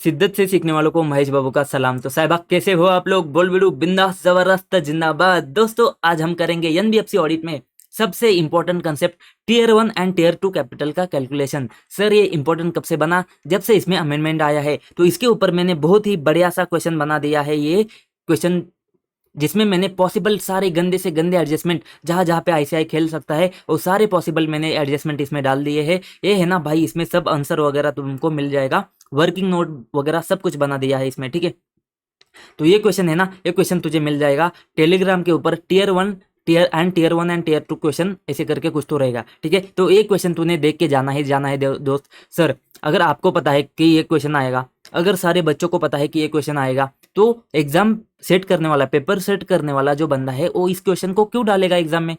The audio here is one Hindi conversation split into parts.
शिद्दत से सीखने वालों को महेश बाबू का सलाम। तो साहिबा कैसे हो आप लोग? बोल बिडू बिंदास जबरदस्त जिंदाबाद। दोस्तों आज हम करेंगे एनबीएफसी ऑडिट में सबसे important concept tier 1 and tier 2 capital का कैलकुलेशन। सर ये इंपॉर्टेंट कब से बना? जब से इसमें अमेंडमेंट आया है। तो इसके ऊपर मैंने बहुत ही बढ़िया सा क्वेश्चन बना दिया है। ये क्वेश्चन जिसमें मैंने पॉसिबल सारे गंदे से गंदे एडजस्टमेंट जहां जहां पे आईसीआई खेल सकता है वो सारे पॉसिबल मैंने एडजस्टमेंट इसमें डाल दिए हैं। ये है ना भाई, इसमें सब आंसर वगैरह तुमको मिल जाएगा, वर्किंग नोट वगैरह सब कुछ बना दिया है इसमें, ठीक है। तो ये क्वेश्चन है ना, ये क्वेश्चन तुझे मिल जाएगा टेलीग्राम के ऊपर। Tier one and tier 2 question ऐसे करके कुछ तो रहेगा, ठीक है। तो एक क्वेश्चन तूने देख के जाना है दोस्त। सर अगर आपको पता है कि ये क्वेश्चन आएगा, अगर सारे बच्चों को पता है कि ये क्वेश्चन आएगा, तो एग्जाम सेट करने वाला, पेपर सेट करने वाला जो बंदा है वो इस क्वेश्चन को क्यों डालेगा एग्जाम में?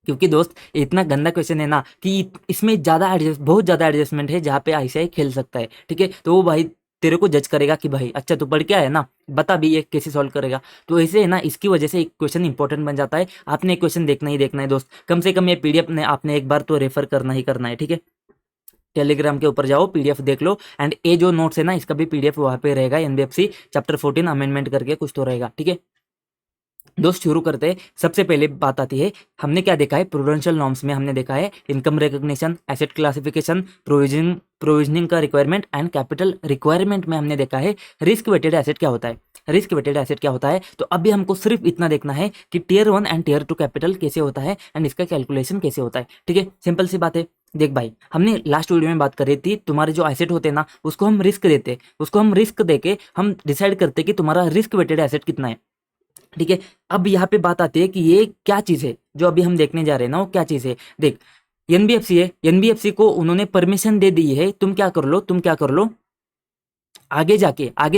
क्योंकि दोस्त इतना गंदा क्वेश्चन है ना कि इसमें बहुत ज्यादा एडजस्टमेंट है जहाँ पे आईसीआई खेल सकता है, ठीक है। तो वो भाई तेरे को जज करेगा कि भाई अच्छा तू पढ़ के आया ना, बता भी ये कैसे सॉल्व करेगा। तो ऐसे है ना, इसकी वजह से एक क्वेश्चन इंपॉर्टेंट बन जाता है। आपने एक क्वेश्चन देखना ही देखना है दोस्त, कम से कम ये पीडीएफ ने आपने एक बार तो रेफर करना ही करना है, ठीक है। टेलीग्राम के ऊपर जाओ, पीडीएफ देख लो। एंड ये जो नोट्स है ना, इसका भी पीडीएफ वहाँ पे रहेगा। एनबीएफसी चैप्टर 14 अमेंडमेंट करके कुछ तो रहेगा, ठीक है। दोस्त शुरू करते हैं। सबसे पहले बात आती है, हमने क्या देखा है प्रूडेंशियल नॉर्म्स में? हमने देखा है income recognition, asset classification, provisioning का रिक्वायरमेंट एंड कैपिटल रिक्वायरमेंट में हमने देखा है रिस्क वेटेड एसेट क्या होता है। रिस्क वेटेड एसेट क्या होता है? तो अभी हमको सिर्फ इतना देखना है कि टीयर 1 एंड टीयर 2 कैपिटल कैसे होता है एंड इसका कैलकुलेशन कैसे होता है, ठीक है। सिंपल सी बात है। देख भाई, हमने लास्ट वीडियो में बात करी थी, तुम्हारे जो एसेट होते हैं ना उसको हम रिस्क देते, उसको हम रिस्क देके हम डिसाइड करते कि तुम्हारा रिस्क वेटेड एसेट कितना है, ठीक है। अब यहाँ पे बात आती है कि ये क्या चीज है जो अभी हम देखने जा रहे हैं ना, वो क्या चीज है? देख, एनबीएफसी है, एनबीएफसी को उन्होंने परमिशन दे दी है, तुम क्या कर लो, आगे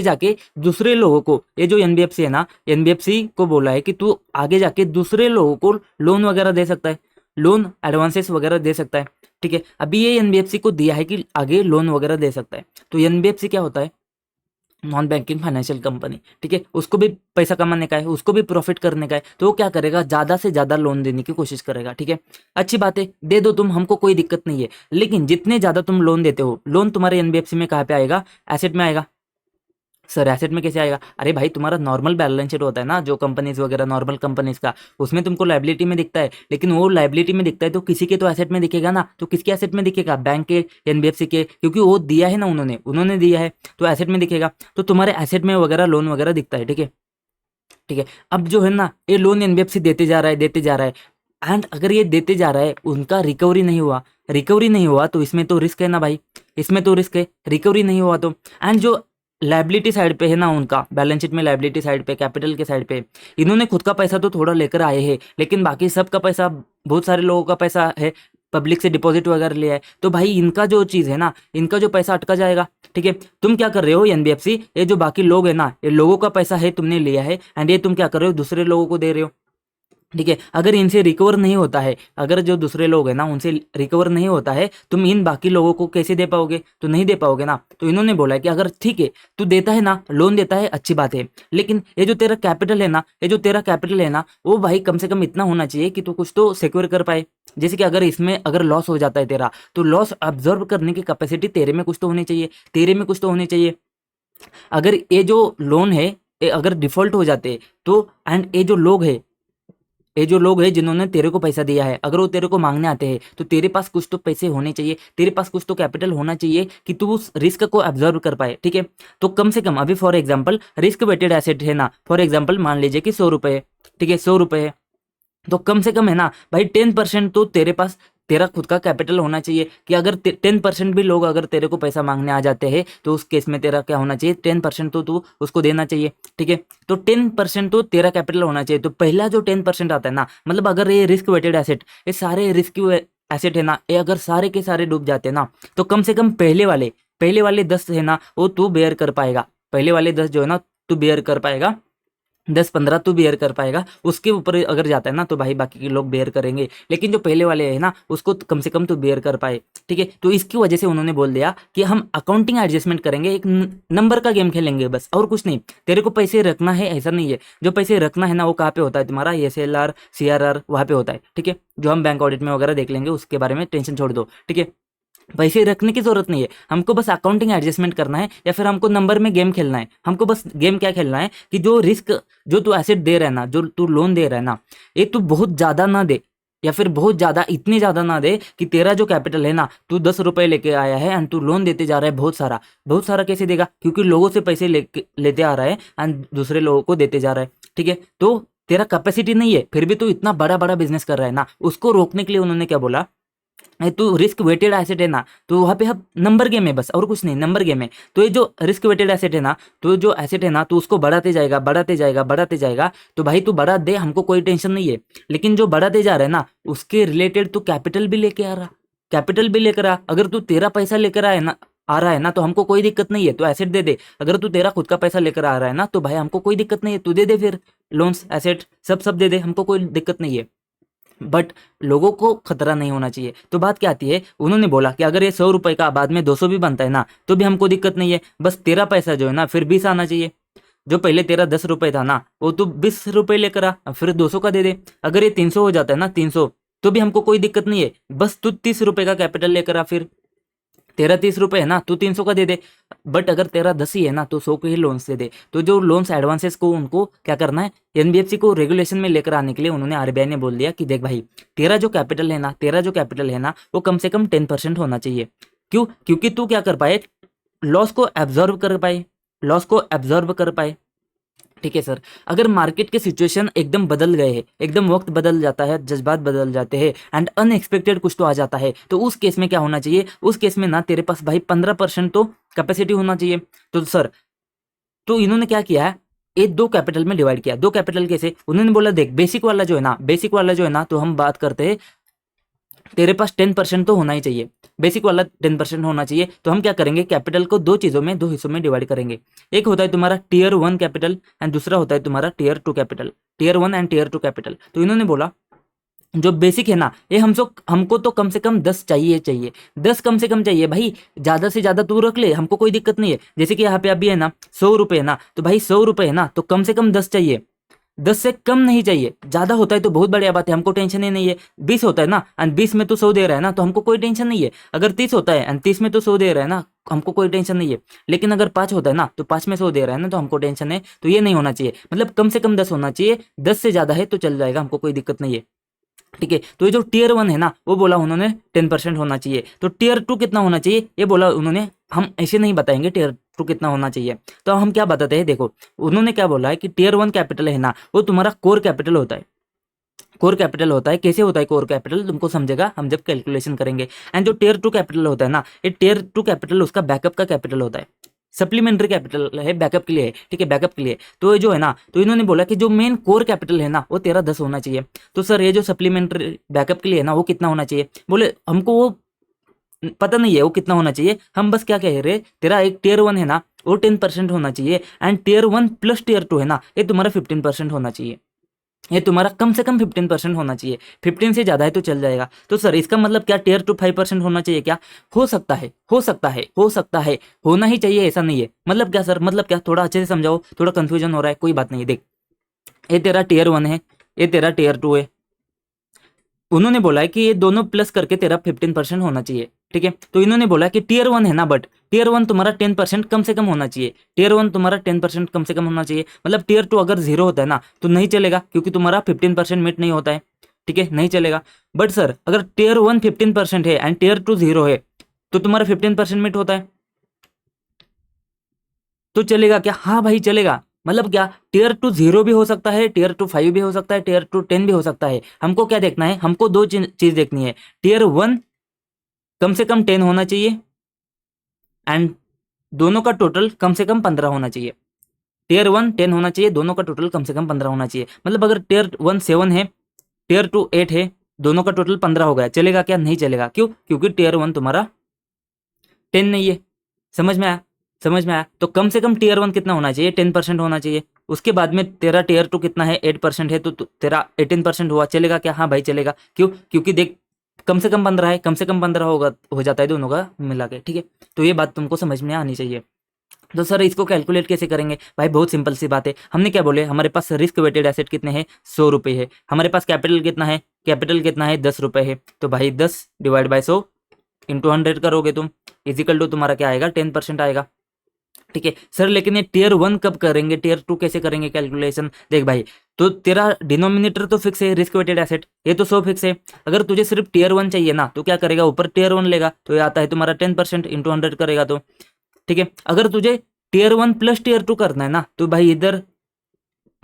जाके दूसरे लोगों को, ये जो एनबीएफसी है ना, एनबीएफसी को बोला है कि तू आगे जाके दूसरे लोगों को लोन वगैरह दे सकता है, लोन एडवांसेस वगैरह दे सकता है, ठीक है। अभी ये एनबीएफसी को दिया है कि आगे लोन वगैरह दे सकता है। तो एनबीएफसी क्या होता है? नॉन बैंकिंग फाइनेंशियल कंपनी, ठीक है। उसको भी पैसा कमाने का है, उसको भी प्रॉफिट करने का है, तो वो क्या करेगा? ज्यादा से ज्यादा लोन देने की कोशिश करेगा, ठीक है। अच्छी बात है, दे दो तुम, हमको कोई दिक्कत नहीं है। लेकिन जितने ज्यादा तुम लोन देते हो, लोन तुम्हारे एनबीएफसी में कहाँ पे आएगा? एसेट में आएगा। सर एसेट में कैसे आएगा? अरे भाई तुम्हारा नॉर्मल बैलेंस शीट होता है ना, जो कंपनीज वगैरह नॉर्मल कंपनीज का, उसमें तुमको लाइबिलिटी में दिखता है। लेकिन वो लाइबिलिटी में दिखता है तो किसी के तो एसेट में दिखेगा ना। तो किसके एसेट में दिखेगा? बैंक के, एनबीएफसी के, क्योंकि वो दिया है ना, उन्होंने दिया है तो एसेट में दिखेगा। तो तुम्हारे एसेट में वगैरह लोन वगैरह दिखता है, ठीक है। ठीक है, अब जो है ना, ये लोन एनबीएफसी देते जा रहा है एंड अगर ये देते जा रहा है, उनका रिकवरी नहीं हुआ तो इसमें तो रिस्क है ना भाई, इसमें तो रिस्क है, रिकवरी नहीं हुआ तो। एंड जो लाइबिलिटी साइड पे है ना, उनका बैलेंस शीट में लाइबिलिटी साइड पे, कैपिटल के साइड पे, इन्होंने खुद का पैसा तो थोड़ा लेकर आए हैं, लेकिन बाकी सबका पैसा, बहुत सारे लोगों का पैसा है, पब्लिक से डिपॉजिट वगैरह लिया है, तो भाई इनका जो चीज है ना, इनका जो पैसा अटका जाएगा, ठीक है। तुम क्या कर रहे हो एनबीएफसी, ये जो बाकी लोग है ना, ये लोगों का पैसा है, तुमने लिया है एंड ये तुम क्या कर रहे हो? दूसरे लोगों को दे रहे हो, ठीक है। अगर इनसे रिकवर नहीं होता है, अगर जो दूसरे लोग हैं ना उनसे रिकवर नहीं होता है, तुम इन बाकी लोगों को कैसे दे पाओगे? तो नहीं दे पाओगे ना। तो इन्होंने बोला है कि अगर ठीक है तू देता है ना, लोन देता है, अच्छी बात है, लेकिन ये जो तेरा कैपिटल है ना, वो भाई कम से कम इतना होना चाहिए कि तू कुछ तो सिक्योर कर पाए। जैसे कि अगर इसमें अगर लॉस हो जाता है तेरा, तो लॉस ऑब्जर्व करने की कैपेसिटी तेरे में कुछ तो होनी चाहिए, अगर ये जो लोन है, ये अगर डिफॉल्ट हो जाते तो, एंड ये जो लोग हैं जिन्होंने तेरे को पैसा दिया है, अगर वो तेरे को मांगने आते हैं, तो तेरे पास कुछ तो पैसे होने चाहिए, तेरे पास कुछ तो कैपिटल होना चाहिए कि तू उस रिस्क को ऑब्जर्व कर पाए, ठीक है। तो कम से कम अभी for example risk weighted asset है ना, फॉर एग्जांपल मान लीजिए कि 100 रुपए है, ठीक है, 100 रुपए है, तो कम से कम है ना भाई 10% तो तेरे पास तेरा खुद का कैपिटल होना चाहिए, कि अगर 10% भी लोग अगर तेरे को पैसा मांगने आ जाते हैं, तो उस केस में तेरा क्या होना चाहिए? 10% तो तू उसको देना चाहिए, ठीक है। तो 10% तो तेरा कैपिटल होना चाहिए। तो पहला जो 10% आता है ना, मतलब अगर ये रिस्क वेटेड एसेट, ये सारे रिस्क एसेट है ना, ये अगर सारे के सारे डूब जाते हैं ना, तो कम से कम पहले वाले 10 है ना, वो तू बेयर कर पाएगा, पहले वाले 10 जो है ना तू बेयर कर पाएगा, 10-15 तो बेयर कर पाएगा। उसके ऊपर अगर जाता है ना, तो भाई बाकी के लोग बेयर करेंगे, लेकिन जो पहले वाले है ना, उसको कम से कम तो बेयर कर पाए, ठीक है। तो इसकी वजह से उन्होंने बोल दिया कि हम अकाउंटिंग एडजस्टमेंट करेंगे, एक नंबर का गेम खेलेंगे बस, और कुछ नहीं। तेरे को पैसे रखना है ऐसा नहीं है, जो पैसे रखना है ना वो कहाँ पे होता है? तुम्हारा एसएलआर, सीआरआर, वहाँ पे होता है, ठीक है। जो हम बैंक ऑडिट में वगैरह देख लेंगे, उसके बारे में टेंशन छोड़ दो, ठीक है। पैसे रखने की जरूरत नहीं है, हमको बस अकाउंटिंग एडजस्टमेंट करना है या फिर हमको नंबर में गेम खेलना है। हमको बस गेम क्या खेलना है कि जो रिस्क, जो तू एसेट दे रहा है ना, जो तू लोन दे रहा है ना, ये तू बहुत ज्यादा ना दे, या फिर बहुत ज्यादा, इतनी ज्यादा ना दे कि तेरा जो कैपिटल है ना, तू 10 रुपए लेके आया है एंड तू लोन देते जा रहा है बहुत सारा। बहुत सारा कैसे देगा? क्योंकि लोगों से पैसे लेते आ रहा है एंड दूसरे लोगों को देते जा रहा है, ठीक है। तो तेरा कैपेसिटी नहीं है, फिर भी तू इतना बड़ा बड़ा बिजनेस कर रहा है ना, उसको रोकने के लिए उन्होंने क्या बोला, तो रिस्क वेटेड एसेट है ना, तो वहाँ पे हम नंबर गेम है, बस और कुछ नहीं, नंबर गेम है। तो ये जो रिस्क वेटेड एसेट है ना, तो जो एसेट है ना, तो उसको बढ़ाते जाएगा बढ़ाते जाएगा बढ़ाते जाएगा। तो भाई तू बढ़ा दे, हमको कोई टेंशन नहीं है, लेकिन जो बढ़ाते जा रहा है ना, उसके रिलेटेड तू कैपिटल भी लेके आ रहा, कैपिटल भी लेकर आ। अगर तू तेरा पैसा लेकर आए ना, आ रहा है ना, तो हमको कोई दिक्कत नहीं है, तो एसेट दे दे। अगर तू तेरा खुद का पैसा लेकर आ रहा है ना, तो भाई हमको कोई दिक्कत नहीं है, तू दे दे फिर, लोन्स एसेट सब सब दे दे, हमको कोई दिक्कत नहीं है। बट लोगों को खतरा नहीं होना चाहिए। तो बात क्या आती है, उन्होंने बोला कि अगर ये 100 रुपए का बाद में 200 भी बनता है ना, तो भी हमको दिक्कत नहीं है, बस तेरा पैसा जो है ना फिर 20 आना चाहिए। जो पहले तेरा 10 रुपए था ना, वो तू 20 रुपए लेकर आ, फिर 200 का दे दे। अगर ये 300 हो जाता है ना, 300, तो भी हमको कोई दिक्कत नहीं है, बस तू 30 रुपए का कैपिटल लेकर आ। फिर तेरा 30 रुपए है ना, तू 300 का दे दे। बट अगर तेरा 10 ही है ना, तो 100 के ही लोन्स दे दे। तो जो लोन्स एडवांसेस को उनको क्या करना है, एनबीएफसी को रेगुलेशन में लेकर आने के लिए उन्होंने, आरबीआई ने बोल दिया कि देख भाई, तेरा जो कैपिटल है ना, तेरा जो कैपिटल है ना, वो कम से कम 10% होना चाहिए। क्यों? क्योंकि तू क्या कर पाए, लॉस को एब्जॉर्व कर पाए, लॉस को एब्जॉर्व कर पाए, ठीक है सर। अगर मार्केट के सिचुएशन एकदम बदल गए हैं, एकदम वक्त बदल जाता है, जज्बात बदल जाते हैं एंड अनएक्सपेक्टेड कुछ तो आ जाता है, तो उस केस में क्या होना चाहिए, उस केस में ना तेरे पास भाई 15% तो कैपेसिटी होना चाहिए। तो सर, तो इन्होंने क्या किया है, ये दो कैपिटल में डिवाइड किया। दो कैपिटल कैसे? उन्होंने बोला देख, बेसिक वाला जो है ना, बेसिक वाला जो है ना, तो हम बात करते हैं, तेरे पास 10% तो होना ही चाहिए, बेसिक वाला 10% होना चाहिए। तो हम क्या करेंगे, कैपिटल को दो चीजों में, दो हिस्सों में डिवाइड करेंगे। एक होता है तुम्हारा टीयर 1 कैपिटल एंड दूसरा होता है तुम्हारा tier 2 capital, tier 1 and tier 2 capital. तो इन्होंने बोला जो बेसिक है ना, ये हमको तो कम से कम 10 चाहिए चाहिए, 10 कम से कम चाहिए भाई। ज्यादा से ज्यादा तू रख ले, हमको कोई दिक्कत नहीं है। जैसे कि यहाँ पे अभी है ना 100 रुपए है ना, तो भाई 100 रुपए है ना, तो कम से कम 10 चाहिए, 10 से कम नहीं चाहिए। ज्यादा होता है तो बहुत बढ़िया बात है, हमको टेंशन ही नहीं है। 20 होता है ना एंड 20 में तो 100 दे रहा है ना, तो हमको कोई टेंशन नहीं है। अगर 30 होता है एंड 30 में तो 100 दे रहा है ना, हमको कोई टेंशन नहीं है। लेकिन अगर 5 होता है ना, तो 5 में 100 दे रहा है ना, तो हमको टेंशन है। तो ये नहीं होना चाहिए, मतलब कम से कम 10 होना चाहिए। 10 से ज्यादा है तो चल जाएगा, हमको कोई दिक्कत नहीं है, ठीक है। तो ये जो टीयर 1 है ना, वो बोला उन्होंने 10% होना चाहिए। तो टीयर 2 कितना होना चाहिए, ये बोला उन्होंने, हम ऐसे नहीं बताएंगे टीयर 2 कितना होना चाहिए। तो हम क्या बताते हैं, देखो उन्होंने क्या बोला है कि टीयर 1 कैपिटल है ना, वो तुम्हारा कोर कैपिटल होता है। कोर कैपिटल होता है, कैसे होता है कोर कैपिटल, तुमको समझेगा हम जब कैलकुलेशन करेंगे। एंड जो टीयर 2 कैपिटल होता है ना, ये टीयर 2 कैपिटल उसका बैकअप का कैपिटल होता है, सप्लीमेंट्री कैपिटल है, बैकअप के लिए है, ठीक है, बैकअप के लिए। तो ये जो है ना, तो इन्होंने बोला कि जो मेन कोर कैपिटल है ना, वो तेरा 10 होना चाहिए। तो सर ये जो सप्लीमेंट्री बैकअप के लिए है ना, वो कितना होना चाहिए? बोले हमको वो पता नहीं है वो कितना होना चाहिए, हम बस क्या कह रहे, तेरा एक टीयर 1 है ना, वो 10% होना चाहिए एंड टीयर 1 प्लस टीयर 2 है ना, ये तुम्हारा 15% होना चाहिए। ये तुम्हारा कम से कम 15% होना चाहिए, 15 से ज्यादा है तो चल जाएगा। तो सर इसका मतलब क्या, टीयर 2 5% होना चाहिए क्या? हो सकता है, हो सकता है, हो सकता है, होना ही चाहिए ऐसा नहीं है। मतलब क्या सर, मतलब क्या, थोड़ा अच्छे से समझाओ, थोड़ा कंफ्यूजन हो रहा है, कोई बात नहीं। देख, ये तेरा टीयर 1 है, ये तेरा टीयर 2 है। उन्होंने बोला है कि ये दोनों प्लस करके तेरा 15% होना चाहिए, ठीक है। तो इन्होंने बोला कि टीयर 1 है ना, बट टीयर 1 तुम्हारा 10% कम से कम होना चाहिए, टीयर 1 तुम्हारा 10% कम से कम होना चाहिए। मतलब टीयर 2 अगर 0 होता है ना, तो नहीं चलेगा, क्योंकि तुम्हारा 15% मीट नहीं होता है, ठीक है, नहीं चलेगा। बट सर अगर टीयर 1 15% है एंड टीयर 2 0 है, तो तुम्हारा 15% मीट होता है, तो चलेगा क्या? हाँ भाई चलेगा। मतलब क्या, टीयर 2 0 भी हो सकता है, टीयर 2 5 भी हो सकता है, टीयर 2 10 भी हो सकता है। हमको क्या देखना है, हमको दो चीज देखनी है, टीयर 1 कम से कम 10 होना चाहिए एंड दोनों का टोटल कम से कम 15 होना चाहिए। टीयर 1 10 होना चाहिए, दोनों का टोटल कम से कम 15 होना चाहिए। मतलब अगर टीयर 1 7 है, टीयर 2 8 है, दोनों का टोटल 15 हो गया, चलेगा क्या? नहीं चलेगा। क्यों? क्योंकि टीयर 1 तुम्हारा 10 नहीं है। समझ में आया? समझ में आया? तो कम से कम टीयर 1 कितना होना चाहिए, 10% होना चाहिए। उसके बाद में तेरा टीयर 2 कितना है, 8% है, तो तेरा 18% हुआ, चलेगा क्या? हाँ भाई चलेगा। क्यों? क्योंकि देख, कम से कम 15 है, कम से कम 15 होगा, हो जाता है दोनों का मिला के, ठीक है। तो ये बात तुमको समझ में आनी चाहिए। तो सर इसको कैलकुलेट कैसे करेंगे? भाई बहुत सिंपल सी बात है, हमने क्या बोले, हमारे पास रिस्क वेटेड एसेट कितने हैं, 100 रुपये है। हमारे पास कैपिटल कितना है, कैपिटल कितना है, 10 रुपये है। तो भाई 10 डिवाइड बाय 100, इंटू 100 करोगे तुम, इजिकल टू तुम्हारा क्या आएगा, 10% आएगा। ठीक है सर, लेकिन ये टीयर 1 कब करेंगे, टीयर 2 कैसे करेंगे कैलकुलेशन? देख भाई, तो तेरा डिनोमिनेटर तो फिक्स है, रिस्क वेटेड एसेट ये तो 100 फिक्स है। अगर तुझे सिर्फ टीयर 1 चाहिए ना, तो क्या करेगा, ऊपर टीयर 1 लेगा, तो ये आता है तुम्हारा 10% इंटू 100 करेगा तो। ठीक है, अगर तुझे टीयर 1 प्लस टीयर 2 करना है ना, तो भाई इधर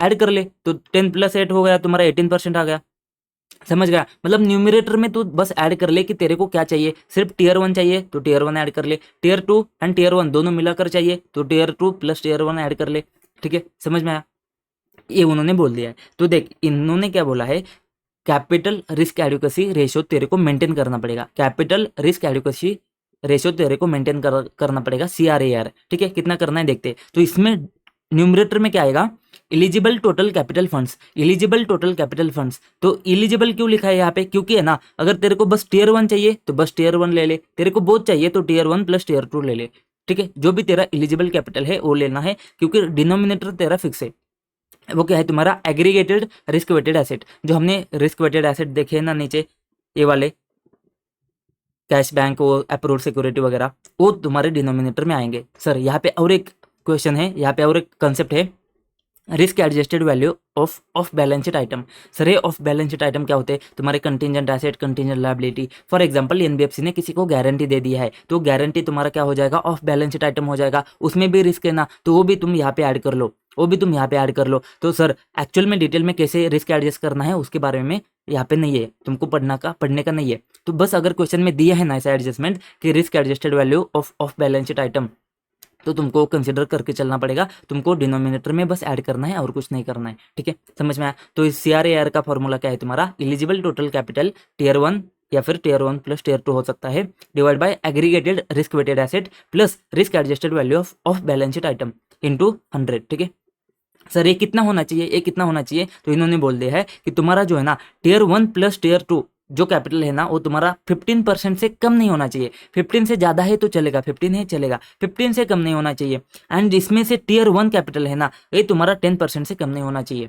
ऐड कर ले, तो 10 प्लस 8 हो गया तुम्हारा 18% आ गया। समझ गया? मतलब न्यूमरेटर में तू बस ऐड कर ले कि तेरे को क्या चाहिए, सिर्फ टीयर 1 चाहिए तो टीयर 1 ऐड कर ले, टीयर 2 एंड टीयर 1 दोनों मिलाकर चाहिए तो टीयर 2 प्लस टीयर 1 ऐड कर ले। ठीक है, समझ में आया? ये उन्होंने बोल दिया है। तो देख, इन्होंने क्या बोला है, कैपिटल रिस्क एडिक्वेसी रेशियो तेरे को मेंटेन करना पड़ेगा, कैपिटल रिस्क एडिक्वेसी रेशियो तेरे को मेंटेन करना पड़ेगा, CRAR। ठीक है, कितना करना है देखते हैं। तो इसमें न्यूमरेटर में क्या आएगा, eligible total capital funds, eligible total capital funds. तो इलिजिबल क्यों लिखा है यहाँ पे, क्योंकि है ना, अगर तेरे को बस टीयर 1 चाहिए तो बस टीयर 1 ले ले, तेरे को बोथ चाहिए तो टीयर 1 प्लस टीयर 2 ले ले। ठीक है, जो भी तेरा इलिजिबल कैपिटल है वो लेना है, क्योंकि डिनोमिनेटर तेरा फिक्स है। वो क्या है तुम्हारा, एग्रीगेटेड रिस्क वेटेड एसेट। जो हमने रिस्क वेटेड एसेट देखे हैं ना नीचे, ये वाले कैश बैंक, वो अप्रूव्ड सिक्योरिटी वगैरह, वो तुम्हारे डिनोमिनेटर में आएंगे। सर यहाँ पे और एक क्वेश्चन है, यहाँ पे और एक कंसेप्ट है, risk adjusted value of balance sheet item. Sir ये ऑफ बैलेंस शीट आइटम क्या होते हैं, तुम्हारे contingent asset, contingent liability. For example NBFC ने किसी को गारंटी दे दिया है, तो गारंटी तुम्हारा क्या हो जाएगा, ऑफ बैलेंस शीट आइटम हो जाएगा, उसमें भी रिस्क है ना, तो वो भी तुम यहाँ पे ऐड कर लो, वो भी तुम यहाँ पे ऐड कर लो। तो सर एक्चुअल में डिटेल में कैसे रिस्क एडजस्ट करना है उसके बारे में यहाँ पे नहीं है, तुमको पढ़ने का नहीं है। तो बस अगर क्वेश्चन में दिया है ना ऐसा एडजस्टमेंट कि risk adjusted value of balance sheet item, तो तुमको कंसिडर करके चलना पड़ेगा, तुमको डिनोमिनेटर में बस ऐड करना है और कुछ नहीं करना है। ठीक है, समझ में आया? तो इस CRAR का फॉर्मूला क्या है तुम्हारा, इलिजिबल टोटल कैपिटल टीयर 1 या फिर टीयर 1 प्लस टीयर 2 हो सकता है, divide by aggregated risk weighted asset plus risk adjusted value of balance sheet item into 100। ठीक है सर, ये कितना होना चाहिए, ये कितना होना चाहिए? तो इन्होंने बोल दिया है कि तुम्हारा जो है ना, टीयर 1 प्लस टीयर 2 जो कैपिटल है ना, वो तुम्हारा 15% से कम नहीं होना चाहिए। 15 से ज़्यादा है तो चलेगा, 15 है चलेगा, 15 से कम नहीं होना चाहिए। एंड इसमें से टीयर 1 कैपिटल है ना, ये तुम्हारा 10% से कम नहीं होना चाहिए।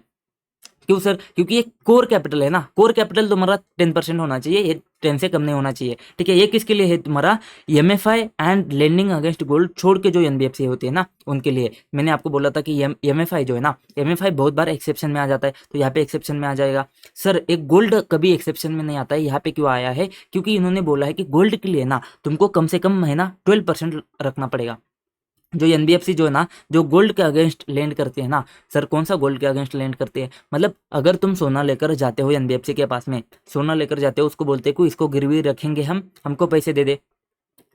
क्यों सर? क्योंकि ये कोर कैपिटल है ना, कोर कैपिटल तुम्हारा 10% होना चाहिए, ये 10 से कम नहीं होना चाहिए। ठीक है, ये किसके लिए है तुम्हारा, MFI and lending against gold छोड़ के जो NBFC होती है ना, उनके लिए। मैंने आपको बोला था कि MFI जो है ना, MFI बहुत बार एक्सेप्शन में आ जाता है, तो यहाँ पे एक्सेप्शन में आ जाएगा। सर एक गोल्ड कभी एक्सेप्शन में नहीं आता है, यहाँ पे क्यों आया है? क्योंकि इन्होंने बोला है कि गोल्ड के लिए ना तुमको कम से कम महीना 12% रखना पड़ेगा। जो NBFC जो है ना, जो गोल्ड के अगेंस्ट लैंड करती है ना, सर कौन सा गोल्ड के अगेंस्ट लैंड करती है, मतलब अगर तुम सोना लेकर जाते हो NBFC के पास में, सोना लेकर जाते हो, उसको बोलते हैं कि इसको गिरवी रखेंगे हम, हमको पैसे दे दे।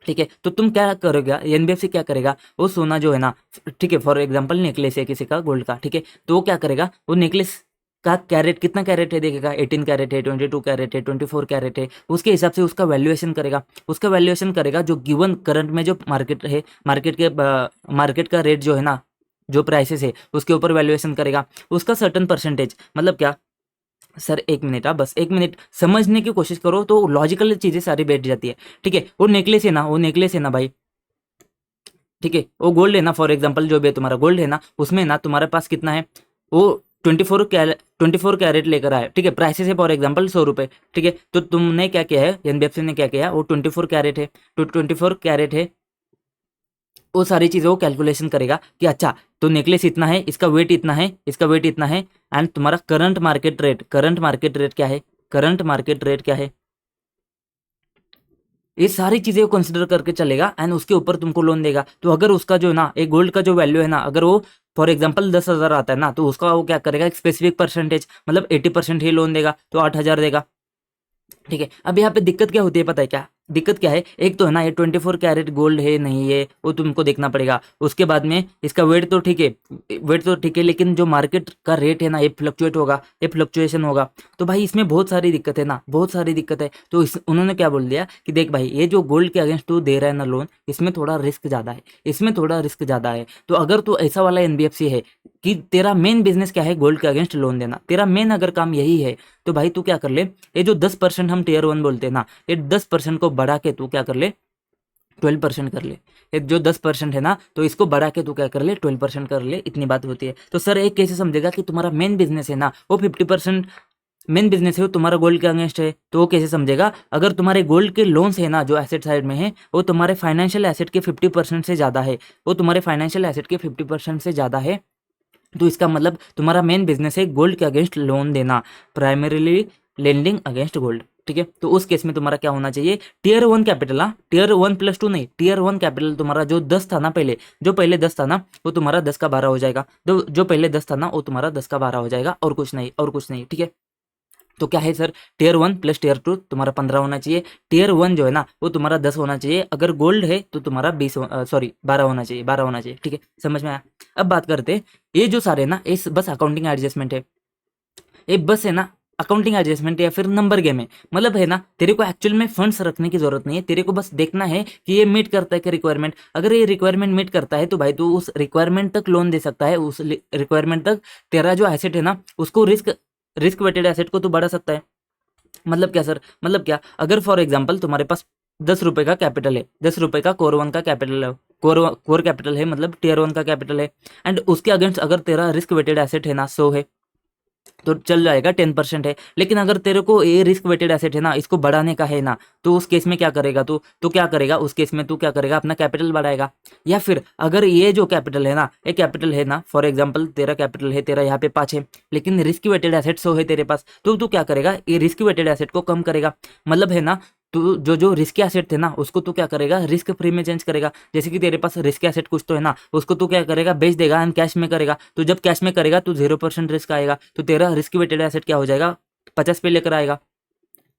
ठीक है, तो तुम क्या करोगे, NBFC क्या करेगा, वो सोना जो है ना, ठीक है, फॉर एग्जाम्पल नेकलेस है किसी का गोल्ड का, ठीक है, तो वो क्या करेगा, वो नेकलेस का कैरेट कितना कैरेट है देखेगा, 18 कैरेट है, 22 कैरेट है, 24 कैरेट है, उसके हिसाब से उसका वैल्यूएशन करेगा। उसका वैल्यूएशन करेगा जो गिवन करंट में जो मार्केट है, मार्केट का रेट जो है ना, जो प्राइसेस है उसके ऊपर वैल्यूएशन करेगा। उसका सर्टन परसेंटेज, मतलब क्या सर, एक मिनट, आप बस एक मिनट समझने की कोशिश करो, तो लॉजिकल चीजें सारी बैठ जाती है। ठीक है, वो नेकलेस है ना, वो नेकलेस है ना भाई, ठीक है, वो गोल्ड है ना, फॉर एग्जांपल जो भी है तुम्हारा गोल्ड है ना, उसमें ना तुम्हारे पास कितना है, वो 24 कैरेट लेकर आए। ठीक है, प्राइसेस है फॉर एग्जांपल 100 रुपये। ठीक है, तो तुमने क्या किया है, NBFC ने क्या किया, वो 24 कैरेट है, तो 24 कैरेट है, वो सारी चीज़ों को कैलकुलेशन करेगा कि अच्छा, तो नेकलेस इतना है, इसका वेट इतना है, इसका वेट इतना है, एंड तुम्हारा current market rate, current market rate क्या है, करंट मार्केट रेट क्या है, ये सारी चीजें को कंसिडर करके चलेगा एंड उसके ऊपर तुमको लोन देगा। तो अगर उसका जो है ना, एक गोल्ड का जो वैल्यू है ना, अगर वो फॉर एग्जांपल 10,000 आता है ना, तो उसका वो क्या करेगा, एक स्पेसिफिक परसेंटेज, मतलब 80% ही लोन देगा, तो 8,000 देगा। ठीक है, अब यहाँ पे दिक्कत क्या होती है पता है क्या, दिक्कत क्या है, एक तो है ना, ये 24 कैरेट गोल्ड है नहीं है, वो तुमको देखना पड़ेगा। उसके बाद में इसका वेट तो ठीक है, वेट तो ठीक है, लेकिन जो मार्केट का रेट है ना, ये फ्लक्चुएट होगा, ये फ्लक्चुएशन होगा। तो भाई इसमें बहुत सारी दिक्कत है ना, बहुत सारी दिक्कत है। तो उन्होंने क्या बोल दिया कि देख भाई, ये जो गोल्ड के अगेंस्ट तू दे रहा है ना लोन, इसमें थोड़ा रिस्क ज़्यादा है, इसमें थोड़ा रिस्क ज़्यादा है। तो अगर तू ऐसा वाला NBFC है कि तेरा मेन बिजनेस क्या है, गोल्ड के अगेंस्ट लोन देना, तेरा मेन अगर काम यही है, तो भाई तू क्या कर ले, ये जो 10% हम टीयर 1 बोलते हैं ना, ये 10% को बढ़ा के तू क्या कर ले, 12% कर ले। एक जो 10% है ना, तो इसको बढ़ा के तू क्या कर ले, 12% कर ले, इतनी बात होती है। तो सर एक कैसे समझेगा कि तुम्हारा मेन बिजनेस है ना, वो 50% मेन बिजनेस है वो तुम्हारा गोल्ड के अगेंस्ट है, तो वो कैसे समझेगा? अगर तुम्हारे गोल्ड के लोन्स है ना जो एसेट साइड में है, वो तुम्हारे फाइनेंशियल एसेट के 50% से ज़्यादा है, वो तुम्हारे फाइनेंशियल एसेट के 50% से ज़्यादा है, तो इसका मतलब तुम्हारा मेन बिजनेस है गोल्ड के अगेंस्ट लोन देना, प्राइमरीली लेंडिंग अगेंस्ट गोल्ड। ठीक है, तो उस केस में तुम्हारा क्या होना चाहिए? टियर 1 कैपिटल, हाँ टियर 1+2 नहीं, टियर 1 कैपिटल तुम्हारा जो 10 था ना पहले, जो पहले 10 था ना वो तुम्हारा 10 का 12 हो जाएगा, तो जो पहले 10 था ना वो तुम्हारा 10 का 12 हो जाएगा, और कुछ नहीं, और कुछ नहीं। ठीक है, तो क्या है सर, टियर 1 प्लस टियर 2 तुम्हारा 15 होना चाहिए, टियर 1 जो है ना वो तुम्हारा 10 होना चाहिए, अगर गोल्ड है तो तुम्हारा 12 होना चाहिए, 12 होना चाहिए। ठीक है, समझ में आया? अब बात करते हैं, ये जो सारे ना इस बस अकाउंटिंग एडजस्टमेंट है, ये बस है ना अकाउंटिंग एडजस्टमेंट या फिर नंबर गेम है। मतलब है ना, तेरे को एक्चुअल में फंड्स रखने की जरूरत नहीं है, तेरे को बस देखना है कि ये मीट करता है कि रिक्वायरमेंट। अगर ये रिक्वायरमेंट मीट करता है तो भाई तू उस रिक्वायरमेंट तक लोन दे सकता है, उस रिक्वायरमेंट तक तेरा जो एसेट है ना उसको रिस्क वेटेड एसेट को तू बढ़ा सकता है। मतलब क्या सर? मतलब क्या, अगर फॉर एग्जाम्पल तुम्हारे पास 10 रुपए का कैपिटल है, 10 रुपए का कोर 1 का कैपिटल है, कोर कैपिटल है, मतलब टियर 1 का कैपिटल है, एंड उसके अगेंस्ट अगर तेरा रिस्क वेटेड एसेट है ना 100 है, तो चल जाएगा, 10% है। लेकिन अगर तेरे को ये रिस्क वेटेड एसेट है ना इसको बढ़ाने का है ना, तो उस केस में क्या करेगा तू? तो क्या करेगा उस केस में? तू क्या करेगा? अपना कैपिटल बढ़ाएगा। या फिर अगर ये जो कैपिटल है ना, ये कैपिटल है ना, फॉर एग्जांपल तेरा कैपिटल है, तेरा यहाँ पे 5 है, लेकिन रिस्क वेटेड एसेट 100 है तेरे पास, तो तू क्या करेगा? ये रिस्क वेटेड एसेट को कम करेगा। मतलब है ना, तू जो रिस्क एसेट थे ना उसको तू क्या करेगा? रिस्क फ्री में चेंज करेगा। जैसे कि तेरे पास रिस्क एसेट कुछ तो है ना, उसको तू क्या करेगा? बेच देगा एंड कैश में करेगा। तो जब कैश में करेगा तो 0% रिस्क आएगा, तो तेरा रिस्क वेटेड एसेट क्या हो जाएगा? 50 पे लेकर आएगा।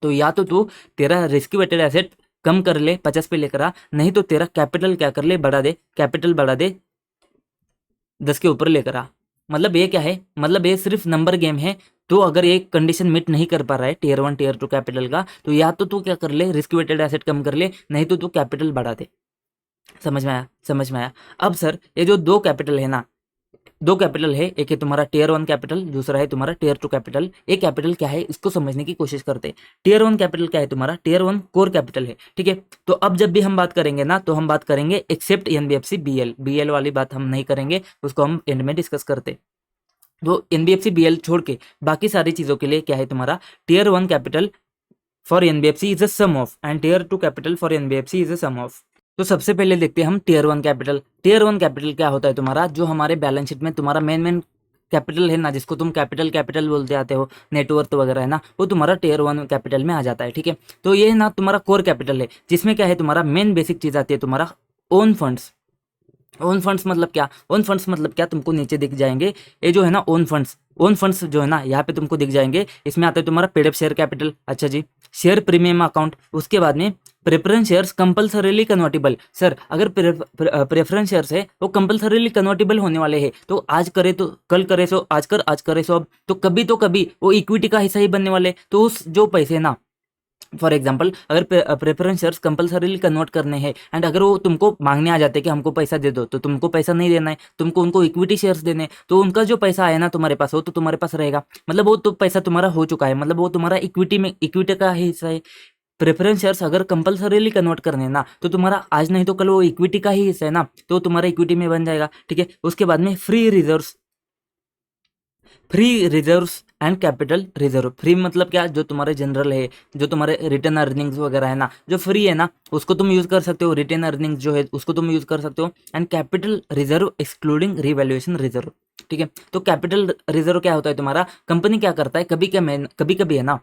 तो या तो तू तेरा रिस्क वेटेड एसेट कम कर ले, 50 पे लेकर आ, नहीं तो तेरा कैपिटल क्या कर ले? बढ़ा दे, कैपिटल बढ़ा दे, 10 के ऊपर लेकर आ। मतलब ये क्या है? मतलब ये सिर्फ नंबर गेम है। तो अगर ये कंडीशन मीट नहीं कर पा रहा है टियर 1 टियर 2 कैपिटल का, तो या तो तू क्या कर ले? रिस्क वेटेड एसेट कम कर ले, नहीं तो तू कैपिटल बढ़ा दे। समझ में आया? समझ में आया? अब सर ये जो दो कैपिटल है ना, दो कैपिटल है, एक है तुम्हारा टियर 1 कैपिटल, दूसरा है तुम्हारा टियर 2 कैपिटल। ये कैपिटल क्या है इसको समझने की कोशिश करते हैं। टियर 1 कैपिटल क्या है तुम्हारा? टियर 1 कोर कैपिटल है। ठीक है, तो अब जब भी हम बात करेंगे ना तो हम बात करेंगे एक्सेप्ट एनबीएफसी बीएल, बीएल वाली बात हम नहीं करेंगे, उसको हम एंड में डिस्कस करते हैं। तो एनबीएफसी बीएल छोड़ के बाकी सारी चीजों के लिए क्या है तुम्हारा? Tier 1 capital for NBFC is a sum of and tier 2 capital for NBFC is a sum of. तो सबसे पहले देखते हैं हम टियर 1 कैपिटल। टियर 1 कैपिटल क्या होता है तुम्हारा? जो हमारे बैलेंस शीट में तुम्हारा मेन कैपिटल है ना, जिसको तुम कैपिटल कैपिटल बोलते आते हो, नेटवर्थ वगैरह है ना, वो तुम्हारा टियर 1 कैपिटल में आ जाता है। ठीक है, तो ये ना तुम्हारा कोर कैपिटल है, जिसमें क्या है तुम्हारा मेन बेसिक चीज आती है तुम्हारा ओन फंड्स। ओन फंड्स मतलब क्या? ओन फंड्स मतलब क्या? तुमको नीचे दिख जाएंगे ये जो है ना ओन फंड्स। ओन फंड्स जो है ना यहाँ पे तुमको दिख जाएंगे, इसमें आता है तुम्हारा पेड अप शेयर कैपिटल, अच्छा जी, शेयर प्रीमियम अकाउंट, उसके बाद में preference shares compulsorily convertible. Sir अगर प्रेफरेंस शेयर्स है वो कंपल्सरीली कन्वर्टेबल होने वाले हैं, तो आज करे तो कल करे सो आज कर, आज करे सो अब, तो कभी वो इक्विटी का हिस्सा ही बनने वाले। तो उस जो पैसे ना, फॉर एग्जाम्पल अगर प्रेफरेंस शेयर्स कंपल्सरीली कन्वर्ट करने हैं एंड अगर वो तुमको मांगने आ जाते हैं कि हमको पैसा दे दो, तो तुमको पैसा नहीं देना है, तुमको उनको इक्विटी शेयर्स देने हैं, तो उनका जो पैसा आया ना तुम्हारे पास वो तो तुम्हारे पास रहेगा। मतलब वो तो पैसा तुम्हारा हो चुका है, मतलब वो तुम्हारा इक्विटी में, इक्विटी का ही हिस्सा है। प्रेफरेंस शेयर्स अगर कंपल्सरीली कन्वर्ट करने हैं ना, तो तुम्हारा आज नहीं तो कल वो इक्विटी का ही हिस्सा है ना, तो तुम्हारा इक्विटी में बन जाएगा। ठीक है, उसके बाद में free reserves and capital reserve. Free मतलब क्या? जो तुम्हारे जनरल है, जो तुम्हारे रिटर्न अर्निंग्स वगैरह है ना, जो फ्री है ना उसको तुम यूज कर सकते हो, रिटर्न अर्निंग्स जो है उसको तुम यूज कर सकते हो, and capital reserve excluding revaluation reserve. ठीक है, तो कैपिटल रिजर्व क्या होता है तुम्हारा? कंपनी क्या करता है, कभी कभी है ना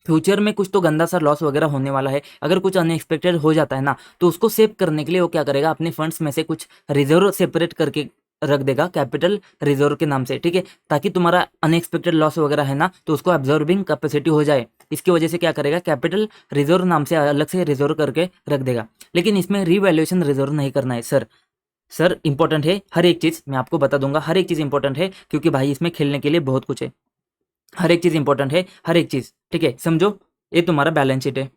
फ्यूचर में कुछ तो गंदा सा लॉस वगैरह होने वाला है, अगर कुछ अनएक्सपेक्टेड हो जाता है ना, तो उसको सेव करने के लिए वो क्या करेगा? अपने फंड्स में से कुछ रिजर्व सेपरेट करके रख देगा कैपिटल रिजर्व के नाम से। ठीक है, ताकि तुम्हारा अनएक्सपेक्टेड लॉस वगैरह है ना तो उसको एब्जॉर्बिंग कैपेसिटी हो जाए। इसकी वजह से क्या करेगा? कैपिटल रिजर्व नाम से अलग से रिजर्व करके रख देगा। लेकिन इसमें रिवैल्यूएशन रिजर्व नहीं करना है सर। सर इंपॉर्टेंट है हर एक चीज़, मैं आपको बता दूंगा, हर एक चीज़ इंपॉर्टेंट है, क्योंकि भाई इसमें खेलने के लिए बहुत कुछ है। हर एक चीज़ इंपॉर्टेंट है, हर एक चीज़। ठीक है, समझो, ये तुम्हारा बैलेंस शीट है,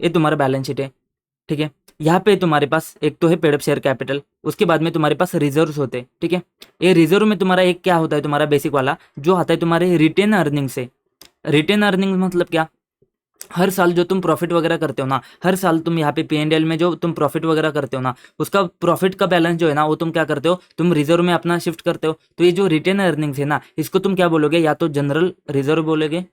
ये तुम्हारा बैलेंस शीट है। ठीक है, यहाँ पे तुम्हारे पास एक तो है पेड अप शेयर कैपिटल, उसके बाद में तुम्हारे पास रिजर्व्स होते हैं। ठीक है, ये रिजर्व में तुम्हारा एक क्या होता है तुम्हारा बेसिक वाला जो आता है तुम्हारे रिटेन अर्निंग से। रिटेन अर्निंग मतलब क्या? हर साल जो तुम प्रॉफिट वगैरह करते हो ना, हर साल तुम यहाँ पे P&L में जो तुम प्रॉफिट वगैरह करते हो ना, उसका प्रॉफिट का बैलेंस जो है ना वो तुम क्या करते हो, तुम रिजर्व में अपना शिफ्ट करते हो। तो ये जो रिटेन अर्निंग्स है ना, इसको तुम क्या बोलोगे, या तो जनरल रिजर्व बोलोगे,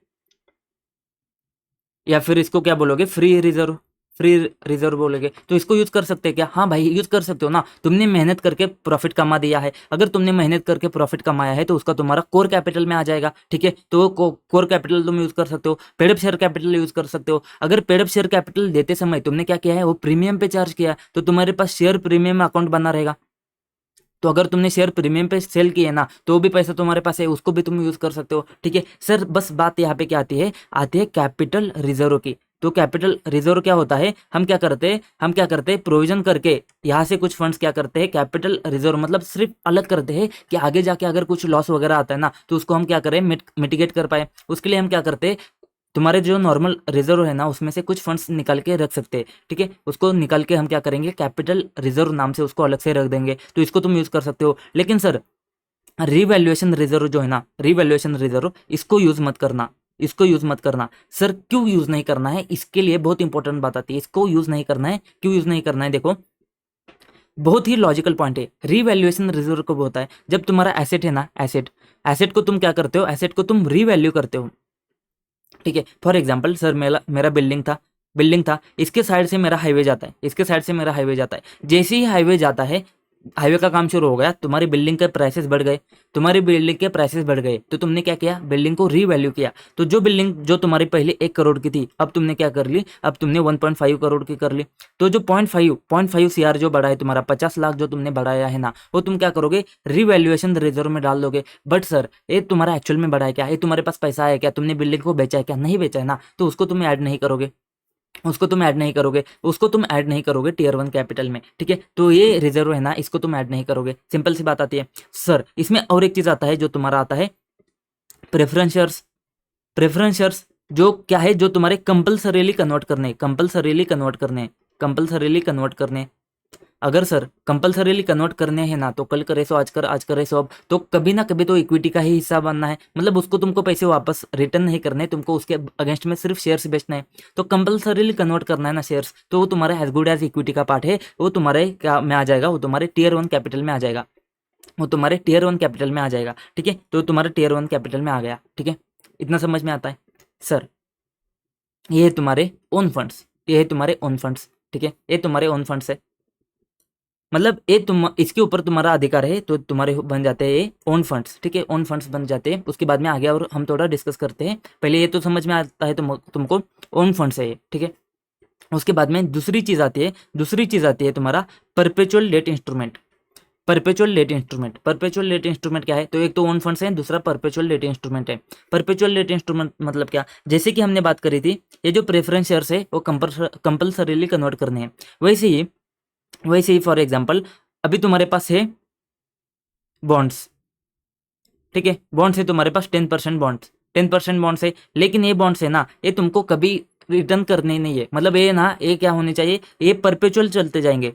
या फिर इसको क्या बोलोगे, फ्री रिजर्व, फ्री रिजर्व बोलोगे। तो इसको यूज कर सकते हैं क्या? हाँ भाई यूज कर सकते हो ना। तुमने मेहनत करके प्रॉफिट कमा दिया है, अगर तुमने मेहनत करके प्रॉफिट कमाया है तो उसका तुम्हारा कोर कैपिटल में आ जाएगा, ठीक है। तो कोर कैपिटल तुम यूज कर सकते हो, paid up share capital use कर सकते हो। अगर पेड अप शेयर कैपिटल देते समय तुमने क्या किया है, वो प्रीमियम पे चार्ज किया है, तो तुम्हारे पास शेयर प्रीमियम अकाउंट बना रहेगा। तो अगर तुमने शेयर प्रीमियम पे सेल किए ना, तो भी पैसा तुम्हारे पास है, उसको भी तुम यूज कर सकते हो, ठीक है सर। बस बात यहाँ पे क्या आती है कैपिटल रिजर्व की। तो कैपिटल रिजर्व क्या होता है, हम क्या करते हैं प्रोविजन करके यहाँ से कुछ फंड्स क्या करते हैं, कैपिटल रिजर्व मतलब सिर्फ अलग करते हैं कि आगे जाके अगर कुछ लॉस वगैरह आता है ना, तो उसको हम क्या करें, मिटिगेट कर पाए। उसके लिए हम क्या करते हैं, तुम्हारे जो नॉर्मल रिजर्व है ना उसमें से कुछ फंड्स निकाल के रख सकते हैं, ठीक है। उसको निकाल के हम क्या करेंगे, कैपिटल रिजर्व नाम से उसको अलग से रख देंगे, तो इसको तुम यूज कर सकते हो। लेकिन सर रिवैल्यूएशन रिजर्व जो है ना, रिवैल्यूएशन रिजर्व इसको यूज मत करना, इसको यूज मत करना। सर क्यों यूज नहीं करना है, इसके लिए बहुत इंपॉर्टेंट बात आती है। इसको यूज नहीं करना है, क्यों यूज नहीं करना है, देखो बहुत ही लॉजिकल पॉइंट है। रिवैल्यूएशन रिजर्व कब होता है, जब तुम्हारा एसेट है ना, एसेट को तुम क्या करते हो, एसेट को तुम रिवैल्यू करते हो, ठीक है। फॉर एग्जाम्पल सर मेरा मेरा बिल्डिंग था, इसके साइड से मेरा हाईवे जाता है, इसके साइड से मेरा हाईवे जाता है। जैसे ही हाईवे जाता है, हाईवे का काम शुरू हो गया, तुम्हारी बिल्डिंग के प्राइसेस बढ़ गए, तो तुमने क्या किया, बिल्डिंग को रीवैल्यू किया। तो जो बिल्डिंग जो तुम्हारी पहले 1 करोड़ की थी, अब तुमने क्या कर ली, अब तुमने 1.5 करोड़ की कर ली। तो जो 0.5 CR जो बढ़ा है तुम्हारा, 50 लाख जो तुमने बढ़ाया है ना, वो तुम क्या करोगे, रिवैल्यूएशन रिजर्व में डाल दोगे। बट सर ये तुम्हारा एक्चुअल में बढ़ा है क्या, ये तुम्हारे पास पैसा है क्या, तुमने बिल्डिंग को बेचा है क्या, नहीं बेचा है ना, तो उसको तुम ऐड नहीं करोगे, टीयर 1 कैपिटल में, ठीक है। तो ये रिजर्व है ना, इसको तुम ऐड नहीं करोगे, सिंपल सी बात आती है। सर इसमें और एक चीज आता है, जो तुम्हारा आता है प्रेफरेंस शेयर्स। प्रेफरेंस शेयर्स जो क्या है, जो तुम्हारे कंपल्सरीली कन्वर्ट करने, अगर सर कंपल्सरीली कन्वर्ट करने हैं ना, तो कल करे सो आज करे सो अब, तो कभी ना कभी तो इक्विटी का ही हिस्सा बनना है, मतलब उसको तुमको पैसे वापस रिटर्न नहीं करने, तुमको उसके अगेंस्ट में सिर्फ शेयर्स बेचना है। तो कंपल्सरीली कन्वर्ट करना है ना शेयर्स, तो वो तुम्हारा एज गुड एज इक्विटी का पार्ट है, वो तुम्हारे क्या में आ जाएगा, वो तुम्हारे टीयर 1 कैपिटल में आ जाएगा, ठीक है। तो तुम्हारे टीयर 1 कैपिटल में आ गया, ठीक है। इतना समझ में आता है सर। ये है तुम्हारे ओन फंड्स, ठीक है, ये तुम्हारे ओन फंड्स है, मतलब ये तुम इसके ऊपर तुम्हारा अधिकार है, तो तुम्हारे बन जाते हैं ये ओन फंड्स, ठीक है, ओन फंड्स बन जाते हैं। उसके बाद में आगे और हम थोड़ा डिस्कस करते हैं, पहले ये तो समझ में आता है तुमको ओन फंड्स है ये, ठीक है। उसके बाद में दूसरी चीज आती है तुम्हारा perpetual debt instrument. Perpetual debt instrument क्या है, तो एक तो ओन फंड्स है, दूसरा परपेचुअल डेट इंस्ट्रूमेंट है। परपेचुअल डेट इंस्ट्रूमेंट मतलब क्या, जैसे कि हमने बात करी थी, ये जो प्रेफरेंस शेयर्स है वो कंपल्सरीली कन्वर्ट करने हैं, वैसे ही फॉर एग्जाम्पल अभी तुम्हारे पास है बॉन्ड्स, ठीक है, बॉन्ड्स है तुम्हारे पास 10% बॉन्ड्स, 10% बॉन्ड्स है, लेकिन ये बॉन्ड्स है ना, ये तुमको कभी रिटर्न करने नहीं है, मतलब ये ना, ये क्या होने चाहिए, ये परपेचुअल चलते जाएंगे,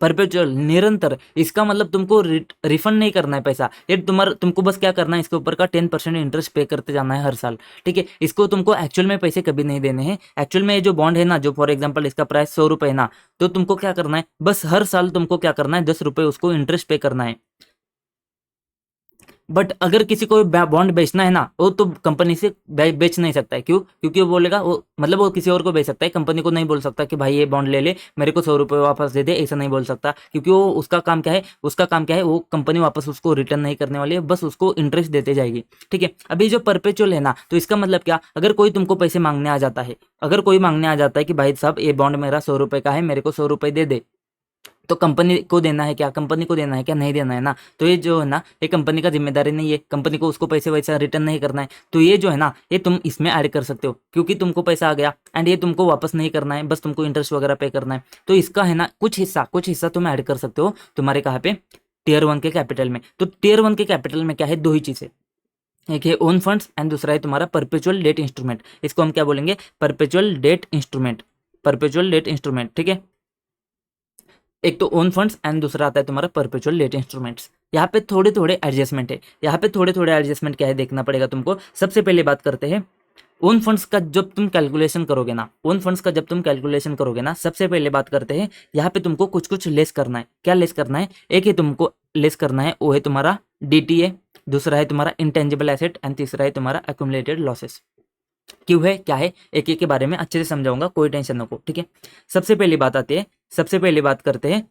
परपेचुअल निरंतर। इसका मतलब तुमको रिफंड नहीं करना है पैसा, ये तुमको बस क्या करना है, इसके ऊपर का 10% इंटरेस्ट पे करते जाना है हर साल, ठीक है। इसको तुमको एक्चुअल में पैसे कभी नहीं देने हैं। एक्चुअल में ये जो बॉन्ड है ना, जो फॉर एग्जांपल इसका प्राइस 100 रुपये है ना, तो तुमको क्या करना है, बस हर साल तुमको क्या करना है, 10 रुपये उसको इंटरेस्ट पे करना है। बट अगर किसी को बॉन्ड बेचना है ना, वो तो कंपनी से बेच नहीं सकता है, क्यों, क्योंकि वो बोलेगा, वो मतलब वो किसी और को बेच सकता है, कंपनी को नहीं बोल सकता कि भाई ये बॉन्ड ले ले, मेरे को 100 रुपये वापस दे दे, ऐसा नहीं बोल सकता, क्योंकि वो उसका काम क्या है, वो कंपनी वापस उसको रिटर्न नहीं करने वाली है, बस उसको इंटरेस्ट देते जाएगी, ठीक है। अभी जो परपेचुअल है ना, तो इसका मतलब क्या, अगर कोई तुमको पैसे मांगने आ जाता है, कि भाई साहब ये बॉन्ड मेरा 100 रुपये का है, मेरे को 100 रुपये दे दे, तो कंपनी को देना है क्या, नहीं देना है ना, तो ये जो है ना, ये कंपनी का जिम्मेदारी नहीं है, कंपनी को उसको पैसे वैसा रिटर्न नहीं करना है। तो ये जो है ना, ये तुम इसमें ऐड कर सकते हो, क्योंकि तुमको पैसा आ गया एंड ये तुमको वापस नहीं करना है, बस तुमको इंटरेस्ट वगैरह पे करना है। तो इसका है ना, कुछ हिस्सा तुम ऐड कर सकते हो तुम्हारे कहाँ पे, टीयर 1 के कैपिटल में। तो टीयर 1 के कैपिटल में क्या है, दो ही चीजें, एक है ओन फंड्स एंड दूसरा है तुम्हारा परपेचुअल डेट इंस्ट्रूमेंट। इसको हम क्या बोलेंगे, परपेचुअल डेट इंस्ट्रूमेंट, ठीक है। एक तो ओन फंड्स एंड दूसरा आता है तुम्हारा परपेचुअल डेट इंस्ट्रूमेंट्स। यहाँ पे थोड़े थोड़े एडजस्टमेंट है, क्या है देखना पड़ेगा तुमको। सबसे पहले बात करते हैं ओन फंड्स का जब तुम कैलकुलेशन करोगे ना, ओन फंड्स का जब तुम कैलकुलेशन करोगे ना, सबसे पहले बात करते हैं यहाँ पे तुमको कुछ कुछ लेस करना है। क्या लेस करना है? एक ही तुमको लेस करना है, वो है तुम्हारा डीटीए, दूसरा है तुम्हारा इंटेंजिबल एसेट एंड तीसरा है तुम्हारा एक्यूमुलेटेड लॉसेस। क्यों है, क्या है, एक एक के बारे में अच्छे से समझाऊंगा, कोई टेंशन न हो, ठीक है। सबसे पहली बात आती है, सबसे पहली बात करते हैं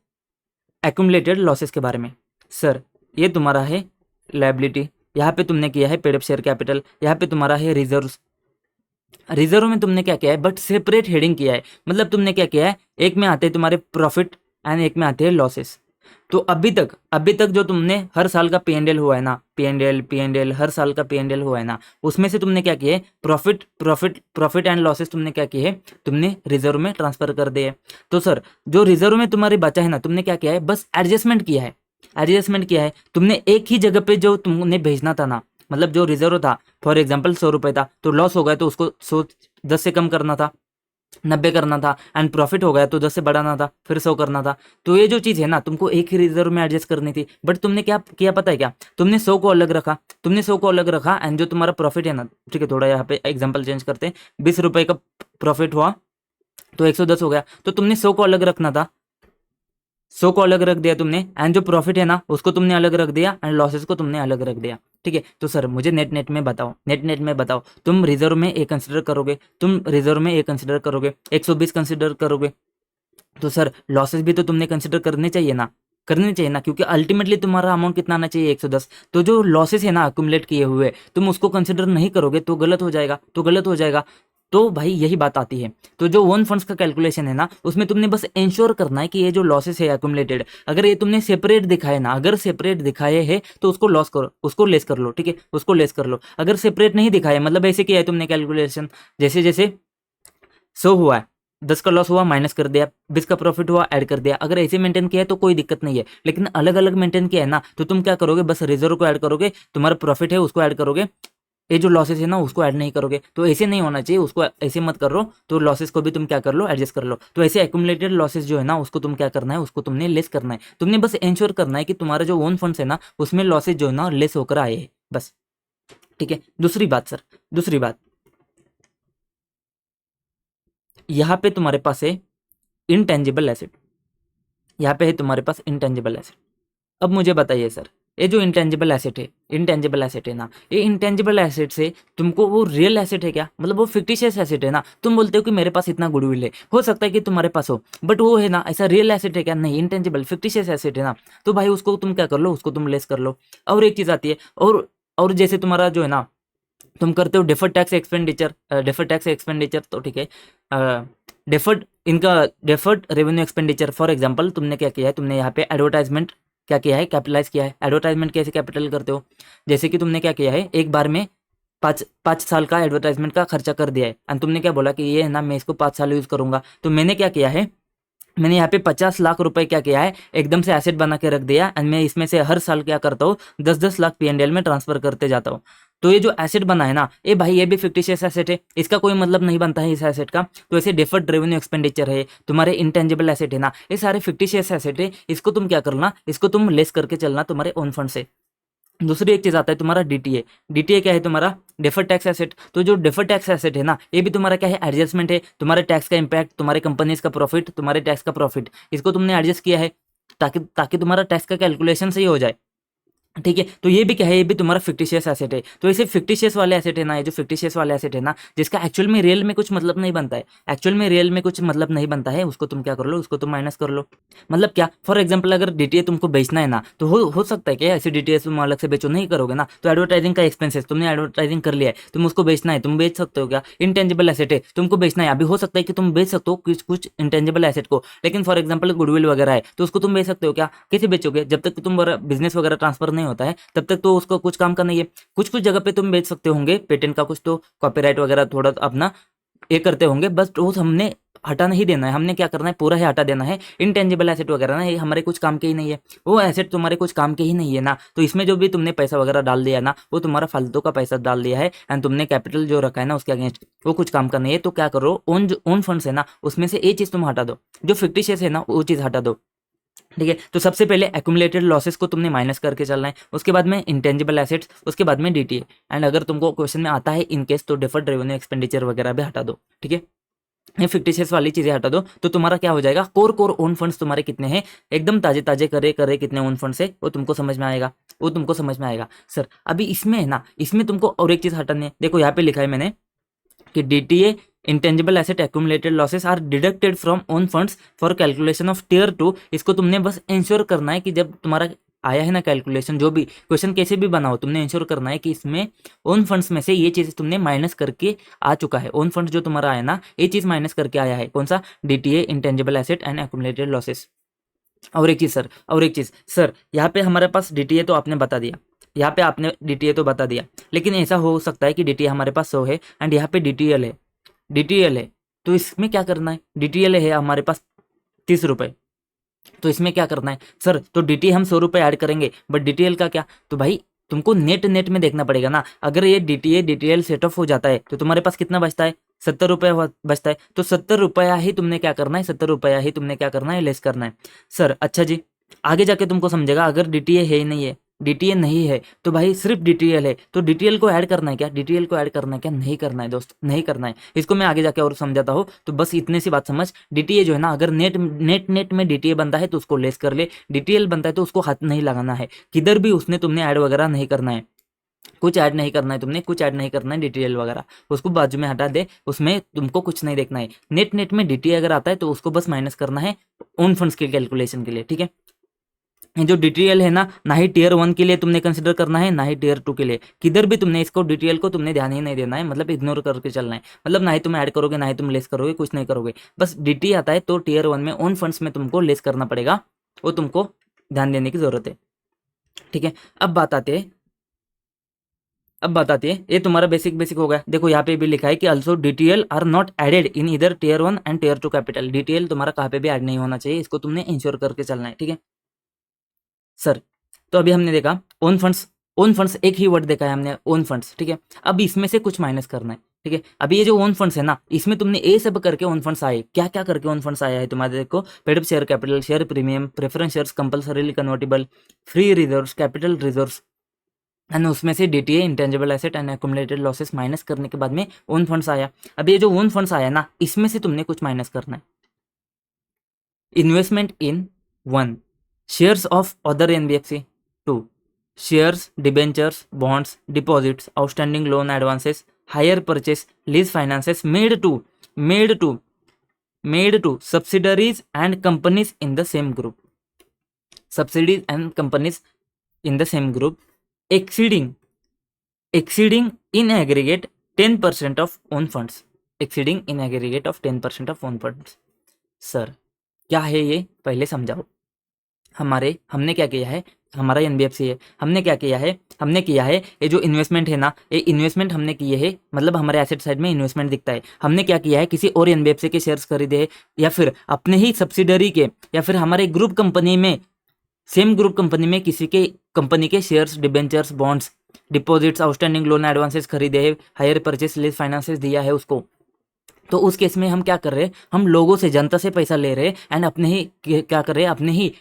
एक्यूमुलेटेड लॉसेस के बारे में। सर ये तुम्हारा है लायबिलिटी, यहाँ पे तुमने किया है पेड अप शेयर कैपिटल, यहाँ पे तुम्हारा है रिजर्व। रिजर्व में तुमने क्या किया है, बट सेपरेट हेडिंग किया है, मतलब तुमने क्या किया है, एक में आते हैं तुम्हारे प्रॉफिट एंड एक में आते हैं लॉसेस। तो अभी तक जो तुमने हर साल का पी हुआ है ना, पी हर साल का पी हुआ है ना, उसमें से तुमने क्या किया है, प्रॉफिट एंड लॉसेस तुमने क्या किए है, तुमने रिजर्व में ट्रांसफर कर दिए। तो सर जो रिजर्व में तुम्हारे बचा है ना, तुमने क्या किया है, बस एडजस्टमेंट किया है, एडजस्टमेंट किया है तुमने एक ही जगह पे जो तुमने भेजना था ना, मतलब जो रिजर्व था, फॉर एग्जाम्पल 100 रुपये था, तो लॉस हो गया तो उसको 10 से कम करना था, 90 करना था, एंड प्रॉफिट हो गया तो 10 से बढ़ाना था, फिर 100 करना था। तो ये जो चीज़ है ना, तुमको एक ही रिजर्व में एडजस्ट करनी थी, बट तुमने क्या किया पता है क्या, तुमने 100 को अलग रखा, एंड जो तुम्हारा प्रॉफिट है ना, ठीक है, थोड़ा यहाँ पे एग्जाम्पल चेंज करते हैं, 20 रुपये का प्रॉफिट हुआ तो 110 हो गया, तो तुमने 100 को अलग रखना था, 100 को अलग रख दिया तुमने, एंड जो प्रॉफिट है ना उसको तुमने अलग रख दिया, एंड लॉसेस को तुमने अलग रख दिया, ठीक है। तो सर मुझे नेट में बताओ, तुम रिजर्व में ए कंसिडर करोगे, 120 कंसिडर करोगे, तो सर लॉसेस भी तो तुमने कंसिडर करने चाहिए ना, क्योंकि अल्टीमेटली तुम्हारा अमाउंट कितना आना चाहिए, 110। तो जो लॉसेस है ना अक्यूमुलेट किए हुए, तुम उसको कंसिडर नहीं करोगे तो गलत हो जाएगा। तो भाई यही बात आती है। तो जो ओन फंड्स का कैलकुलेशन है ना, उसमें तुमने बस इंश्योर करना है कि ये जो लॉसेस है अक्यूमुलेटेड, अगर ये तुमने सेपरेट दिखाए ना, अगर सेपरेट दिखाए हैं तो उसको लेस कर लो, ठीक है, उसको लेस कर लो। अगर सेपरेट नहीं दिखाए, मतलब ऐसे किया है तुमने कैलकुलेशन, जैसे जैसे 100 हुआ है, 10 का लॉस हुआ माइनस कर दिया, 20 का प्रॉफिट हुआ ऐड कर दिया, अगर ऐसे मेंटेन किया है तो कोई दिक्कत नहीं है। लेकिन अलग अलग मेंटेन किया है ना, तो तुम क्या करोगे, बस रिजर्व को ऐड करोगे, तुम्हारा प्रॉफिट है उसको ऐड करोगे, ये जो लॉसेस है ना उसको ऐड नहीं करोगे। तो ऐसे नहीं होना चाहिए, उसको ऐसे मत करो, तो लॉसेस को भी तुम क्या कर लो, एडजस्ट कर लो। तो ऐसे एक्यूमुलेटेड लॉसेस जो है ना, उसको तुम क्या करना है, उसको तुमने लेस करना है। तुमने बस इंश्योर करना है कि तुम्हारा जो ओन फंड्स है ना, उसमें लॉसेस जो है ना लेस होकर आए हैं, बस, ठीक है। दूसरी बात सर, दूसरी बात, यहाँ पे तुम्हारे पास है इनटेंजिबल एसेट, यहाँ पे है तुम्हारे पास इंटेंजिबल एसेट। अब मुझे बताइए सर, ये जो इंटेंजिबल एसेट है ना, ये इंटेंजिबल एसेट से तुमको वो रियल एसेट है क्या, मतलब वो फिक्टिशियस एसेट है ना। तुम बोलते हो कि मेरे पास इतना गुडविल है, हो सकता है कि तुम्हारे पास हो, बट वो है ना ऐसा रियल एसेट है क्या, नहीं, इंटेंजिबल फिक्टिशियस एसेट है ना। तो भाई उसको तुम क्या कर लो, उसको तुम लेस कर लो। और एक चीज़ आती है, और जैसे तुम्हारा जो है ना, तुम करते हो डेफर्ड टैक्स एक्सपेंडिचर, तो ठीक है, deferred revenue expenditure. For example तुमने क्या किया है, तुमने यहाँ पे एडवर्टाइजमेंट क्या किया है, कैपिटलाइज किया है। एडवर्टाइजमेंट कैसे कैपिटल करते हो, जैसे कि तुमने क्या किया है, एक बार में 5 साल का एडवर्टाइजमेंट का खर्चा कर दिया है, एंड तुमने क्या बोला कि ये है ना मैं इसको 5 साल यूज़ करूंगा। तो मैंने क्या किया है, मैंने यहाँ पे 50 लाख रुपए क्या किया है, एकदम से एसेट बना के रख दिया, एंड मैं इसमें से हर साल क्या करता हूँ, 10-10 लाख पीएनडीएल में ट्रांसफर करते जाता हूँ। तो ये जो एसेट बना है ना, ये भाई ये भी फिक्टिशियस एसेट है, इसका कोई मतलब नहीं बनता है इस एसेट का। तो ऐसे डिफर्ड रेवेन्यू एक्सपेंडिचर है, तुम्हारे इंटेंजिबल एसेट है ना, ये सारे फिक्टिशियस एसेट है, इसको तुम क्या करना, इसको तुम लेस करके चलना तुम्हारे ओन फंड से। दूसरी एक चीज आता है तुम्हारा डीटीए। डीटीए क्या है, तुम्हारा डेफर्ड टैक्स एसेट। तो जो डेफर्ड टैक्स एसेट है ना, ये भी तुम्हारा क्या है, एडजस्टमेंट है, तुम्हारे टैक्स का इंपैक्ट, तुम्हारे कंपनीज का प्रॉफिट, तुम्हारे टैक्स का प्रॉफिट, इसको तुमने एडजस्ट किया है ताकि ताकि तुम्हारा टैक्स का कैलकुलेशन सही हो जाए, ठीक है। तो ये भी क्या है, ये भी तुम्हारा फिक्टिशियस एसेट है। तो ऐसे फिक्टिशियस वाले एसेट है ना, ये जो फिक्टिशियस वाले एसेट है ना, जिसका एक्चुअल में रियल में कुछ मतलब नहीं बनता है, उसको तुम क्या कर लो, उसको तुम माइनस कर लो। मतलब क्या, फॉर एग्जाम्पल अगर डीटीए तुमको बेचना है ना, तो हो सकता है कि ऐसे डीटीए तुम अलग से बेचो, नहीं करोगे ना, तो एडवर्टाइजिंग का एक्सपेंसेस, तुमने एडवर्टाइजिंग कर लिया है, तुम उसको बेचना है, तुम बेच सकते हो क्या, इंटेंजिबल एसेट है, तुमको बेचना है। अभी हो सकता है कि तुम बेच सकते हो कुछ इंटेंजिबल एसेट को, लेकिन फॉर एग्जाम्पल गुडविल वगैरह है, तो उसको तुम बेच सकते हो क्या, कैसे बेचोगे, जब तक तुम बिजनेस वगैरह ट्रांसफर नहीं होता है तब तक तो उसको कुछ काम का नहीं है। कुछ कुछ जगह पे तुम बेच सकते होंगे, पेटेंट का कुछ तो कॉपीराइट वगैरह थोड़ा अपना ये करते होंगे, बस वो हमने हटा नहीं देना है, हमने क्या करना है, पूरा ही हटा देना है। इनटेंजिबल एसेट वगैरह ना, ये हमारे कुछ काम के ही नहीं है, वो एसेट तुम्हारे कुछ काम के ही नहीं है ना। तो इसमें जो भी तुमने पैसा वगैरह डाल दिया ना, वो तुम्हारा फालतू का पैसा डाल दिया है, एंड तुमने कैपिटल जो रखा है ना उसके अगेंस्ट, वो कुछ काम का नहीं है। तो क्या करो, ओन फंड्स है ना, उसमें से एक चीज तुम हटा दो, जो फिक्टिशियस है ना वो चीज हटा दो, ठीक है। तो सबसे पहले एक्यूमुलेटेड लॉसेस को तुमने माइनस करके चलना है, उसके बाद में इंटेंजिबल एसेट्स, उसके बाद में डीटीए, एंड अगर तुमको क्वेश्चन में आता है इन केस तो डिफर्ड रेवेन्यू एक्सपेंडिचर वगैरह भी हटा दो। ठीक है, ये फिक्टिशियस वाली चीजें हटा दो तो तुम्हारा क्या हो जाएगा, कोर कोर ओन फंड्स तुम्हारे कितने हैं, एकदम ताजे ताजे करे करे कितने ओन फंड्स है वो तुमको समझ में आएगा, वो तुमको समझ में आएगा। सर अभी इसमें है ना, इसमें तुमको और एक चीज हटानी है। देखो यहाँ पे लिखा है मैंने कि DTA intangible asset accumulated losses are deducted from own funds for calculation of tier 2। इसको तुमने बस इंश्योर करना है कि जब तुम्हारा आया है ना कैलकुलेशन, जो भी क्वेश्चन कैसे भी बनाओ, तुमने इंश्योर करना है कि इसमें ओन फंड्स में से ये चीज तुमने माइनस करके आ चुका है। ओन फंड्स जो तुम्हारा आया ना, ये चीज माइनस करके आया है, कौन सा, DTA intangible asset and accumulated losses. और एक चीज सर, और एक चीज सर, यहाँ पे हमारे पास डीटीए तो आपने बता दिया, यहाँ पे आपने डीटीए तो बता दिया, लेकिन ऐसा हो सकता है कि डीटीए हमारे पास 100 है एंड यहाँ पे डीटीएल है, डीटीएल है, तो इसमें क्या करना है, डीटीएल है हमारे पास 30 रुपए, तो इसमें क्या करना है सर, तो डीटीए हम 100 रुपए ऐड करेंगे बट डीटीएल का क्या, तो भाई तुमको नेट नेट में देखना पड़ेगा ना। अगर ये डीटीए डीटीएल सेट ऑफ हो जाता है तो तुम्हारे पास कितना बचता है, 70 रुपया बचता है, तो 70 रुपया ही तुमने क्या करना है, 70 रुपया ही तुमने क्या करना है, लेस करना है। सर अच्छा जी, आगे जाके तुमको समझेगा, अगर डीटीए है ही नहीं है, डीटीए नहीं है तो भाई सिर्फ डीटीएल है, तो डीटीएल को ऐड करना है क्या, डीटीएल को ऐड करना है क्या, नहीं करना है दोस्त, नहीं करना है। इसको मैं आगे जाके और समझाता हूँ, तो बस इतने सी बात समझ। डीटीए जो है ना, अगर नेट नेट नेट में डीटीए बनता है तो उसको लेस कर ले, डीटीएल बनता है तो उसको हाथ नहीं लगाना है, किधर भी उसने तुमने ऐड वगैरह नहीं करना है, कुछ ऐड नहीं करना है तुमने, कुछ ऐड नहीं करना है डिटेल वगैरह, उसको बाजू में हटा दे, उसमें तुमको कुछ नहीं देखना है। नेट नेट में डीटीए अगर आता है तो उसको बस माइनस करना है ओन फंड्स के कैलकुलेशन के लिए। ठीक है, ये जो डीटीएल है ना ही टियर 1 के लिए तुमने कंसिडर करना है, ना ही टियर 2 के लिए, किधर भी तुमने इसको डीटीएल को तुमने ध्यान ही नहीं देना है, मतलब इग्नोर करके चलना है, मतलब ना ही तुम ऐड करोगे ना ही तुम लेस करोगे, कुछ नहीं करोगे, बस डीटी आता है तो टियर 1 में ओन फंड्स में तुमको लेस करना पड़ेगा, वो तुमको ध्यान देने की जरूरत है। ठीक है, अब बात आती है, ये तुम्हारा बेसिक बेसिक हो गया। देखो यहाँ पे भी लिखा है कि also DTL are not added in इधर tier 1 and tier 2 capital, DTL तुम्हारा कहाँ पे भी ऐड नहीं होना चाहिए, इसको तुमने इंश्योर करके चलना है। ठीक है सर, तो अभी हमने देखा ओन फंड्स, ओन फंड्स एक ही वर्ड देखा है हमने, ओन फंड्स। ठीक है, अब इसमें से कुछ माइनस करना है। ठीक है, अभी ये जो ओन फंड्स है ना, इसमें तुमने ये सब करके ओन फंड्स आए, क्या क्या करके ओन फंड्स आया है तुम्हारे, देखो paid up share capital, share premium, preference shares, compulsorily convertible, free reserves, capital reserves, and उसमें से DTA intangible asset and accumulated losses minus करने के बाद में ओन फंड्स आया। अब ये जो ओन फंड्स आया ना, इसमें से तुमने कुछ माइनस करना है। Investment in 1 shares of other NBFC, 2 shares, debentures, bonds, deposits, outstanding loan advances, hire purchase, lease finances made to made to subsidiaries and companies in the same group, subsidies and companies in the same group exceeding in aggregate 10% of own funds, exceeding in aggregate of 10% of own funds। Sir क्या है ये, पहले समझाओ। हमने क्या किया है, हमारा एनबीएफसी है, हमने क्या किया है, हमने किया है ये जो इन्वेस्टमेंट है ना, ये इन्वेस्टमेंट हमने किए है, मतलब हमारे एसेट साइड में इन्वेस्टमेंट दिखता है। हमने क्या किया है, किसी और एनबीएफसी के शेयर्स खरीदे हैं, या फिर अपने ही सब्सिडरी के, या फिर हमारे ग्रुप कंपनी में, सेम ग्रुप कंपनी में किसी के कंपनी के shares, debentures, bonds, deposits, outstanding loan advances खरीदे हैं, हायर परचेस लीज फाइनेंसेस दिया है उसको, तो उस केस में हम क्या कर रहे हैं, हम लोगों से, जनता से पैसा ले रहे हैं एंड अपने ही क्या कर रहे हैं, अपने ही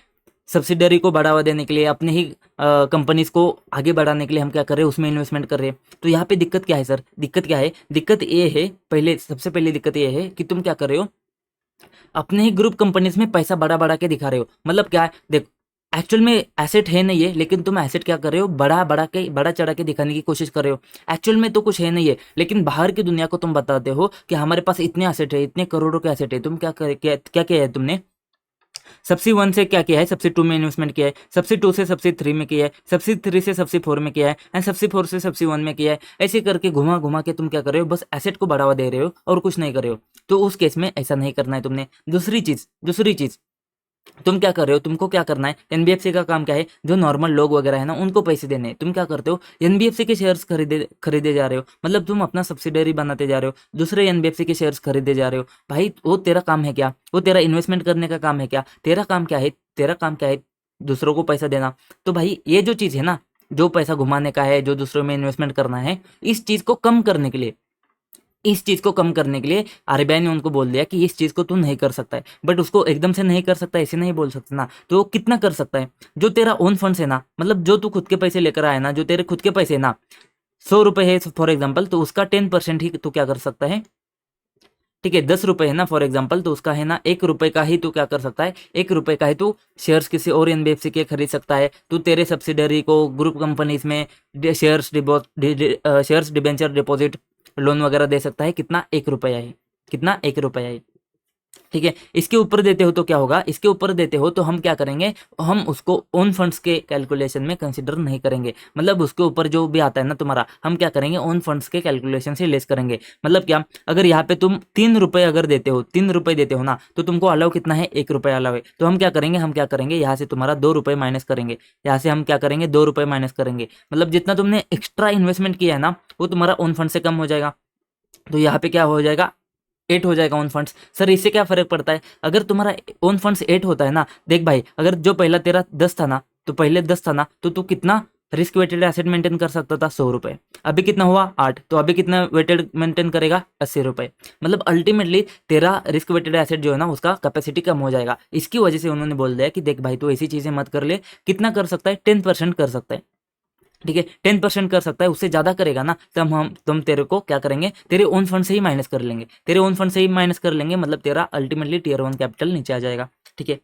सब्सिडरी को बढ़ावा देने के लिए, अपने ही कंपनीज को आगे बढ़ाने के लिए हम क्या कर रहे हैं, उसमें इन्वेस्टमेंट कर रहे हैं। तो यहाँ पे दिक्कत क्या है सर, दिक्कत क्या है, दिक्कत ये है, पहले सबसे पहले दिक्कत ये है कि तुम क्या कर रहे हो, अपने ही ग्रुप कंपनीज में पैसा बढ़ा बढ़ा के दिखा रहे हो। मतलब क्या है, देखो एक्चुअल में एसेट है नहीं है, लेकिन तुम एसेट क्या कर रहे हो, बड़ा चढ़ा के दिखाने की कोशिश कर रहे हो। एक्चुअल में तो कुछ है नहीं है, लेकिन बाहर की दुनिया को तुम बताते हो कि हमारे पास इतने एसेट है, इतने करोड़ों के एसेट है। तुम क्या किया है तुमने, सबसे 1 से क्या किया है, सबसे 2 में इन्वेस्टमेंट किया है, सबसे 2 से सबसे 3 में किया है, सबसे 3 से सबसे 4 में किया है, एंड सबसे 4 से सबसे 1 में किया है। ऐसे करके घुमा घुमा के तुम क्या कर रहे हो, बस एसेट को बढ़ावा दे रहे हो और कुछ नहीं कर रहे हो। तो उस केस में ऐसा नहीं करना है तुमने। दूसरी चीज तुम क्या कर रहे हो, तुमको क्या करना है, एनबीएफसी का काम क्या है, जो नॉर्मल लोग वगैरह है ना, उनको पैसे देने हैं। तुम क्या करते हो, एनबीएफसी के शेयर्स खरीदे जा रहे हो, मतलब तुम अपना सब्सिडरी बनाते जा रहे हो, दूसरे एनबीएफसी के शेयर्स खरीदे जा रहे हो। भाई वो तेरा काम है क्या, वो तेरा इन्वेस्टमेंट करने का काम है क्या, तेरा काम क्या है, दूसरों को पैसा देना। तो भाई ये जो चीज़ है ना, जो पैसा घुमाने का है, जो दूसरों में इन्वेस्टमेंट करना है, इस चीज़ को कम करने के लिए इस चीज को कम करने के लिए आरबीआई ने उनको बोल दिया कि इस चीज को तू नहीं कर सकता है, बट उसको एकदम से नहीं कर सकता ऐसे नहीं बोल सकता ना, तो वो कितना कर सकता है, जो तेरा ओन फंड्स है ना, मतलब जो तू खुद के पैसे लेकर आया ना, जो तेरे खुद के पैसे है ना, 100 रुपए है फॉर एग्जाम्पल, तो उसका 10% ही तू क्या कर सकता है, ठीक है, 10 रुपए है ना फॉर एग्जाम्पल, तो उसका है ना 1 रुपए का ही तू क्या कर सकता है, 1 रुपए का ही तू शेयर्स किसी और एनबीएफसी के खरीद सकता है, तू तेरे सब्सिडरी को ग्रुप कंपनीज में shares shares debenture deposit loan वगैरह दे सकता है, कितना 1 रुपया ही, कितना 1 रुपया ही, ठीक है। इसके ऊपर देते हो तो क्या होगा, इसके ऊपर देते हो तो हम क्या करेंगे, हम उसको ओन फंड्स के कैलकुलेशन में कंसिडर नहीं करेंगे, मतलब उसके ऊपर जो भी आता है ना तुम्हारा, हम क्या करेंगे ओन फंड्स के कैलकुलेशन से लेस करेंगे। मतलब क्या, अगर यहाँ पे तुम 3 रुपए अगर देते हो, 3 रुपए देते हो ना, तो तुमको अलाउ कितना है, 1 रुपया अलाउ है, तो हम क्या करेंगे, यहाँ से तुम्हारा 2 रुपए माइनस करेंगे, यहाँ से हम क्या करेंगे 2 रुपए माइनस करेंगे, मतलब जितना तुमने एक्स्ट्रा इन्वेस्टमेंट किया है ना, वो तुम्हारा ओन फंड से कम हो जाएगा, तो यहाँ पे क्या हो जाएगा, 8 हो जाएगा ओन फंड्स। सर इससे क्या फर्क पड़ता है, अगर तुम्हारा ओन फंड्स 8 होता है ना, देख भाई अगर जो पहला तेरा 10 था ना, तो पहले 10 था ना, तो तू कितना रिस्क वेटेड एसेट मेंटेन कर सकता था, 100 रुपए, अभी कितना हुआ 8, तो अभी कितना वेटेड मेंटेन करेगा, 80 रुपए, मतलब अल्टीमेटली तेरा रिस्क वेटेड एसेट जो है ना उसका कैपेसिटी कम हो जाएगा। इसकी वजह से उन्होंने बोल दिया कि देख भाई तू ऐसी चीजें मत कर ले, कितना कर सकता है 10% कर सकता है, ठीक है 10% कर सकता है, उससे ज्यादा करेगा ना तो हम तुम तेरे को क्या करेंगे, तेरे ओन फंड से ही माइनस कर लेंगे, तेरे ओन फंड से ही माइनस कर लेंगे, मतलब तेरा अल्टीमेटली टीयर 1 कैपिटल नीचे आ जाएगा, ठीक है।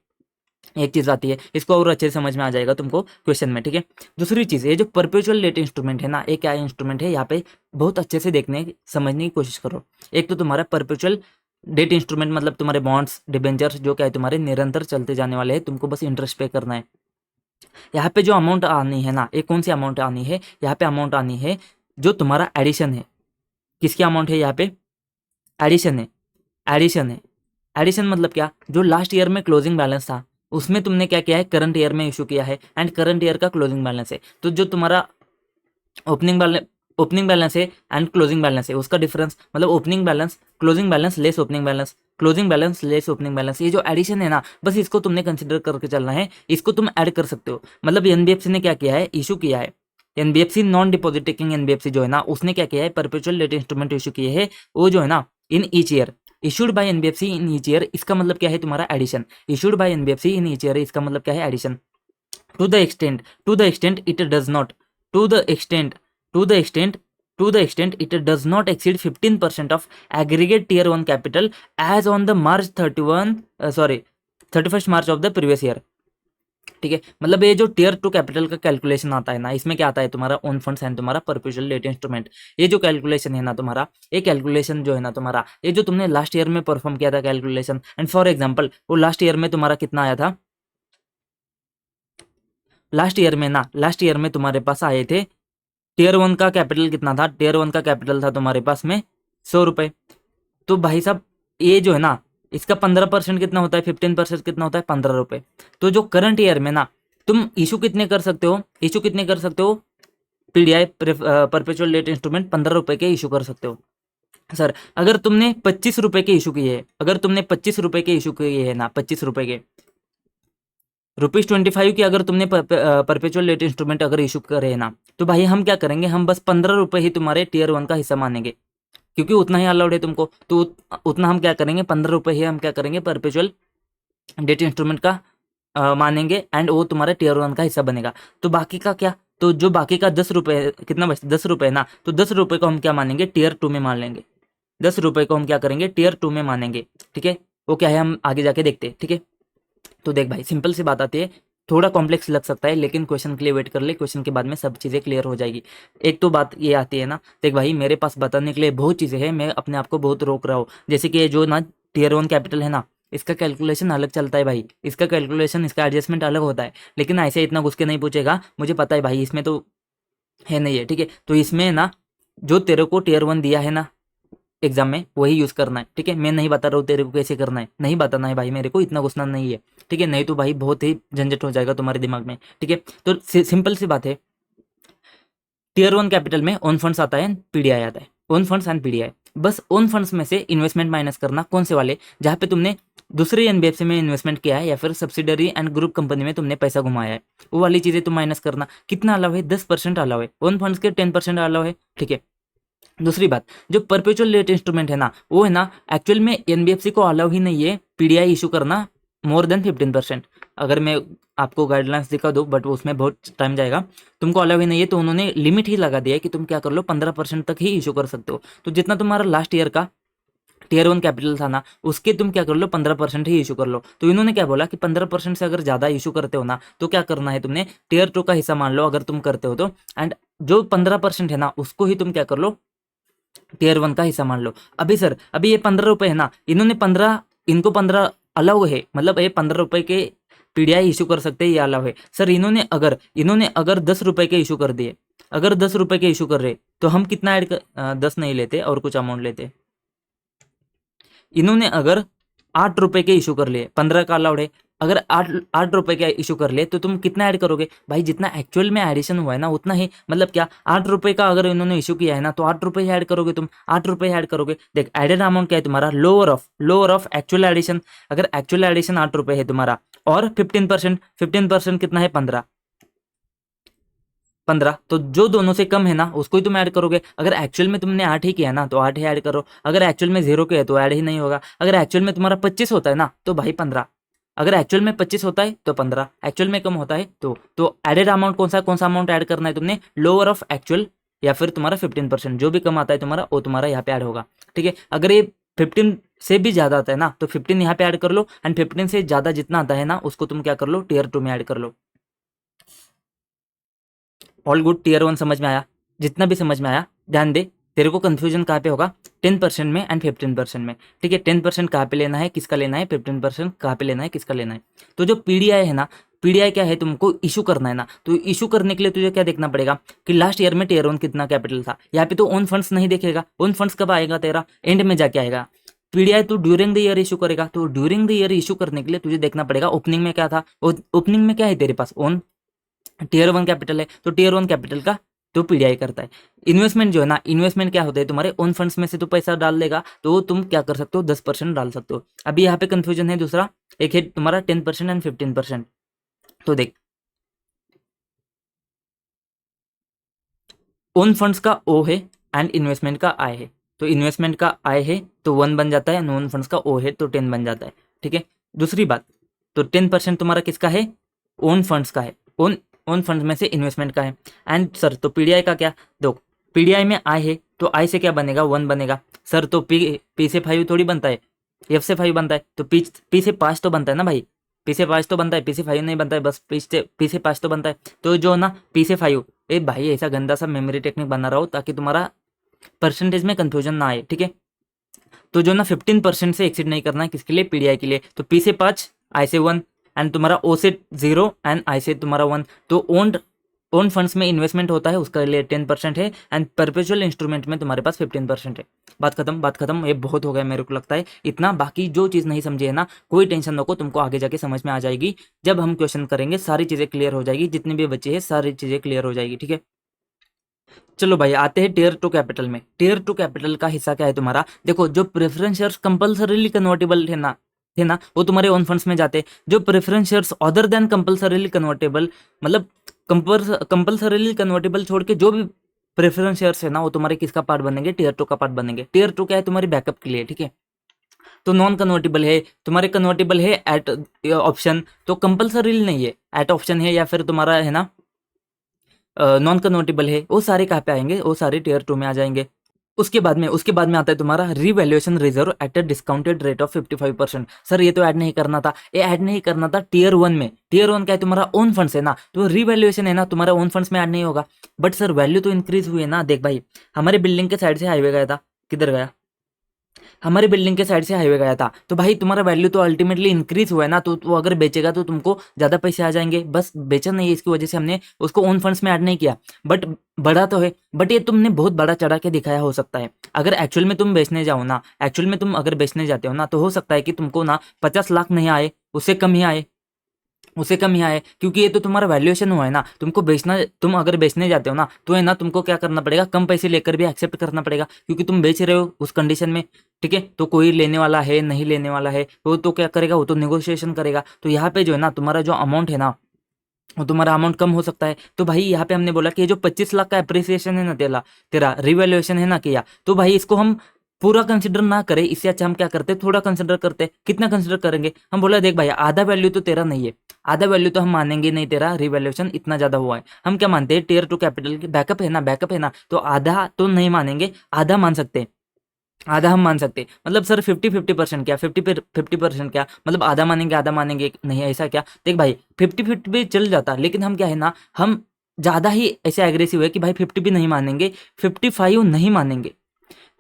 एक चीज आती है, इसको और अच्छे से समझ में आ जाएगा तुमको क्वेश्चन में, ठीक है। दूसरी चीज, ये जो परपेचुअल डेट इंस्ट्रूमेंट है ना, ये क्या इंस्ट्रूमेंट है, यहाँ पे बहुत अच्छे से देखने समझने की कोशिश करो। एक तो तुम्हारा परपेचुअल डेट इंस्ट्रूमेंट मतलब तुम्हारे बॉन्ड्स डिबेंचर्स जो क्या है तुम्हारे निरंतर चलते जाने वाले हैं, तुमको बस इंटरेस्ट पे करना है। यहाँ पे जो अमाउंट आनी है ना, ये कौन सी अमाउंट आनी है, यहाँ पे अमाउंट आनी है जो तुम्हारा एडिशन है, किसकी अमाउंट है यहाँ पे, एडिशन है, एडिशन है, एडिशन मतलब क्या, जो लास्ट ईयर में क्लोजिंग बैलेंस था उसमें तुमने क्या किया है, करंट ईयर में इशू किया है, एंड करंट ईयर का क्लोजिंग बैलेंस है, तो जो तुम्हारा ओपनिंग बैलेंस है एंड क्लोजिंग बैलेंस है, उसका डिफरेंस मतलब opening balance closing balance less opening balance, closing balance less opening balance, ये जो एडिशन है ना, बस इसको तुमने कंसिडर करके चलना है, इसको तुम ऐड कर सकते हो। मतलब एनबीएफसी ने क्या किया है, इशू किया है, NBFC non deposit taking NBFC जो है ना, उसने क्या किया है, परपेचुअल डेट इंस्ट्रूमेंट इशू किए है, वो जो है ना in each year issued by NBFC in each year, इसका मतलब क्या है तुम्हारा addition, issued by NBFC in each year, इसका मतलब क्या है addition, to the extent it does not, to the extent to the extent to the extent it does not exceed 15% of aggregate tier 1 capital as on the March 31st March of the previous year, ठीक है। मतलब ये जो टीयर 2 कैपिटल का कैलकुलेशन आता है ना, इसमें क्या आता है तुम्हारा ओन फंड्स एंड तुम्हारा परपेचुअल डेट इंस्ट्रूमेंट, ये जो कैलकुलेशन है ना तुम्हारा, ये कैलकुलेशन जो है ना तुम्हारा, ये जो तुमने लास्ट ईयर में परफॉर्म किया था कैलकुलेशन, एंड फॉर एग्जांपल वो लास्ट ईयर में तुम्हारा कितना आया था, लास्ट ईयर में तुम्हारे पास आए थे टीयर 1 का कैपिटल कितना था, टीयर 1 का कैपिटल था तुम्हारे पास में 100 रुपए, तो भाई साहब ये जो है ना इसका 15% कितना होता है, 15% कितना होता है, 15 रुपए। तो जो करंट ईयर में ना तुम इशू कितने कर सकते हो, पीडीआई परपेचुअल डेट इंस्ट्रूमेंट 15 रुपए के इशू कर सकते हो। सर अगर तुमने 25 रुपए के इशू किए, अगर तुमने 25 रुपए के इशू किए है ना, 25 रुपए के ₹25 की अगर तुमने परपेचुअल डेट इंस्ट्रूमेंट अगर इशू करे है ना, तो भाई हम क्या करेंगे, हम बस 15 रुपए ही तुम्हारे टीयर 1 का हिस्सा मानेंगे, क्योंकि उतना ही अलाउड है तुमको, तो उतना हम क्या करेंगे, 15 रुपए ही हम क्या करेंगे परपेचुअल डेट इंस्ट्रूमेंट का मानेंगे, एंड वो तुम्हारे टीयर 1 का हिस्सा बनेगा। तो बाकी का क्या, तो जो बाकी का 10 रुपए कितना बचता, 10 रुपए ना, तो 10 रुपए को हम क्या मानेंगे, टीयर 2 में मान लेंगे, 10 रुपए को हम क्या करेंगे, टीयर 2 में मानेंगे, ठीक है। वो क्या है हम आगे जाके देखते हैं, ठीक है। तो देख भाई सिंपल सी बात आती है, थोड़ा कॉम्प्लेक्स लग सकता है, लेकिन क्वेश्चन के लिए वेट कर ले, क्वेश्चन के बाद में सब चीज़ें क्लियर हो जाएगी। एक तो बात ये आती है ना, देख भाई मेरे पास बताने के लिए बहुत चीज़ें हैं, मैं अपने आप को बहुत रोक रहा हूँ, जैसे कि ये जो ना टीयर 1 कैपिटल है ना, इसका कैलकुलेशन अलग चलता है भाई, इसका कैलकुलेशन इसका एडजस्टमेंट अलग होता है, लेकिन ऐसे इतना घुस के नहीं पूछेगा, मुझे पता है भाई इसमें तो है नहीं है, ठीक है। तो इसमें ना जो तेरे को टीयर 1 दिया है ना एग्जाम में वही यूज करना है, ठीक है। मैं नहीं बता रहा हूँ तेरे को कैसे करना है, नहीं बताना है भाई, मेरे को इतना घुसना नहीं है, ठीक है, नहीं तो भाई बहुत ही झंझट हो जाएगा तुम्हारे दिमाग में, ठीक है। तो सिंपल सी बात है, टीयर 1 कैपिटल में ओन फंड्स आता है, पीडीआई आता है, ओन फंड्स एंड पीडीआई, बस ओन फंड्स में से इन्वेस्टमेंट माइनस करना, कौन से वाले, जहाँ पे तुमने दूसरे एनबीएफसी में इन्वेस्टमेंट किया है या फिर सब्सिडरी एंड ग्रुप कंपनी में तुमने पैसा घुमाया है, वो वाली चीजें तुम माइनस करना, कितना अलाउ है, 10% अलाउ है, ओन फंड्स के 10% अलाउ है, ठीक है। दूसरी बात, जो परपेचुअल लेट इंस्ट्रूमेंट है ना, वो है ना एक्चुअल में एनबीएफसी को अलाउ ही नहीं है पीडीआई इशू करना मोर देन 15%। अगर मैं आपको गाइडलाइंस दिखा दूँ, बट उसमें बहुत टाइम जाएगा, तुमको अलाउ ही नहीं है, तो उन्होंने लिमिट ही लगा दिया है कि तुम क्या कर लो 15% तक ही इशू कर सकते हो। तो जितना तुम्हारा लास्ट ईयर का टीयर 1 कैपिटल था ना, उसके तुम क्या कर लो 15% ही इशू कर लो। तो इन्होंने क्या बोला कि 15% से अगर ज़्यादा इशू करते हो ना, तो क्या करना है तुमने टीयर 2 का हिस्सा मान लो अगर तुम करते हो तो, एंड जो 15% है ना उसको ही तुम क्या कर लो टीयर 1 का हिस्सा मान लो। अभी सर अभी ये 15 रुपये है ना, इन्होंने 15, इनको 15 अलाउ है, मतलब ये 15 रुपये के पीडीआई इशू कर सकते हैं, ये अलाउ है। सर इन्होंने अगर 10 रुपये के इशू कर दिए, अगर 10 रुपये के इशू कर रहे, तो हम कितना ऐड कर 10 नहीं लेते और कुछ अमाउंट लेते। इन्होंने अगर 8 रुपये के इशू कर लिए, 15 का अलाउड है, अगर 8 रुपये का इशू कर ले, तो तुम कितना ऐड करोगे भाई? जितना एक्चुअल में एडिशन हुआ है ना उतना ही, मतलब क्या 8 रुपये का अगर इन्होंने इशू किया है ना, तो 8 रुपये ही ऐड करोगे तुम, 8 रुपये ऐड करोगे। देख एडेड अमाउंट क्या है तुम्हारा, लोअर ऑफ एक्चुअल एडिशन। अगर एक्चुअल एडिशन 8 रुपये है तुम्हारा, और 15% कितना है 15, तो जो दोनों से कम है ना उसको ही तुम ऐड करोगे। अगर एक्चुअल में तुमने 8 ही किया ना, तो 8 ही ऐड करो। अगर एक्चुअल में 0 के है तो ऐड ही नहीं होगा। अगर एक्चुअल में तुम्हारा 25 होता है ना, तो भाई 15। अगर एक्चुअल में 25 होता है तो 15, एक्चुअल में कम होता है तो एडेड अमाउंट कौन सा अमाउंट ऐड करना है तुमने, लोअर ऑफ एक्चुअल या फिर तुम्हारा 15%, जो भी कम आता है तुम्हारा वो तुम्हारा यहाँ पे ऐड होगा। ठीक है, अगर ये 15 से भी ज़्यादा आता है ना, तो 15 यहाँ पे ऐड कर लो, एंड 15 से ज़्यादा जितना आता है ना उसको तुम क्या कर लो टीयर 2 में ऐड कर लो। ऑल गुड, टीयर 1 समझ में आया? जितना भी समझ में आया ध्यान दे, तेरे को कंफ्यूजन कहाँ पे होगा, 10% में एंड 15% में। ठीक है, 10% कहाँ पे लेना है, किसका लेना है, 15% कहाँ पे लेना है, किसका लेना है। तो जो पीडीआई है ना, पीडीआई क्या है, तुमको इशू करना है ना, तो इशू करने के लिए तुझे क्या देखना पड़ेगा कि लास्ट ईयर में टीयर 1 कितना कैपिटल था। यहाँ पे तो ओन फंड्स नहीं देखेगा, ओन फंड्स कब आएगा तेरा, एंड में जाके आएगा। पीडीआई तू ड्यूरिंग द ईयर इशू करेगा, तो ड्यूरिंग द ईयर इशू करने के लिए तुझे देखना पड़ेगा ओपनिंग में क्या था, ओपनिंग में क्या है तेरे पास, ओन टीयर 1 कैपिटल है, तो टीयर 1 कैपिटल का तो पीडीआई करता है। इन्वेस्टमेंट जो है ना, इन्वेस्टमेंट क्या होता है, तुम्हारे ओन फंड्स में से तो पैसा डाल देगा, तो तुम क्या कर सकते हो 10% डाल सकते हो। अभी यहाँ पे कंफ्यूजन है दूसरा, एक है तुम्हारा 10% एंड 15%। तो देख ओन फंड्स का ओ है एंड इन्वेस्टमेंट का आई है, तो इन्वेस्टमेंट का आई है तो 1 बन जाता है, एंड ओन फंड्स का ओ है तो 10 बन जाता है। ठीक है, दूसरी बात, तो 10% तुम्हारा किसका है, ओन फंड्स का है, ओन ओन फंड्स में से इन्वेस्टमेंट का है। एंड सर तो पीडीआई का क्या, दो पीडीआई में आई है तो आई से क्या बनेगा 1 बनेगा। सर तो पी से 5 थोड़ी बनता है, एफ से 5 बनता है, तो पी से 5 तो बनता है ना भाई, पी से 5 तो बनता है, पी से 5 नहीं बनता है, बस पी से 5 तो बनता है। तो जो ना पी से 5, ए भाई ऐसा गंदा सा मेमोरी टेक्निक बना रहा हो ताकि तुम्हारा परसेंटेज में कंफ्यूजन ना आए। ठीक है, तो जो ना 15% से एक्सीड नहीं करना है, किसके लिए, पीडीआई के लिए। तो पी से 5, आई से 1, एंड तुम्हारा ओ से 0 एंड आई से तुम्हारा 1। तो ओन फंड्स में इन्वेस्टमेंट होता है उसके लिए 10% है, एंड परपेचुअल इंस्ट्रूमेंट में तुम्हारे पास 15% है। बात खत्म, ये बहुत हो गया मेरे को लगता है इतना। बाकी जो चीज़ नहीं समझे है ना, कोई टेंशन नको, तुमको आगे जाके समझ में आ जाएगी। जब हम क्वेश्चन करेंगे सारी चीज़ें क्लियर हो जाएगी, जितने भी बच्चे हैं सारी चीज़ें क्लियर हो जाएगी। ठीक है, चलो भाई आते हैं टीयर 2 कैपिटल में। टीयर 2 कैपिटल का हिस्सा क्या है तुम्हारा, देखो जो प्रेफरेंस शेयर्स कंपल्सरीली कन्वर्टेबल है ना वो तुम्हारे ओन फंड्स में जाते हैं। जो preference shares other than compulsorily convertible, मतलब कंपल्सरीली कन्वर्टेबल छोड़ के जो भी प्रेफरेंस शेयर्स है ना, वो तुम्हारे किसका पार्ट बनेंगे, टीयर 2 का पार्ट बनेंगे। टीयर 2 क्या है, तुम्हारी बैकअप के लिए। ठीक है, तो नॉन कन्वर्टेबल है तुम्हारे, कन्वर्टेबल है एट ऑप्शन, तो कंपल्सरीली नहीं है, एट ऑप्शन है, या फिर तुम्हारा है ना नॉन कन्वर्टेबल है, वो सारे कहाँ पे आएंगे, वो सारे टीयर 2 में आ जाएंगे। उसके बाद में आता है तुम्हारा revaluation reserve at a discounted rate of 55%। Sir ये तो ऐड नहीं करना था, ये ऐड नहीं करना था टीयर 1 में। टीयर 1 क्या है, तुम्हारा ओन फंड्स है ना, तो रिवैल्यूएशन है ना तुम्हारा ओन फंड्स में ऐड नहीं होगा। बट सर वैल्यू तो इंक्रीज हुई है ना। देख भाई, हमारे बिल्डिंग के साइड से हाईवे गया था, किधर गया, हमारे बिल्डिंग के साइड से हाईवे गया था, तो भाई तुम्हारा वैल्यू तो अल्टीमेटली इंक्रीज हुआ है ना। तो वो अगर बेचेगा तो तुमको ज़्यादा पैसे आ जाएंगे, बस बेचा नहीं है इसकी वजह से हमने उसको ओन फंड्स में ऐड नहीं किया। बट बड़ा तो है, बट ये तुमने बहुत बड़ा चढ़ा के दिखाया हो सकता है। अगर एक्चुअल में तुम बेचने जाओ ना, एक्चुअल में तुम अगर बेचने जाते हो ना, तो हो सकता है कि तुमको ना 50 लाख नहीं आए, उससे कम ही आए, उससे कम ही आए, क्योंकि ये तो तुम्हारा वैल्यूएशन हुआ है ना। तुमको बेचना, तुम अगर बेचने जाते हो ना, तो है ना तुमको क्या करना पड़ेगा, कम पैसे लेकर भी एक्सेप्ट करना पड़ेगा, क्योंकि तुम बेच रहे हो उस कंडीशन में। ठीक है, तो कोई लेने वाला है नहीं लेने वाला है, वो तो क्या करेगा, वो तो नेगोशिएशन करेगा। तो यहाँ पे जो है ना तुम्हारा जो अमाउंट है ना, और तुम्हारा अमाउंट कम हो सकता है। तो भाई यहाँ पे हमने बोला कि ये जो 25 लाख का अप्रिसिएशन है ना, तेरा तेरा रिवैल्यूएशन है ना किया, तो भाई इसको हम पूरा कंसिडर ना करें, इससे अच्छा हम क्या करते, थोड़ा कंसिडर करते। कितना कंसिडर करेंगे, हम बोला देख भाई आधा वैल्यू तो तेरा नहीं है, आधा वैल्यू तो हम मानेंगे नहीं, तेरा रिवैल्यूएशन इतना ज्यादा हुआ है। हम क्या मानते हैं, टीयर 2 कैपिटल की बैकअप है ना, बैकअप है ना, तो आधा तो नहीं मानेंगे, आधा मान सकते हैं, आधा हम मान सकते हैं। मतलब सर 50-50% क्या, 50% क्या, मतलब आधा मानेंगे नहीं, ऐसा क्या। देख भाई 50-50 भी चल जाता, लेकिन हम क्या है ना, हम ज़्यादा ही ऐसे एग्रेसिव है कि भाई 50 भी नहीं मानेंगे, 55 नहीं मानेंगे,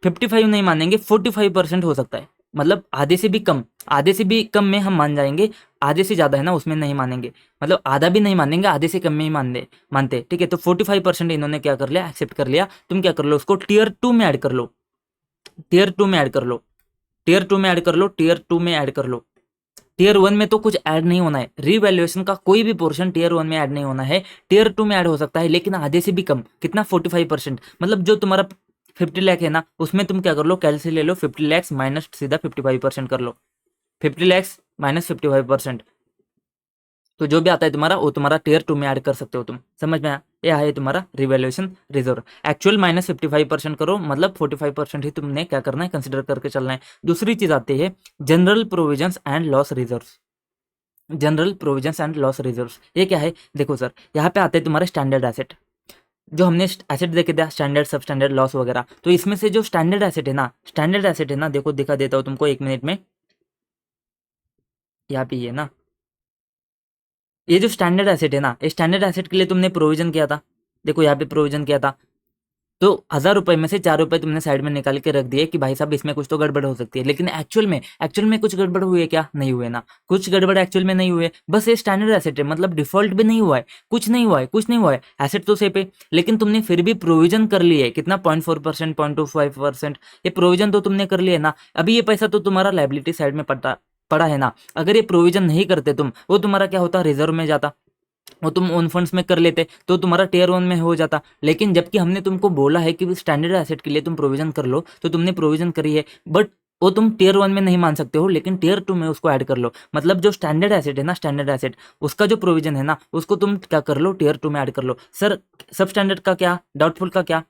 55 नहीं मानेंगे, 45% हो सकता है। मतलब आधे से भी कम, आधे से भी कम में हम मान जाएंगे, आधे से ज़्यादा है ना उसमें नहीं मानेंगे। मतलब आधा भी नहीं मानेंगे, आधे से कम में ही मानते, ठीक है। तो 45% इन्होंने क्या कर लिया, एक्सेप्ट कर लिया। तुम क्या कर लो, उसको टीयर 2 में ऐड कर लो, टीयर 2 में ऐड कर लो, टीयर 2 में ऐड कर लो, टीयर 2 में ऐड कर लो। टीयर 1 में तो कुछ ऐड नहीं होना है, रीवैल्यूएशन का कोई भी पोर्शन टीयर 1 में ऐड नहीं होना है, टीयर 2 में ऐड हो सकता है, लेकिन आधे से भी कम। कितना, 45%। मतलब जो तुम्हारा 50 लाख है ना, उसमें तुम क्या कर लो, कैलसी ले लो, 50 लैक्स माइनस सीधा 55% कर लो, 50 लैक्स माइनस 55%। तो जो भी आता है तुम्हारा, वो तुम्हारा टीयर 2 में ऐड कर सकते हो तुम। समझ में आया, ये है तुम्हारा रिवैल्यूएशन रिजर्व। एक्चुअल माइनस 55% करो, मतलब 45% ही तुमने क्या करना है, कंसिडर करके चलना है। दूसरी चीज आती है general provisions and loss reserves. General provisions and loss reserves, ये क्या है, देखो सर यहाँ पे आते हैं तुम्हारे स्टैंडर्ड एसेट। जो हमने एसेट देखे थे, स्टैंडर्ड सब स्टैंडर्ड लॉस वगैरह, तो इसमें से जो स्टैंडर्ड एसेट है ना, स्टैंडर्ड एसेट है ना, देखो दिखा देता हूँ तुमको 1 मिनट में, यहाँ पे ये ना, ये जो स्टैंडर्ड एसेट है ना, ये स्टैंडर्ड एसेट के लिए तुमने प्रोविजन किया था। देखो यहाँ पे प्रोविजन किया था, तो 1000 रुपए में से 4 रुपए तुमने साइड में निकाल के रख दिए कि भाई साहब इसमें कुछ तो गड़बड़ हो सकती है। लेकिन एक्चुअल में कुछ गड़बड़ हुई है क्या, नहीं हुए ना, कुछ गड़बड़ एक्चुअल में नहीं हुए। बस ये स्टैंडर्ड एसेट है, मतलब डिफॉल्ट भी नहीं हुआ है, कुछ नहीं हुआ है, कुछ नहीं हुआ है, एसेट तो सेफ है। लेकिन तुमने फिर भी प्रोविजन कर लिए, कितना, 0.4%, 0.25%, ये प्रोविजन तो तुमने कर लिए ना। अभी ये पैसा तो तुम्हारा लाइबिलिटी साइड में पड़ा पड़ा है ना। अगर ये प्रोविजन नहीं करते तुम, वो तुम्हारा क्या होता, रिजर्व में जाता, वो तुम ओन फंड्स में कर लेते, तो तुम्हारा टीयर 1 में हो जाता। लेकिन जबकि हमने तुमको बोला है कि स्टैंडर्ड एसेट के लिए तुम प्रोविजन कर लो, तो तुमने प्रोविजन करी है, बट वो तुम टीयर 1 में नहीं मान सकते हो, लेकिन टीयर 2 में उसको ऐड कर लो। मतलब जो स्टैंडर्ड एसेट है ना, स्टैंडर्ड एसेट, उसका जो प्रोविजन है ना, उसको तुम क्या कर लो, टीयर 2 में ऐड कर लो। सर सब स्टैंडर्ड का क्या, डाउटफुल का क्या,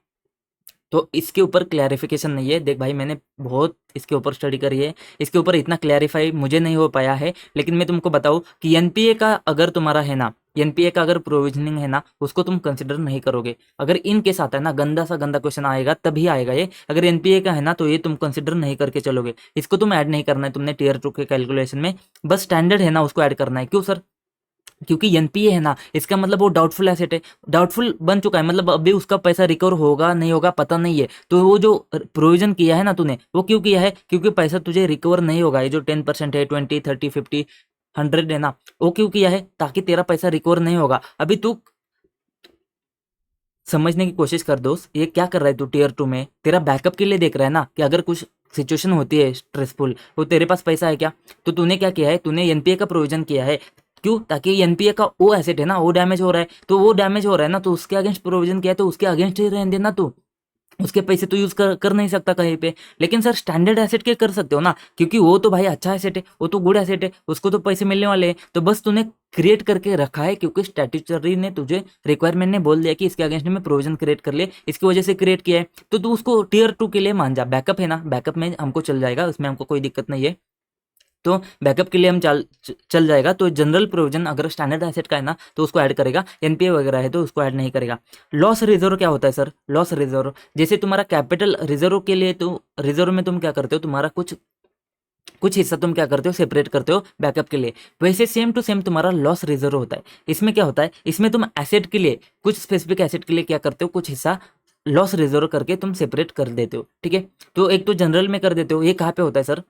तो इसके ऊपर क्लैरिफिकेशन नहीं है। देख भाई मैंने बहुत इसके ऊपर स्टडी करी है, इसके ऊपर इतना क्लैरिफाई मुझे नहीं हो पाया है। लेकिन मैं तुमको बताऊं कि एनपीए का अगर तुम्हारा है ना, एनपीए का अगर प्रोविजनिंग है ना, उसको तुम कंसिडर नहीं करोगे। अगर इन केस आता है ना, गंदा सा गंदा क्वेश्चन आएगा तभी आएगा ये। अगर एनपीए का है ना, तो ये तुम कंसिडर नहीं करके चलोगे, इसको तुम ऐड नहीं करना है तुमने टीयर 2 के कैलकुलेशन में। बस स्टैंडर्ड है ना, उसको ऐड करना है। क्यों सर, क्योंकि एनपीए है ना, इसका मतलब वो डाउटफुल एसेट है, डाउटफुल बन चुका है, मतलब अभी उसका पैसा रिकवर होगा नहीं होगा पता नहीं है। तो वो जो प्रोविजन किया है ना तूने, वो क्यों किया है, क्योंकि पैसा तुझे रिकवर नहीं होगा। ये जो 10% है, 20, 30, 50, 100 है ना, वो क्यों किया है, ताकि तेरा पैसा रिकवर नहीं होगा। अभी तू समझने की कोशिश कर दोस्त, ये क्या कर रहा है तू, टीयर 2 में तेरा बैकअप के लिए देख रहा है ना, कि अगर कुछ सिचुएशन होती है स्ट्रेसफुल, तो तेरे पास पैसा है क्या। तो तूने क्या किया है, तूने एनपीए का प्रोविजन किया है। क्यों, ताकि एनपीए का वो एसेट है ना, वो डैमेज हो रहा है, तो वो डैमेज हो रहा है ना, तो उसके अगेंस्ट प्रोविजन किया है, तो उसके अगेंस्ट ही रहने देना तू, उसके पैसे तो यूज कर नहीं सकता कहीं पे। लेकिन सर स्टैंडर्ड एसेट के कर सकते हो ना, क्योंकि वो तो भाई अच्छा एसेट है, वो तो गुड एसेट है, उसको तो पैसे मिलने वाले हैं। तो बस तूने क्रिएट करके रखा है, क्योंकि स्टैट्यूटरी ने तुझे रिक्वायरमेंट ने बोल दिया कि इसके अगेंस्ट में प्रोविजन क्रिएट कर ले, इसकी वजह से क्रिएट किया है। तो तू उसको टीयर 2 के लिए मान जा, बैकअप है ना, बैकअप में हमको चल जाएगा, उसमें हमको कोई दिक्कत नहीं है। तो बैकअप के लिए हम चल जाएगा। तो जनरल प्रोविजन अगर स्टैंडर्ड एसेट का है ना, तो उसको ऐड करेगा, एनपीए वगैरह है तो उसको ऐड नहीं करेगा। लॉस रिजर्व क्या होता है सर, लॉस रिजर्व जैसे तुम्हारा कैपिटल रिजर्व के लिए, तो रिजर्व में तुम क्या करते हो, तुम्हारा कुछ कुछ हिस्सा तुम क्या करते हो, सेपरेट करते हो बैकअप के लिए। वैसे सेम टू सेम तुम्हारा लॉस रिजर्व होता है। इसमें क्या होता है, इसमें तुम एसेट के लिए, कुछ स्पेसिफिक एसेट के लिए क्या करते हो, कुछ हिस्सा लॉस रिजर्व करके तुम सेपरेट कर देते हो, ठीक है। तो एक तो जनरल में कर देते हो, ये कहाँ पे होता है सर,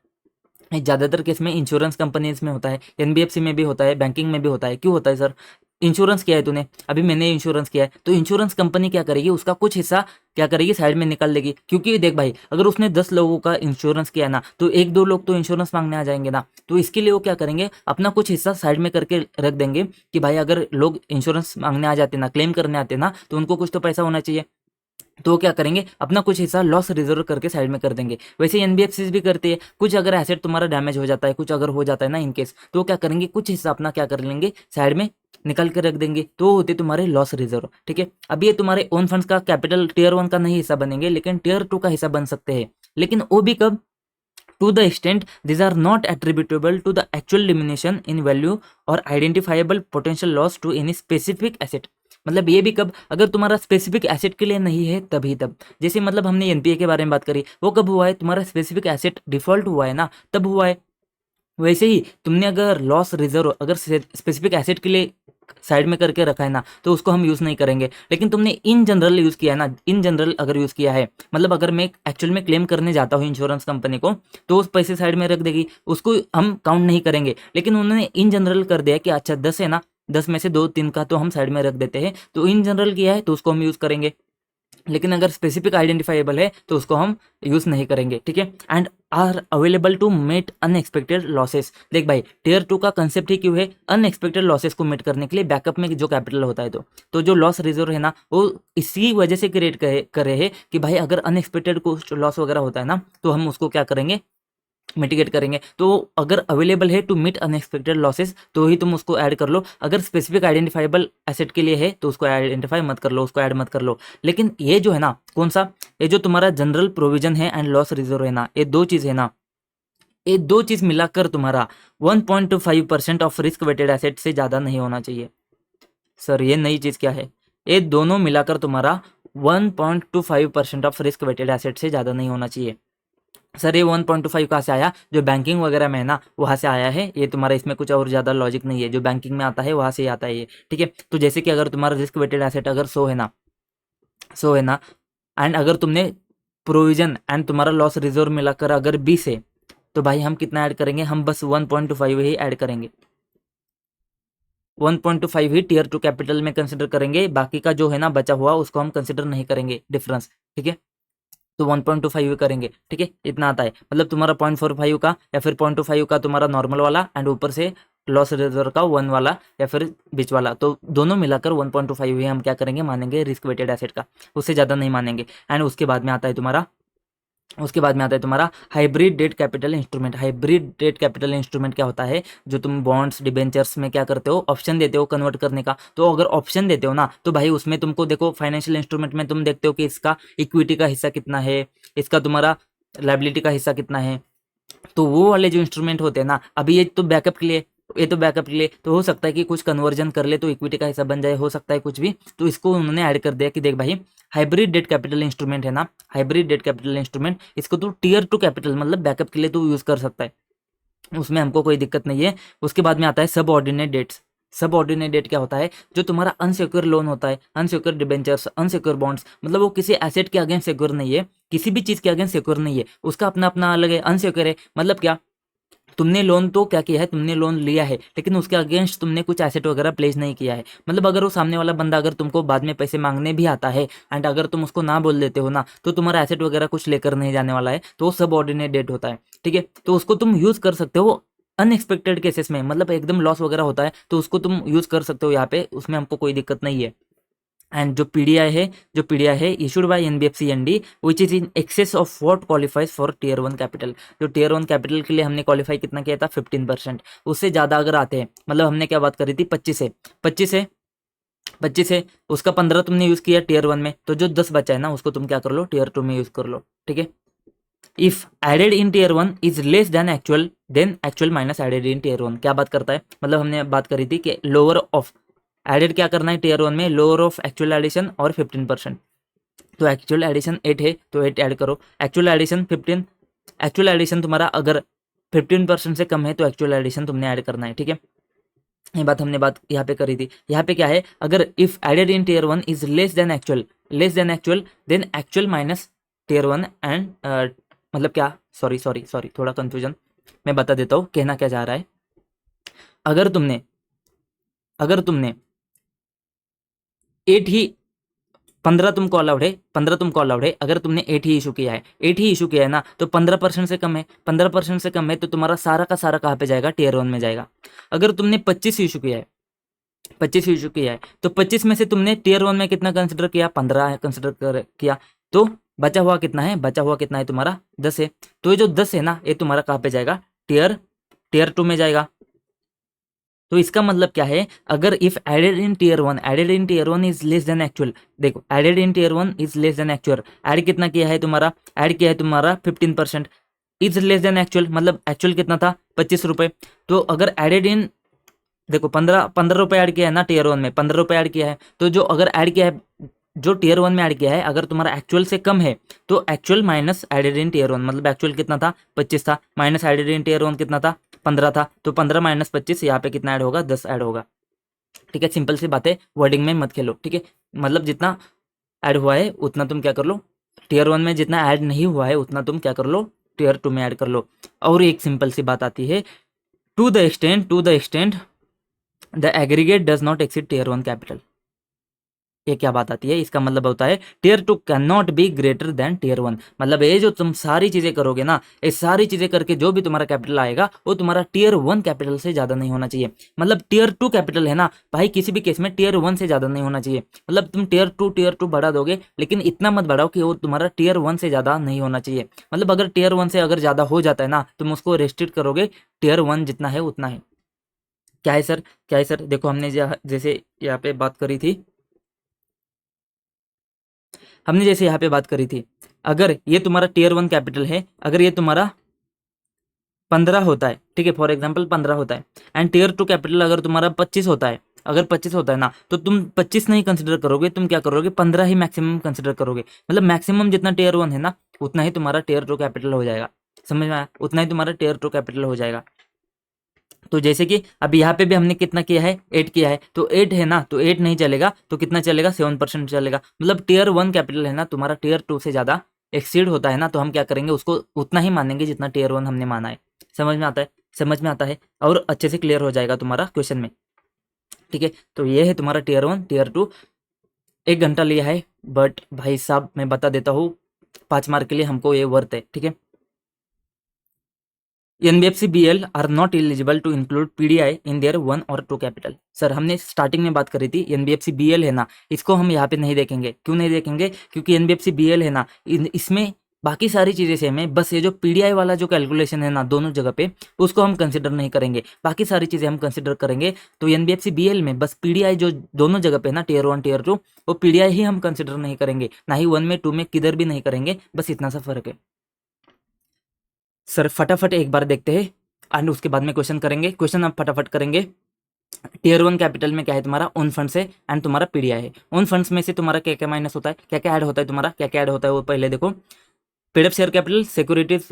ज़्यादातर केस में इंश्योरेंस कंपनीज में होता है, एनबीएफसी में भी होता है, बैंकिंग में भी होता है। क्यों होता है सर, इंश्योरेंस किया है तूने, अभी मैंने इंश्योरेंस किया है, तो इंश्योरेंस कंपनी क्या करेगी, उसका कुछ हिस्सा क्या करेगी, साइड में निकाल देगी। क्योंकि देख भाई, अगर उसने 10 लोगों का इंश्योरेंस किया ना, तो 1-2 लोग तो इंश्योरेंस मांगने आ जाएंगे ना। तो इसके लिए वो क्या करेंगे, अपना कुछ हिस्सा साइड में करके रख देंगे कि भाई अगर लोग इंश्योरेंस मांगने आ जाते ना, क्लेम करने आते ना, तो उनको कुछ तो पैसा होना चाहिए। तो वो क्या करेंगे, अपना कुछ हिस्सा लॉस रिजर्व करके साइड में कर देंगे। वैसे एनबीएफसी भी करती है, कुछ अगर एसेट तुम्हारा डैमेज हो जाता है, कुछ अगर हो जाता है ना इनकेस, तो वो क्या करेंगे, कुछ हिस्सा अपना क्या कर लेंगे, साइड में निकाल के रख देंगे, तो वो होते तुम्हारे लॉस रिजर्व। ठीक है, अब ये तुम्हारे ओन फंड्स का कैपिटल टीयर 1 का नहीं हिस्सा बनेंगे, लेकिन टीयर 2 का हिस्सा बन सकते हैं। लेकिन वो भी कब, to the extent these are not attributable to the actual diminution in value or identifiable potential loss to any specific asset। मतलब ये भी कब, अगर तुम्हारा स्पेसिफिक एसेट के लिए नहीं है तभी तब। जैसे मतलब हमने एनपीए के बारे में बात करी, वो कब हुआ है, तुम्हारा स्पेसिफिक एसेट डिफॉल्ट हुआ है ना, तब हुआ है। वैसे ही तुमने अगर लॉस रिजर्व अगर स्पेसिफिक एसेट के लिए साइड में करके रखा है ना, तो उसको हम यूज़ नहीं करेंगे। लेकिन तुमने इन जनरल यूज़ किया है ना, इन जनरल अगर यूज़ किया है, मतलब अगर मैं एक्चुअल में क्लेम करने जाता हूँ इंश्योरेंस कंपनी को, तो उस पैसे साइड में रख देगी, उसको हम काउंट नहीं करेंगे। लेकिन उन्होंने इन जनरल कर दिया कि अच्छा 10 है ना, 10 में से 2-3 का तो हम साइड में रख देते हैं, तो इन जनरल किया है तो उसको हम यूज़ करेंगे। लेकिन अगर स्पेसिफिक आइडेंटिफाइबल है तो उसको हम यूज़ नहीं करेंगे। ठीक है, and are available to meet unexpected losses. देख भाई, टीयर 2 का कंसेप्ट ही क्यों है, अनएक्सपेक्टेड लॉसेस को मेट करने के लिए बैकअप में जो कैपिटल होता है, तो जो लॉस रिजर्व है ना, वो इसी वजह से क्रिएट कर रहे हैं कि भाई अगर अनएक्सपेक्टेड कुछ लॉस वगैरह होता है ना, तो हम उसको क्या करेंगे, मिटिगेट करेंगे। तो अगर अवेलेबल है टू मीट अनएक्सपेक्टेड लॉसेस तो ही तुम उसको ऐड कर लो। अगर स्पेसिफिक आइडेंटिफाइबल एसेट के लिए है तो उसको आइडेंटिफाई मत कर लो, उसको ऐड मत कर लो। लेकिन ये जो है ना, कौन सा, ये जो तुम्हारा जनरल प्रोविजन है एंड लॉस रिजर्व है ना, ये दो चीज़ है ना, ये दो चीज़ मिलाकर तुम्हारा 1.25% ऑफ रिस्क वेटेड एसेट से ज़्यादा नहीं होना चाहिए। सर ये नई चीज़ क्या है, ये दोनों मिलाकर तुम्हारा 1.25% ऑफ रिस्क वेटेड एसेट से ज़्यादा नहीं होना चाहिए। सर ये 1.25 कहाँ से आया, जो बैंकिंग वगैरह में है ना वहाँ से आया है ये तुम्हारा, इसमें कुछ और ज़्यादा लॉजिक नहीं है, जो बैंकिंग में आता है वहाँ से ही आता है ये। ठीक है, तो जैसे कि अगर तुम्हारा रिस्क वेटेड एसेट अगर 100 है ना, 100 है ना, एंड अगर तुमने प्रोविजन एंड तुम्हारा लॉस रिजर्व मिलाकर अगर 20 है, तो भाई हम कितना ऐड करेंगे, हम बस 1.25 ही ऐड करेंगे। 1.25 ही टीयर 2 कैपिटल में कंसिडर करेंगे, बाकी का जो है ना बचा हुआ उसको हम कंसिडर नहीं करेंगे डिफरेंस। ठीक है, तो 1.25 करेंगे। ठीक है, इतना आता है, मतलब तुम्हारा 0.45 का या फिर 0.25 का तुम्हारा नॉर्मल वाला एंड ऊपर से लॉस रिजर्व का 1 वाला या फिर बीच वाला, तो दोनों मिलाकर 1.25 ही हम क्या करेंगे, मानेंगे रिस्क वेटेड एसेट का, उससे ज़्यादा नहीं मानेंगे। एंड उसके बाद में आता है तुम्हारा, hybrid debt capital instrument. Hybrid debt capital instrument क्या होता है, जो तुम बॉन्ड्स डिबेंचर्स में क्या करते हो, ऑप्शन देते हो कन्वर्ट करने का। तो अगर ऑप्शन देते हो ना, तो भाई उसमें तुमको देखो, फाइनेंशियल इंस्ट्रूमेंट में तुम देखते हो कि इसका इक्विटी का हिस्सा कितना है, इसका तुम्हारा लायबिलिटी का हिस्सा कितना है। तो वो वाले जो इंस्ट्रूमेंट होते हैं ना, अभी ये तो बैकअप के लिए, तो हो सकता है कि कुछ कन्वर्जन कर ले तो इक्विटी का हिस्सा बन जाए, हो सकता है कुछ भी। तो इसको उन्होंने ऐड कर दिया कि देख भाई, हाइब्रिड डेट कैपिटल इंस्ट्रूमेंट है ना, हाइब्रिड डेट कैपिटल इंस्ट्रूमेंट, इसको तो टीयर 2 कैपिटल मतलब बैकअप के लिए तो यूज कर सकता है, उसमें हमको कोई दिक्कत नहीं है। उसके बाद में आता है सब ऑर्डिनेट डेट्स। सब ऑर्डिनेट डेट क्या होता है, जो तुम्हारा अनसिक्योर लोन होता है, अनसिक्योर डिबेंचर्स, अनसिक्योर बॉन्ड्स, मतलब वो किसी एसेट के अगेंस्ट सिक्योर नहीं है, किसी भी चीज़ के अगेंस्ट सिक्योर नहीं है, उसका अपना अपना अलग है, अनसिक्योर है। मतलब क्या, तुमने लोन तो क्या किया है, तुमने लोन लिया है लेकिन उसके अगेंस्ट तुमने कुछ एसेट वगैरह प्लेस नहीं किया है। मतलब अगर वो सामने वाला बंदा अगर तुमको बाद में पैसे मांगने भी आता है एंड अगर तुम उसको ना बोल देते हो ना, तो तुम्हारा एसेट वगैरह कुछ लेकर नहीं जाने वाला है, तो वो सब ऑर्डिनेट डेट होता है। ठीक है, तो उसको तुम यूज कर सकते हो अनएक्सपेक्टेड केसेस में, मतलब एकदम लॉस वगैरह होता है तो उसको तुम यूज कर सकते हो यहाँ पे, उसमें हमको कोई दिक्कत नहीं है। एंड जो पीडीआई है issued by NBFC ND which is in excess of what qualifies for tier 1 capital. जो टीयर 1 कैपिटल के लिए हमने क्वालिफाई कितना किया था, 15%। उससे ज़्यादा अगर आते हैं, मतलब हमने क्या बात करी थी, 25 है, उसका 15 तुमने यूज़ किया टीयर 1 में, तो जो 10 बचा है ना उसको तुम क्या कर लो, टीयर 2 में यूज़ कर लो। ठीक है, if added in tier 1 is less than actual, then actual minus added in tier 1। क्या बात करता है, मतलब हमने बात करी थी कि लोअर ऑफ एडेड क्या करना है टीयर 1 में, लोअर ऑफ एक्चुअल एडिशन और 15%। तो एक्चुअल एडिशन 8 है तो 8 ऐड करो, एक्चुअल एडिशन 15, एक्चुअल एडिशन तुम्हारा अगर 15% से कम है तो एक्चुअल एडिशन तुमने ऐड करना है। ठीक है, ये बात हमने बात यहाँ पे करी थी। यहाँ पे क्या है, अगर if added in tier 1 is less than actual then actual minus tier 1 and मतलब क्या, सॉरी थोड़ा कंफ्यूजन, मैं बता देता हूँ कहना क्या चाह रहा है। अगर तुमने 8 ही, 15 तुमको अलाउड है, अगर तुमने 8 ही इशू किया है ना, तो 15% से कम है, 15% से कम है तो तुम्हारा सारा का सारा कहाँ पे जाएगा, टीयर 1 में जाएगा। अगर तुमने 25 इशू किया है, 25 इशू किया है, तो 25 में से तुमने टीयर 1 में कितना कंसिडर किया, 15 कंसिडर किया, तो बचा हुआ कितना है, बचा हुआ कितना है तुम्हारा 10 है। तो ये जो 10 है ना, ये तुम्हारा कहाँ पे जाएगा, टीयर टीयर 2 में जाएगा। तो इसका मतलब क्या है, अगर if added in tier 1, added in tier 1 is less than actual, देखो added in tier 1 is less than actual, add कितना किया है तुम्हारा, ऐड किया है तुम्हारा 15%, इज लेस देन एक्चुअल मतलब एक्चुअल कितना था 25 रुपये। तो अगर एडेड इन, देखो 15 रुपये ऐड किया है ना टीयर 1 में, 15 रुपये ऐड किया है, तो जो अगर ऐड किया है, जो टीयर 1 में ऐड किया है, अगर तुम्हारा एक्चुअल से कम है तो actual minus added in tier 1, मतलब एक्चुअल कितना था 25 था, माइनस एडेड इन टीयर 1 कितना था 15 था, तो 15 माइनस 25 यहाँ पे कितना ऐड होगा, 10 ऐड होगा। ठीक है, सिंपल सी बात है, वर्डिंग में मत खेलो। ठीक है, मतलब जितना ऐड हुआ है उतना तुम क्या कर लो, टीयर 1 में जितना ऐड नहीं हुआ है उतना तुम क्या कर लो, टीयर 2 में ऐड कर लो। और एक सिंपल सी बात आती है, to the extent the aggregate does not exceed tier 1 capital. ये क्या बात आती है, इसका मतलब होता है tier 2 can not be greater than tier 1, मतलब ये जो तुम सारी चीजें करोगे ना, ये सारी चीजें करके जो भी तुम्हारा कैपिटल आएगा वो तुम्हारा टीयर 1 कैपिटल से ज्यादा नहीं होना चाहिए। मतलब टीयर 2 कैपिटल है ना भाई, किसी भी केस में टीयर 1 से ज्यादा नहीं होना चाहिए। मतलब तुम टीयर 2 बढ़ा दोगे, लेकिन इतना मत बढ़ाओ कि वो तुम्हारा टीयर 1 से ज्यादा नहीं होना चाहिए। मतलब अगर टीयर 1 से अगर ज्यादा हो जाता है ना, तुम उसको रेस्ट्रिक्ट करोगे, टीयर 1 जितना है उतना है। क्या है सर, क्या है सर, देखो हमने जैसे यहाँ पे बात करी थी, हमने जैसे यहाँ पे बात करी थी, अगर ये तुम्हारा टीयर 1 कैपिटल है, अगर ये तुम्हारा 15 होता है, ठीक है, फॉर एग्जाम्पल 15 होता है, एंड टीयर 2 कैपिटल अगर तुम्हारा 25 होता है, अगर 25 होता है ना, तो तुम 25 नहीं कंसिडर करोगे, तुम क्या करोगे, 15 ही मैक्सिमम कंसिडर करोगे। मतलब मैक्सिमम जितना टीयर 1 है ना, उतना ही तुम्हारा टीयर 2 कैपिटल हो जाएगा। समझ में आया, उतना ही तुम्हारा टीयर 2 कैपिटल हो जाएगा। तो जैसे कि अभी यहाँ पे भी हमने कितना किया है, 8 किया है, तो 8 है ना, तो 8 नहीं चलेगा, तो कितना चलेगा, 7% चलेगा। मतलब टीयर 1 कैपिटल है ना तुम्हारा टीयर 2 से ज़्यादा एक्सीड होता है ना, तो हम क्या करेंगे, उसको उतना ही मानेंगे जितना टीयर 1 हमने माना है। समझ में आता है, समझ में आता है, और अच्छे से क्लियर हो जाएगा तुम्हारा क्वेश्चन में। ठीक है, तो ये है तुम्हारा टीयर 1 टीयर 2। 1 घंटा लिया है, बट भाई साहब मैं बता देता हूँ, 5 मार्क के लिए हमको ये वर्थ है। ठीक है, NBFC BL are not eligible to include PDI in their 1 और 2 कैपिटल। सर हमने स्टार्टिंग में बात करी थी, एनबीएफसी बीएल है ना, इसको हम यहाँ पे नहीं देखेंगे। क्यों नहीं देखेंगे, क्योंकि एनबीएफसी बीएल है ना, इसमें बाकी सारी चीज़ें सेम है, बस ये जो पीडीआई वाला जो कैलकुलेशन है ना दोनों जगह पे, उसको हम कंसिडर नहीं करेंगे, बाकी सारी चीज़ें हम कंसिडर करेंगे। तो एनबीएफसी बीएल में बस पीडीआई जो दोनों जगह पे है ना, टीयर 1 टीयर 2, वो पीडीआई ही हम कंसिडर नहीं करेंगे, ना ही 1 में 2 में किधर भी नहीं करेंगे, बस इतना सा फर्क है। सर फटाफट एक बार देखते हैं एंड उसके बाद में क्वेश्चन करेंगे। क्वेश्चन आप फटाफट करेंगे। टीयर 1 कैपिटल में क्या है तुम्हारा, ओन फंड्स है एंड तुम्हारा पीडीआई है। ओन फंड्स में से तुम्हारा क्या क्या माइनस होता है, क्या क्या ऐड होता है, तुम्हारा क्या क्या ऐड होता है वो पहले देखो। Paid up share capital, securities,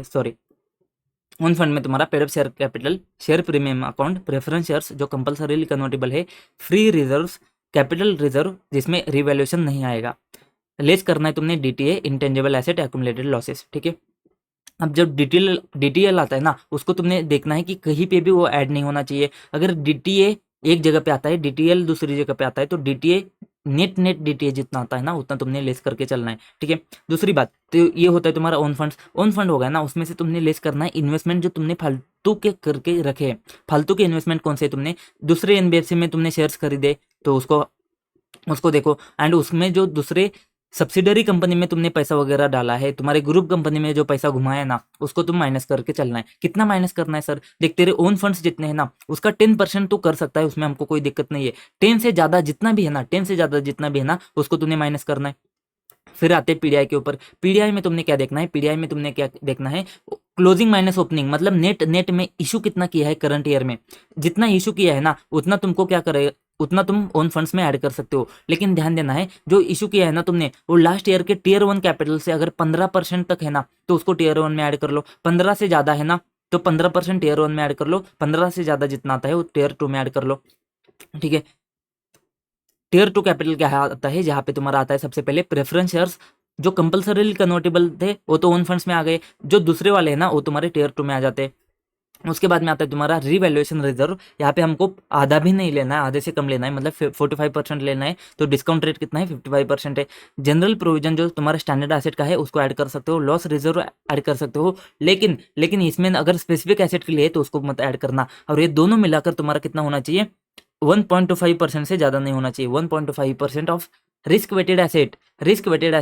sorry, own fund में तुम्हारा paid up share capital, share premium account, preference shares जो कंपलसरीली कन्वर्टेबल है, फ्री रिजर्व्स, कैपिटल रिजर्व जिसमें रिवैल्यूएशन नहीं आएगा, लेस करना है तुमने DTA, intangible asset, accumulated losses. ठीक है, अब जब डीटीएल आता है ना, उसको तुमने देखना है कि कहीं पे भी वो ऐड नहीं होना चाहिए। अगर डीटीए एक जगह पे आता है, डीटीएल दूसरी जगह पे आता है, तो डीटीए नेट डीटीए जितना आता है ना उतना तुमने लेस करके चलना है। ठीक है, दूसरी बात तो ये होता है तुम्हारा ओन फंड्स। ओन फंड होगा ना, उसमें से तुमने लेस करना है इन्वेस्टमेंट जो तुमने फालतू के करके रखे हैं। फालतू के इन्वेस्टमेंट कौन से, तुमने दूसरे एनबीएफसी में तुमने शेयर्स खरीदे तो उसको उसको देखो, एंड उसमें जो दूसरे सब्सिडरी कंपनी में तुमने पैसा वगैरह डाला है, तुम्हारे ग्रुप कंपनी में जो पैसा घुमाया है ना, उसको तुम माइनस करके चलना है। कितना माइनस करना है सर, देख तेरे ओन फंड्स जितने हैं ना, उसका 10% तो कर सकता है, उसमें हमको कोई दिक्कत नहीं है। 10 से ज़्यादा जितना भी है ना, 10 से ज़्यादा जितना भी है ना, उसको तुमने माइनस करना है। फिर आते हैं पीडीआई के ऊपर। पीडीआई में तुमने क्या देखना है, पीडीआई में तुमने क्या देखना है, क्लोजिंग माइनस ओपनिंग, मतलब नेट में इशू कितना किया है करंट ईयर में, जितना इशू किया है ना उतना तुमको क्या करे, उतना तुम ओन फंड्स में ऐड कर सकते हो। लेकिन ध्यान देना है, जो इशू किया है ना तुमने, वो लास्ट ईयर के टीयर 1 कैपिटल से अगर 15% तक है ना, तो उसको टीयर 1 में ऐड कर लो। 15 से ज़्यादा है ना, तो 15% टीयर 1 में ऐड कर लो। 15 से ज़्यादा जितना आता है वो टीयर 2 में ऐड कर लो। ठीक है, टीयर 2 कैपिटल क्या आता है, जहाँ पे तुम्हारा आता है सबसे पहले प्रेफरेंस शेयर्स, जो कंपलसरी कन्वर्टेबल थे वो तो ओन फंड्स में आ गए, जो दूसरे वाले हैं ना वो तुम्हारे टीयर 2 में आ जाते हैं। उसके बाद में आता है तुम्हारा रिवैल्यूएशन रिजर्व। यहाँ पे हमको आधा भी नहीं लेना है, आधे से कम लेना है, मतलब 45% लेना है। तो डिस्काउंट रेट कितना है, 55% है। जनरल प्रोविजन जो तुम्हारा स्टैंडर्ड एसेट का है उसको ऐड कर सकते हो, लॉस रिजर्व ऐड कर सकते हो, लेकिन इसमें अगर स्पेसिफिक एसेट के लिए है तो उसको मत ऐड करना। और ये दोनों मिलाकर तुम्हारा कितना होना चाहिए, 1.25% से ज़्यादा नहीं होना चाहिए। 1.25% of risk weighted asset, risk weighted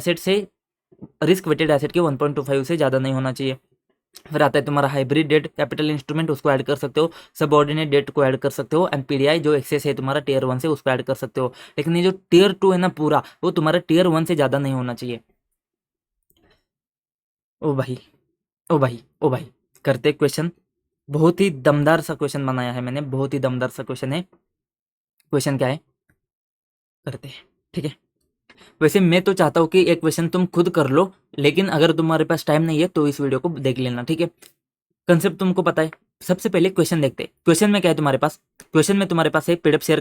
asset के 1.25 से ज़्यादा नहीं होना चाहिए। फिर आता है तुम्हारा हाइब्रिड डेट कैपिटल इंस्ट्रूमेंट, उसको ऐड कर सकते हो। सबऑर्डिनेट डेट को ऐड कर सकते हो। एमपीडीआई जो एक्सेस है तुम्हारा टीयर 1 से, उसको ऐड कर सकते हो। लेकिन ये जो टीयर 2 है ना पूरा, वो तुम्हारा टीयर 1 से ज़्यादा नहीं होना चाहिए। ओ भाई, ओ भाई, ओ भाई, करते क्वेश्चन। बहुत ही दमदार सा क्वेश्चन बनाया है मैंने, बहुत ही दमदार सा क्वेश्चन है। क्वेश्चन क्या है, करते हैं, ठीक है। वैसे मैं तो चाहता हूँ कि एक क्वेश्चन तुम खुद कर लो, लेकिन अगर तुम्हारे पास टाइम नहीं है तो इस वीडियो को देख लेना, ठीक है। कंसेप्ट तुमको पता है। सबसे पहले क्वेश्चन देखते हैं। क्वेश्चन में क्या है तुम्हारे पास, क्वेश्चन में तुम्हारे पास है paid up share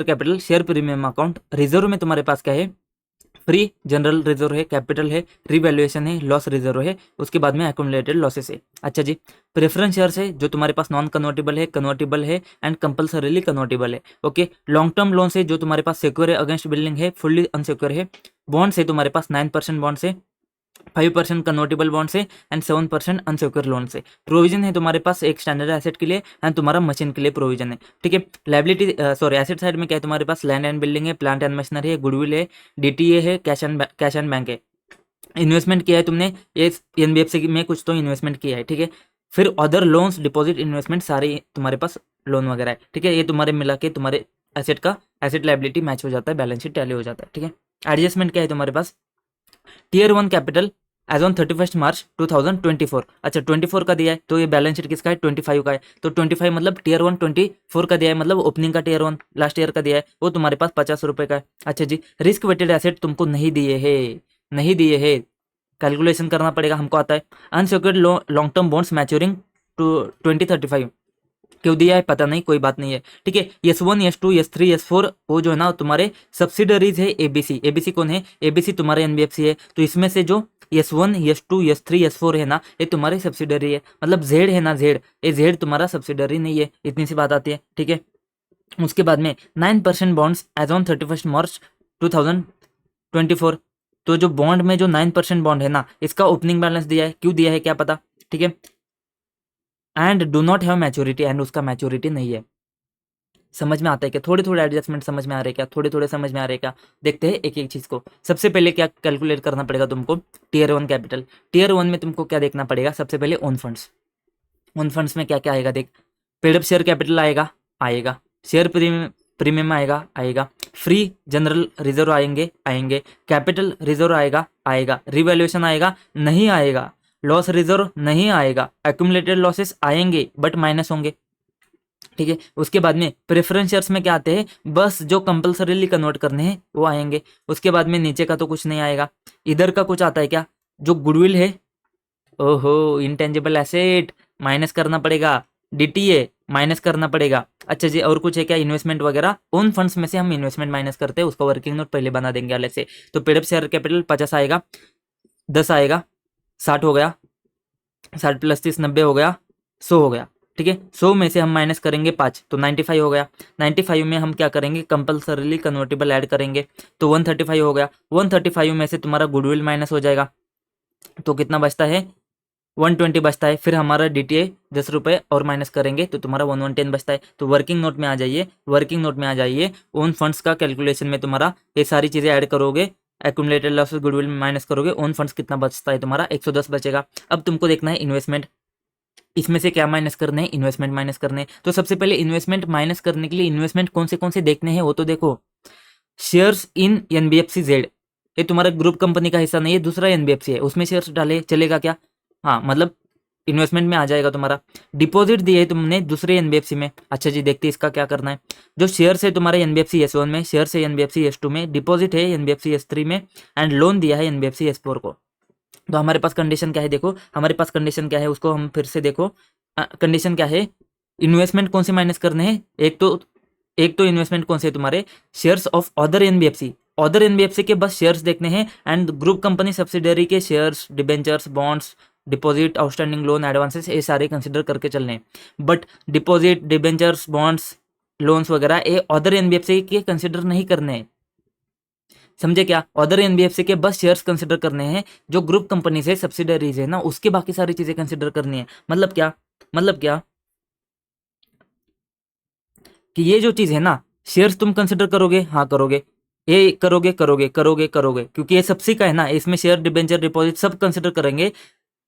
capital, share premium account. Reserve में तुम्हारे पास क्या है, फ्री जनरल रिजर्व है, कैपिटल है, रिवैल्यूएशन है, लॉस रिजर्व है, उसके बाद में एक्यूमुलेटेड लॉसेस है। अच्छा जी, प्रेफरेंस शेयर्स है जो तुम्हारे पास नॉन कन्वर्टेबल है, कन्वर्टेबल है एंड कंपल्सरीली कन्वर्टेबल है। ओके, लॉन्ग टर्म लोन है जो तुम्हारे पास सिक्योर है अगेंस्ट बिल्डिंग है, फुल्ली अनसिक्योर है। बॉन्ड्स है तुम्हारे पास 9% बॉन्ड्स है, 5% कन्वर्टेबल बॉन्ड से एंड 7% अनसिक्योर लोन से। प्रोविजन है तुम्हारे पास एक स्टैंडर्ड एसेट के लिए एंड तुम्हारा मशीन के लिए प्रोविजन है, ठीक है। लाइबिलिटी सॉरी एसेट साइड में क्या है तुम्हारे पास, लैंड एंड बिल्डिंग है, प्लांट एंड मशीनरी है, गुडविल है, डीटीए है, कैश एंड बैंक है। इन्वेस्टमेंट किया है तुमने ये एनबीएफसी में, कुछ तो इन्वेस्टमेंट किया है, ठीक है। फिर अदर लोन्स, डिपॉजिट, इन्वेस्टमेंट सारे तुम्हारे पास लोन वगैरह है, ठीक है। ये तुम्हारे मिला के तुम्हारे एसेट का एसेट लाइबिलिटी मैच हो जाता है, बैलेंस शीट टैली हो जाता है, ठीक है। एडजस्टमेंट क्या है तुम्हारे पास, टीयर 1 कैपिटल एज ऑन 31 मार्च 2024। अच्छा 24 का दिया है तो ये बैलेंस शीट किसका है, 25 का है। तो 25 मतलब टीयर 1 24 का दिया है, मतलब ओपनिंग का टीयर 1 लास्ट ईयर का दिया है, वो तुम्हारे पास 50 रुपये का है। अच्छा जी, रिस्क वेटेड एसेट तुमको नहीं दिए है, नहीं दिए है, कैलकुलेशन करना पड़ेगा, हमको आता है। Unsecured long term bonds maturing to 2035, क्यों दिया है पता नहीं, कोई बात नहीं है, ठीक है। S1 S2 S3 S4 वो जो है ना तुम्हारे सब्सिडरीज है। एबीसी, एबीसी कौन है, एबीसी तुम्हारे एनबीएफसी है। तो इसमें से जो S1 S2 S3 S4 है ना, ये तुम्हारी सब्सिडरी है। मतलब जेड है ना, जेड, ये जेड तुम्हारा सब्सिडरी नहीं है, इतनी सी बात आती है, ठीक है। उसके बाद में 9% बॉन्ड्स एज ऑन 31 मार्च 2024। तो जो बॉन्ड में जो 9% बॉन्ड है ना, इसका ओपनिंग बैलेंस दिया है, क्यों दिया है क्या पता, ठीक है। And do not have maturity, and उसका मैच्योरिटी नहीं है। समझ में आता है क्या, थोड़े थोड़े एडजस्टमेंट समझ में आ रहे हैं क्या, थोड़े थोड़े समझ में आ रहे हैं क्या। देखते हैं एक एक चीज को। सबसे पहले क्या कैलकुलेट करना पड़ेगा तुमको, टीयर 1 कैपिटल। टीयर 1 में तुमको क्या देखना पड़ेगा, सबसे पहले ओन फंड्स। ओन फंड्स में क्या क्या आएगा देख, पेड अप शेयर कैपिटल आएगा, आएगा। शेयर प्रीमियम, प्रीमियम आएगा, आएगा। फ्री जनरल रिजर्व आएंगे, आएंगे। कैपिटल रिजर्व आएगा, आएगा। रिवैल्यूएशन आएगा, नहीं आएगा। लॉस रिजर्व नहीं आएगा। एक्यूमुलेटेड लॉसेस आएंगे बट माइनस होंगे, ठीक है। उसके बाद में प्रेफरेंस शेयर्स में क्या आते हैं, बस जो कंपलसरीली कन्वर्ट करने हैं वो आएंगे। उसके बाद में नीचे का तो कुछ नहीं आएगा। इधर का कुछ आता है क्या, जो गुडविल है, ओहो इंटेंजिबल एसेट माइनस करना पड़ेगा, डीटीए माइनस करना पड़ेगा। अच्छा जी, और कुछ है क्या, इन्वेस्टमेंट वगैरह। उन फंड्स में से हम इन्वेस्टमेंट माइनस करते हैं, उसका वर्किंग नोट पहले बना देंगे अलग से। तो पेड अप शेयर कैपिटल 50 आएगा, 10 आएगा, 60 हो गया, 60 + 30 90 हो गया, 100 हो गया, ठीक है। 100 में से हम माइनस करेंगे 5 तो 95 हो गया। 95 में हम क्या करेंगे, कंपल्सरीली कन्वर्टेबल ऐड करेंगे तो 135 हो गया। 135 में से तुम्हारा गुडविल माइनस हो जाएगा तो कितना बचता है, 120 बचता है। फिर हमारा डीटीए 10 रुपये और माइनस करेंगे तो तुम्हारा 1110 बचता है। तो वर्किंग नोट में आ जाइए, वर्किंग नोट में आ जाइए। ओन फंड्स का कैलकुलेशन में तुम्हारा ये सारी चीज़ें ऐड करोगे, एक्यूमुलेटेड लॉसेस गुडविल में माइनस करोगे, ओन फंड्स कितना बचता है तुम्हारा 110 बचेगा। अब तुमको देखना है इन्वेस्टमेंट, इसमें से क्या माइनस करने हैं, इन्वेस्टमेंट माइनस करने हैं। तो सबसे पहले इन्वेस्टमेंट माइनस करने के लिए इन्वेस्टमेंट कौन से देखने हैं वो तो देखो। शेयर्स इन एनबीएफसी जेड, ये तुम्हारा ग्रुप कंपनी का हिस्सा नहीं है, दूसरा एनबीएफसी है, उसमें शेयर्स डाले चलेगा क्या, हाँ मतलब इन्वेस्टमेंट में आ जाएगा तुम्हारा। डिपॉजिट दिए है तुमने दूसरे एनबीएफसी में, अच्छा जी देखते हैं इसका क्या करना है। जो शेयर्स है तुम्हारे एनबीएफसी S1 में, शेयर्स है एनबीएफसी S2 में, डिपॉजिट है एनबीएफसी S3 में एंड लोन दिया है एनबीएफसी S4 को। तो हमारे पास कंडीशन क्या है देखो, हमारे पास कंडीशन क्या है उसको हम फिर से देखो। कंडीशन क्या है, इन्वेस्टमेंट कौन से माइनस करने हैं, एक तो इन्वेस्टमेंट कौन से तुम्हारे shares of other NBFC, other NBFC के बस शेयर्स देखने हैं एंड ग्रुप कंपनी सब्सिडरी के shares, debentures, bonds, deposit, outstanding loan, advances, ये सारे कंसिडर करके चलने हैं। But deposit, debentures, bonds, loans वगैरह ये अदर एनबीएफसी के कंसिडर नहीं करने हैं, समझे क्या। अदर एनबीएफसी के बस शेयर्स कंसिडर करने हैं, जो ग्रुप कंपनी से सब्सिडरीज है ना उसके बाकी सारी चीजें कंसिडर करनी है। मतलब क्या, मतलब क्या, कि ये जो चीज़ है ना, शेयर्स तुम कंसिडर करोगे, हाँ करोगे, ये करोगे करोगे करोगे करोगे, क्योंकि ये सबसे का है ना, इसमें शेयर डिबेंचर डिपॉजिट सब कंसिडर करेंगे।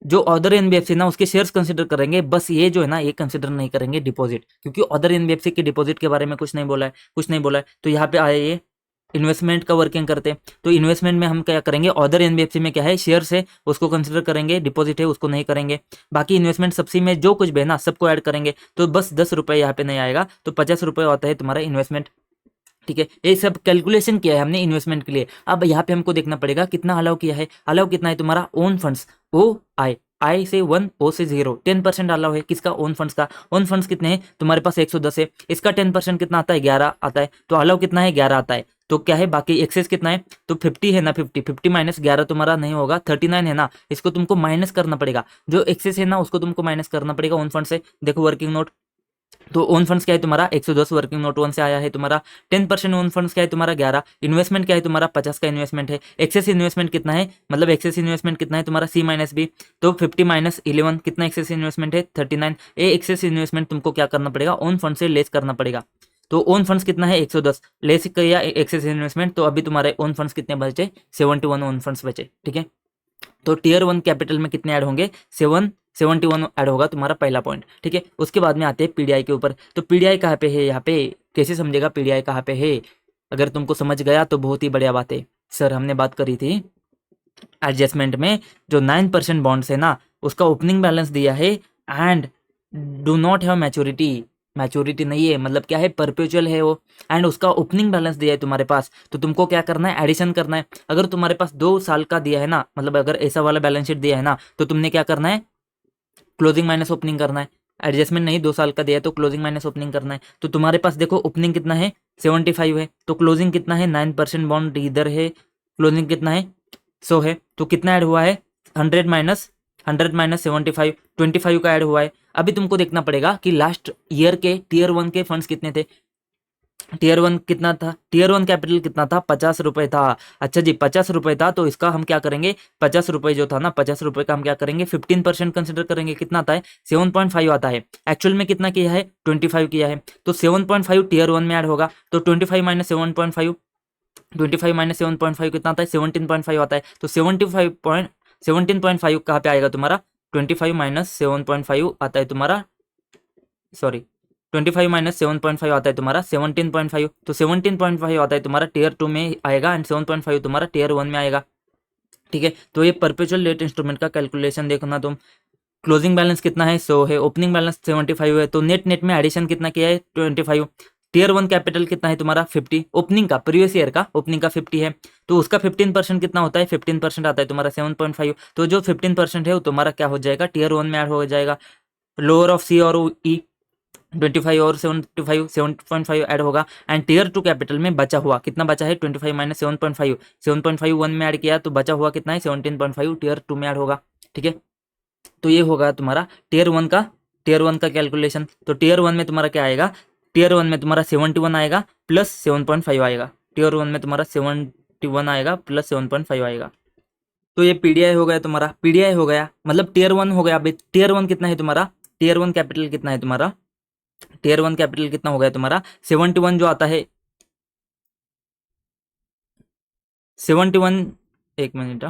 जो अदर एनबीएफसी ना उसके शेयर्स कंसिडर करेंगे, बस ये जो है ना ये कंसिडर नहीं करेंगे डिपॉजिट, क्योंकि अदर एनबीएफसी के डिपॉजिट के बारे में कुछ नहीं बोला है, कुछ नहीं बोला है। तो यहाँ पे आए ये इन्वेस्टमेंट का वर्किंग करते हैं। तो इन्वेस्टमेंट में हम क्या करेंगे, अदर एनबीएफसी में क्या है, शेयर्स है उसको कंसिडर करेंगे, डिपॉजिट है उसको नहीं करेंगे। बाकी इन्वेस्टमेंट सबसे में जो कुछ भी है ना सबको ऐड करेंगे। तो बस 10 रुपये यहाँ पे नहीं आएगा, तो 50 रुपये आता है तुम्हारा इन्वेस्टमेंट। ठीक है, ये सब कैलकुलेशन किया है हमने इन्वेस्टमेंट के लिए। अब यहाँ पे हमको देखना पड़ेगा कितना अलाउ किया है। अलाउ कितना है तुम्हारा, ओन फंड्स, ओ आई से 1, ओ से 0, 10% अलाउ है। किसका, ओन फंड्स का। ओन फंड्स कितने हैं तुम्हारे पास, 110 है। इसका 10% कितना आता है, 11 आता है। तो अलाउ कितना है, 11 आता है। तो क्या है, बाकी एक्सेस कितना है, तो 50 है ना, 50 माइनस 11 तुम्हारा नहीं होगा, 39 है ना, इसको तुमको माइनस करना पड़ेगा। जो एक्सेस है ना उसको तुमको माइनस करना पड़ेगा ओन फंड से। देखो वर्किंग नोट, तो ओन फंड्स क्या है तुम्हारा, 110 वर्किंग नोट 1 से आया है तुम्हारा। 10% ओन फंड्स क्या है तुम्हारा, 11। इन्वेस्टमेंट क्या है तुम्हारा, 50 का इन्वेस्टमेंट है। एक्सेस इन्वेस्टमेंट कितना है, मतलब एक्सेस इन्वेस्टमेंट कितना है तुम्हारा, सी माइनस बी। तो 50 माइनस 11 कितना एक्सेस इन्वेस्टमेंट है, 39। ये एक्सेस इन्वेस्टमेंट तुमको क्या करना पड़ेगा, ओन फंड से लेस करना पड़ेगा। तो ओन फंड्स कितना है, 110 लेस किया एक्सेस इन्वेस्टमेंट, तो अभी तुम्हारे ओन फंड्स कितने बचे, 71 ओन फंड्स बचे। ठीक है, तो टीयर 1 कैपिटल में कितने ऐड होंगे, 71 ऐड होगा तुम्हारा पहला पॉइंट। ठीक है, उसके बाद में आते हैं पीडीआई के ऊपर। तो पीडीआई कहाँ पे है, यहाँ पे कैसे समझेगा पीडीआई कहाँ पे है। अगर तुमको समझ गया तो बहुत ही बढ़िया बात है। सर हमने बात करी थी एडजस्टमेंट में, जो 9% बॉन्ड्स है ना उसका ओपनिंग बैलेंस दिया है and do not have maturity. Maturity नहीं है, मतलब क्या है, परपेचुअल है वो, एंड उसका ओपनिंग बैलेंस दिया है तुम्हारे पास। तो तुमको क्या करना है, एडिशन करना है। अगर तुम्हारे पास 2 साल का दिया है ना, मतलब अगर ऐसा वाला बैलेंस शीट दिया है ना, तो तुमने क्या करना है, क्लोजिंग माइनस ओपनिंग करना है। एडजस्टमेंट नहीं, 2 साल का दिया है तो क्लोजिंग माइनस ओपनिंग करना है। तो तुम्हारे पास देखो ओपनिंग कितना है, 75 है, तो क्लोजिंग कितना है, 9% बॉन्ड इधर है, क्लोजिंग कितना है, 100 है। तो कितना ऐड हुआ है, 100 माइनस 75, 25 का ऐड हुआ है। अभी तुमको देखना पड़ेगा कि लास्ट ईयर के टीयर 1 के फंड्स कितने थे। टीयर 1 कितना था, टीयर 1 कैपिटल कितना था, 50 रुपए था। अच्छा जी, 50 रुपए था, तो इसका हम क्या करेंगे, 50 रुपए जो था ना, 50 रुपए का हम क्या करेंगे, 15% कंसिडर करेंगे। कितना आता है, 7.5 आता है। एक्चुअल में कितना किया है, 25 किया है। तो 7.5 टीयर 1 में ऐड होगा। तो 25 माइनस 7.5, 25 माइनस 7.5 कितना आता है, 17.5 आता है। तो 17.5 कहाँ पे आएगा तुम्हारा, 25 माइनस 7.5 आता है तुम्हारा, सॉरी 25 माइनस 7.5 आता है तुम्हारा 17.5। तो 17.5 आता है तुम्हारा टीयर 2 में आएगा एंड 7.5 तुम्हारा टीयर 1 में आएगा। ठीक है, तो ये परपेचुअल डेट इंस्ट्रूमेंट का कैलकुलेशन देखना तुम। क्लोजिंग बैलेंस कितना है, 100 है, ओपनिंग बैलेंस 75 है, तो नेट नेट में एडिशन कितना किया है, 25। टीयर 1 कैपिटल कितना है तुम्हारा, 50। ओपनिंग का, प्रीवियस ईयर का ओपनिंग का 50 है, तो उसका 15% कितना होता है, 15% आता है तुम्हारा 7.5। तो जो 15% है वो तुम्हारा क्या हो जाएगा, टीयर 1 में ऐड हो जाएगा। लोअर ऑफ सी और ई 25 और 75, 7.5 ऐड होगा। एंड टीयर 2 कैपिटल में बचा हुआ कितना बचा है, 25 माइनस 7.5, 7.5 1 में ऐड किया तो बचा हुआ कितना है, 17.5 टीयर 2 में ऐड होगा। ठीक है, तो ये होगा तुम्हारा टीयर 1 का कैलकुलेशन। तो टीयर 1 में तुम्हारा क्या आएगा, टीयर 1 में तुम्हारा 71 आएगा प्लस 7.5 आएगा। टीयर 1 में तुम्हारा 71 आएगा प्लस 7.5 आएगा। तो ये पीडीआई हो गया तुम्हारा, पीडीआई हो गया मतलब टीयर 1 हो गया। अभी टीयर 1 कितना है तुम्हारा, टीयर 1 कैपिटल कितना है तुम्हारा, टीयर 1 कैपिटल कितना हो गया तुम्हारा, 71 जो आता है, 71, एक मिनट,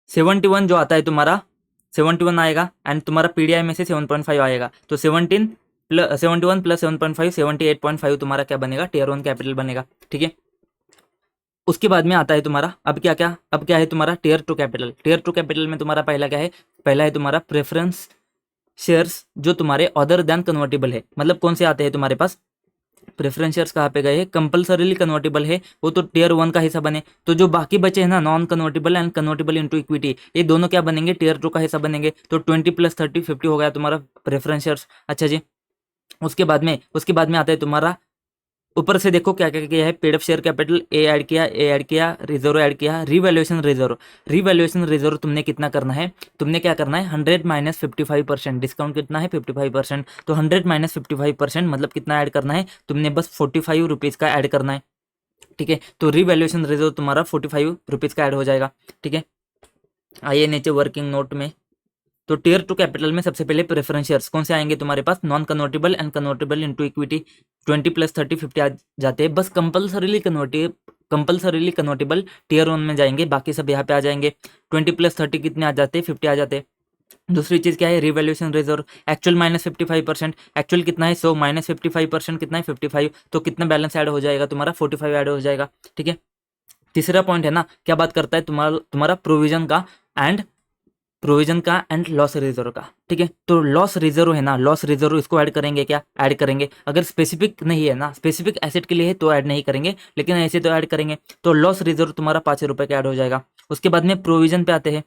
71 जो आता है तुम्हारा, 71 आएगा एंड तुम्हारा पीडीआई में से 7.5 आएगा। तो 71 प्लस 7.5, 78.5 तुम्हारा क्या बनेगा, टीयर 1 कैपिटल बनेगा। ठीक है, उसके बाद में आता है तुम्हारा, अब क्या है तुम्हारा, टीयर 2 कैपिटल। टीयर 2 कैपिटल में तुम्हारा पहला क्या है, पहला है तुम्हारा प्रेफरेंस शेयर्स जो तुम्हारे अदर देन कन्वर्टेबल है। मतलब कौन से आते हैं तुम्हारे पास, प्रेफरेंस शेयर्स कहाँ पे गए हैं, कंपलसरीली कन्वर्टेबल है वो तो टीयर 1 का हिस्सा बने। तो जो बाकी बचे हैं ना, non convertible and convertible into equity, ये दोनों क्या बनेंगे, टीयर 2 का हिस्सा बनेंगे। तो 20 प्लस 30 50 हो गया तुम्हारा प्रेफरेंस शेयर्स। अच्छा जी, उसके बाद में आता है तुम्हारा, ऊपर से देखो क्या क्या किया है, paid up share capital A add किया, रिजर्व ऐड किया, रिवैल्यूएशन रिजर्व तुमने कितना करना है, तुमने क्या करना है, 100 माइनस 55%, डिस्काउंट कितना है 55%। तो 100 माइनस 55% मतलब कितना ऐड करना है, तुमने बस 45 रुपीज़ का ऐड करना है। ठीक है, तो रिवैल्यूएशन रिजर्व तुम्हारा 45 रुपीज़ का ऐड हो जाएगा। ठीक है, आइए नीचे वर्किंग नोट में, तो टियर 2 कैपिटल में सबसे पहले प्रेफरेंस शेयर्स कौन से आएंगे तुम्हारे पास, non convertible and convertible into equity 20+30 50 आ जाते हैं, बस कंपल्सरीली कन्वर्टेबल टियर 1 में जाएंगे, बाकी सब यहाँ पे आ जाएंगे। 20+30 कितने आ जाते हैं, 50 आ जाते हैं। दूसरी चीज क्या है, रिवैल्यूएशन रिजर्व, एक्चुअल -55%, एक्चुअल कितना है 100 -55% कितना है 55, तो कितना बैलेंस ऐड हो जाएगा तुम्हारा 45 ऐड हो जाएगा, ठीक है। तीसरा पॉइंट है ना, क्या बात करता है तुम्हारा प्रोविजन का एंड लॉस रिजर्व का, ठीक है। तो लॉस रिजर्व है ना, लॉस रिजर्व इसको ऐड करेंगे, क्या ऐड करेंगे, अगर स्पेसिफिक नहीं है ना, स्पेसिफिक एसेट के लिए है तो ऐड नहीं करेंगे, लेकिन ऐसे तो ऐड करेंगे। तो लॉस रिजर्व तुम्हारा 5 रुपए का ऐड हो जाएगा। उसके बाद में प्रोविजन पे आते हैं।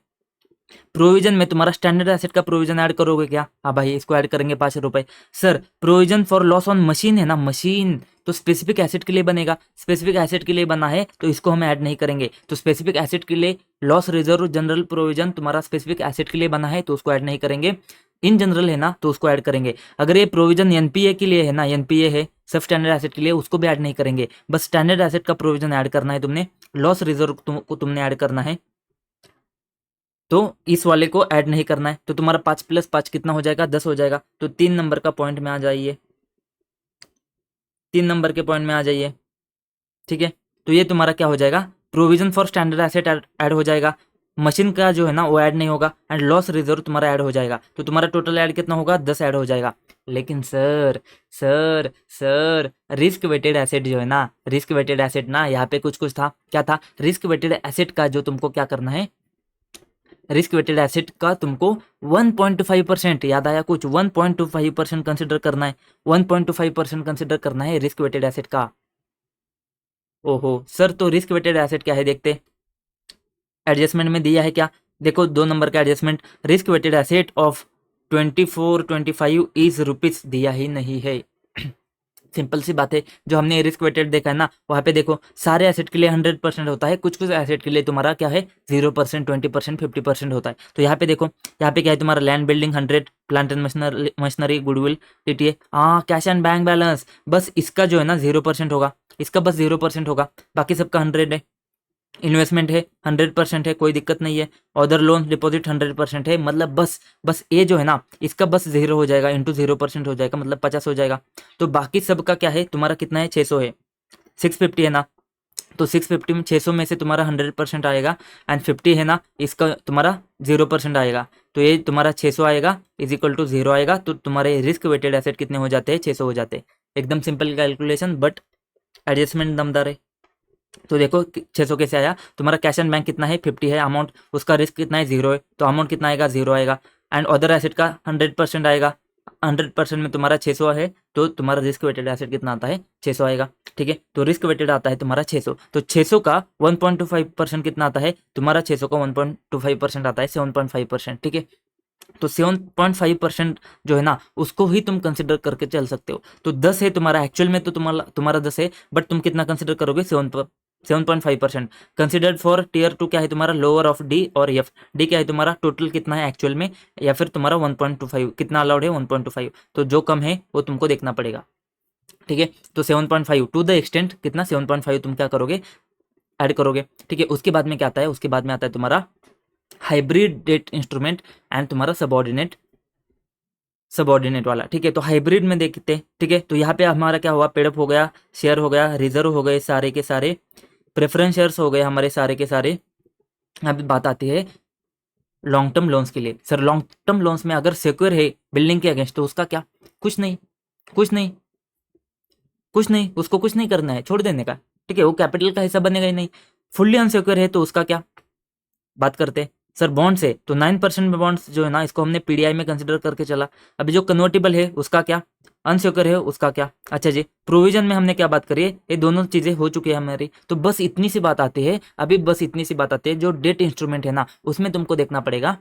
प्रोविजन में तुम्हारा स्टैंडर्ड एसेट का प्रोविजन ऐड करोगे क्या, हाँ भाई इसको ऐड करेंगे 5 रुपए। Sir provision for loss on machine है ना, मशीन तो स्पेसिफिक एसेट के लिए बनेगा, स्पेसिफिक एसेट के लिए बना है तो इसको हम ऐड नहीं करेंगे। तो स्पेसिफिक एसेट के लिए लॉस रिजर्व जनरल प्रोविजन तुम्हारा स्पेसिफिक एसेट के लिए बना है तो उसको ऐड नहीं करेंगे। इन जनरल है ना तो उसको ऐड करेंगे। अगर ये प्रोविजन एनपीए के लिए है ना, एनपीए है सब स्टैंडर्ड एसेट के लिए, उसको भी ऐड नहीं करेंगे। बस स्टैंडर्ड एसेट का प्रोविजन ऐड करना है तुमने, लॉस रिजर्व को तुमने ऐड करना है, तो इस वाले को ऐड नहीं करना है। तो तुम्हारा 5+5 कितना हो जाएगा, 10 हो जाएगा। तो 3 नंबर का पॉइंट में आ जाइए, 3 नंबर के पॉइंट में आ जाइए, ठीक है। तो ये तुम्हारा क्या हो जाएगा, provision for standard asset add हो जाएगा, मशीन का जो है ना वो ऐड नहीं होगा, एंड लॉस रिजर्व तुम्हारा ऐड हो जाएगा। तो तुम्हारा टोटल ऐड कितना होगा, 10 ऐड हो जाएगा। लेकिन sir sir sir risk weighted asset जो है ना, रिस्क वेटेड एसेट ना, यहाँ पे कुछ कुछ था, क्या था, रिस्क वेटेड एसेट का जो तुमको क्या करना है, रिस्क वेटेड एसेट का तुमको 1.25%, याद आया कुछ, 1.25% कंसिडर करना है, 1.25% कंसिडर करना है रिस्क वेटेड एसेट का। ओहो सर, तो रिस्क वेटेड एसेट क्या है देखते, एडजस्टमेंट में दिया है क्या, देखो 2 नंबर का adjustment, risk weighted asset of 2425 is rupees दिया ही नहीं है। सिंपल सी बात है, जो हमने रिस्क वेटेड देखा है ना, वहाँ पे देखो सारे एसेट के लिए 100% होता है, कुछ कुछ एसेट के लिए तुम्हारा क्या है 0%, 20%, 50% होता है। तो यहाँ पे देखो, यहाँ पे क्या है तुम्हारा land building 100, plant and machinery goodwill TTA, हाँ कैश एंड बैंक बैलेंस, बस इसका जो है ना 0% होगा, इसका बस 0% होगा, बाकी सबका 100 है। इन्वेस्टमेंट है 100% है, कोई दिक्कत नहीं है। अदर लोन डिपॉजिट 100% है, मतलब बस ये जो है ना इसका बस 0 हो जाएगा, इंटू 0% हो जाएगा, मतलब 50 हो जाएगा। तो बाकी सबका क्या है तुम्हारा कितना है 600 है, 650 है ना, तो 650 में 600 में से तुम्हारा 100% आएगा, एंड 50 है ना इसका तुम्हारा 0% आएगा। तो ये तुम्हारा 600 आएगा इज इक्वल टू 0 आएगा। तो तुम्हारे रिस्क वेटेड एसेट कितने हो जाते हैं, 600 हो जाते हैं। एकदम सिंपल कैलकुलेशन, बट एडजस्टमेंट दमदार है। तो देखो 600 कैसे आया, तुम्हारा कैश एंड बैंक कितना है 50 है अमाउंट, उसका रिस्क कितना है 0 है, तो अमाउंट कितना आएगा 0 आएगा। एंड अदर एसेट का 100% आएगा, 100% में तुम्हारा 600 है, तो तुम्हारा रिस्क वेटेड एसेट कितना आता है 600 आएगा, ठीक है। तो रिस्क वेटेड आता है तुम्हारा 600, तो 600 का 1.25% कितना आता है तुम्हारा, 600 का 1.25% आता है 7.5%, ठीक है। तो 7.5% जो है ना उसको ही तुम कंसिडर करके चल सकते हो। तो 10 है तुम्हारा, एक्चुअल में तो तुम्हारा 10 है, बट तुम कितना कंसिडर करोगे 7.5%। कंसिडर्ड फॉर टीयर 2 क्या है तुम्हारा, लोअर ऑफ डी और एफ। डी क्या है तुम्हारा, टोटल कितना है एक्चुअल में, या फिर तुम्हारा 1.25 कितना अलाउड है 1.25, तो जो कम है वो तुमको देखना पड़ेगा, ठीक है। तो 7.5 टू द एक्सटेंट कितना 7.5 तुम क्या करोगे ऐड करोगे, ठीक है। उसके बाद में क्या आता है, उसके बाद में आता है तुम्हारा हाइब्रिड डेट इंस्ट्रूमेंट एंड तुम्हारा सबऑर्डिनेट वाला, ठीक है। तो हाइब्रिड में देखते हैं, ठीक है। तो यहाँ पे हमारा क्या हुआ, पेडअप हो गया, शेयर हो गया, रिजर्व हो गए सारे के सारे, प्रेफरेंस शेयर्स हो गए हमारे सारे के सारे। अभी बात आती है लॉन्ग टर्म लोन्स के लिए। सर लॉन्ग टर्म लोन्स में अगर सिक्योर है बिल्डिंग के अगेंस्ट तो उसका क्या, कुछ नहीं कुछ नहीं कुछ नहीं, उसको कुछ नहीं करना है, छोड़ देने का, ठीक है। वो कैपिटल का हिस्सा बनेगा ही नहीं। फुल्ली अनसिक्योर है तो उसका क्या, बात करते हैं। सर बॉन्ड्स है तो 9% में बॉन्ड्स जो है ना इसको हमने पीडीआई में कंसिडर करके चला। अभी जो कन्वर्टेबल है उसका क्या, अनसिक्योर है उसका क्या, अच्छा जी। प्रोविजन में हमने क्या बात करी है, ये दोनों चीजें हो चुकी है हमारी। तो बस इतनी सी बात आती है, अभी बस इतनी सी बात आती है, जो डेट इंस्ट्रूमेंट है ना उसमें तुमको देखना पड़ेगा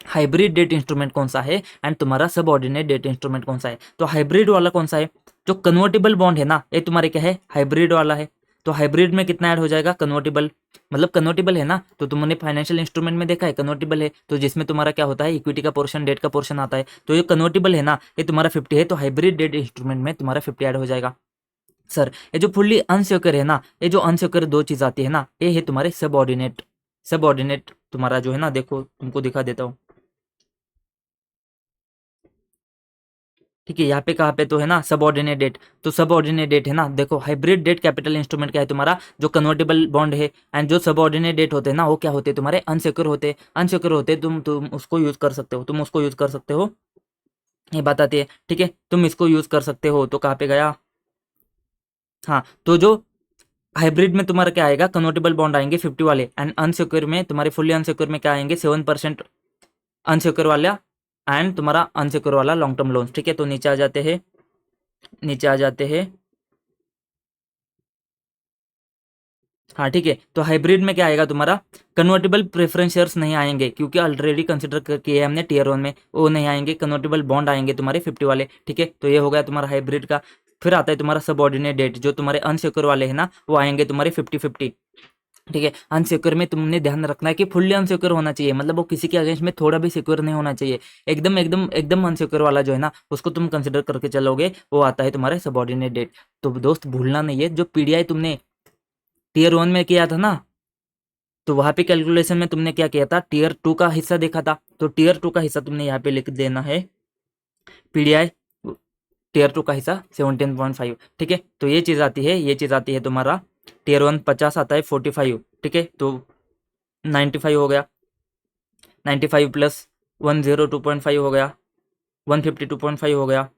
हाइब्रिड डेट इंस्ट्रूमेंट कौन सा है एंड तुम्हारा सबऑर्डिनेट डेट इंस्ट्रूमेंट कौन सा है। तो हाइब्रिड वाला कौन सा है, जो कन्वर्टेबल बॉन्ड है ना ये तुम्हारे क्या है हाइब्रिड वाला है। तो हाइब्रिड में कितना ऐड हो जाएगा, कन्वर्टेबल, मतलब कन्वर्टेबल है ना, तो तुमने फाइनेंशियल इंस्ट्रूमेंट में देखा है कन्वर्टेबल है, तो जिसमें तुम्हारा क्या होता है इक्विटी का पोर्शन डेट का पोर्शन आता है। तो ये कन्वर्टेबल है ना, ये तुम्हारा 50 है, तो हाइब्रिड डेट इंस्ट्रूमेंट में तुम्हारा 50 ऐड हो जाएगा। सर ये जो फुल्ली अनसिक्योर है ना, ये जो अनसिक्योर दो चीज आती है ना, ये है तुम्हारे सबऑर्डिनेट। सबऑर्डिनेट तुम्हारा जो है ना, देखो तुमको दिखा देता हूँ, ठीक है, यहाँ पे कहाँ पे तो है ना सबऑर्डिनेट डेट, तो सबऑर्डिनेट डेट है ना, देखो हाइब्रिड डेट कैपिटल इंस्ट्रूमेंट क्या है तुम्हारा, जो कन्वर्टेबल बॉन्ड है, एंड जो सबऑर्डिनेट डेट होते हैं ना वो क्या होते हैं तुम्हारे अनसिक्योर होते हैं, अनसिक्योर होते हैं, तुम उसको यूज कर सकते हो, तुम उसको यूज कर सकते हो, ये बात आती है। ठीक है, तुम इसको यूज कर सकते हो, तो कहाँ पे गया, हाँ, तो जो हाइब्रिड में तुम्हारा क्या आएगा, कन्वर्टेबल बॉन्ड आएंगे 50 वाले, एंड अनसिक्योर में तुम्हारे फुल्ली अनसिक्योर में क्या आएंगे 7% अनसिक्योर वाला, एंड तुम्हारा अनसिक्योर वाला लॉन्ग टर्म लोन। ठीक है, तो नीचे आ जाते हैं, नीचे आ जाते हैं, हाँ ठीक है, तो हाइब्रिड में क्या आएगा तुम्हारा, कन्वर्टेबल प्रेफरेंस शेयर्स नहीं आएंगे क्योंकि ऑलरेडी कंसिडर किए हैं हमने टीयर 1 में, वो नहीं आएंगे, कन्वर्टेबल बॉन्ड आएंगे तुम्हारे 50 वाले। ठीक है, तो ये हो गया तुम्हारा हाइब्रिड का। फिर आता है तुम्हारा सबऑर्डिनेट डेट, जो तुम्हारे अनसिक्योर वाले हैं ना वो आएंगे तुम्हारे 50-50। ठीक है, अनसिक्योर में तुमने ध्यान रखना है कि फुल्ली अनसिक्योर होना चाहिए, मतलब वो किसी के अगेंस्ट में थोड़ा भी सिक्योर नहीं होना चाहिए, एकदम एकदम एकदम अनसिक्योर वाला जो है ना उसको तुम कंसिडर करके चलोगे, वो आता है तुम्हारे सबऑर्डिनेट डेट। तो दोस्त भूलना नहीं है, जो पीडीआई तुमने टीयर 1 में किया था ना, तो वहां पे कैलकुलेशन में तुमने क्या किया था, टीयर 2 का हिस्सा देखा था, तो टीयर 2 का हिस्सा तुमने यहाँ पे लिख देना है, पीडीआई टीयर 2 का हिस्सा 17.5। ठीक है, तो ये चीज़ आती है, ये चीज़ आती है तुम्हारा टीयर 1 50 आता है 45। ठीक है, तो 95 हो गया, 95 प्लस 102.5 हो गया, 152.5 हो गया,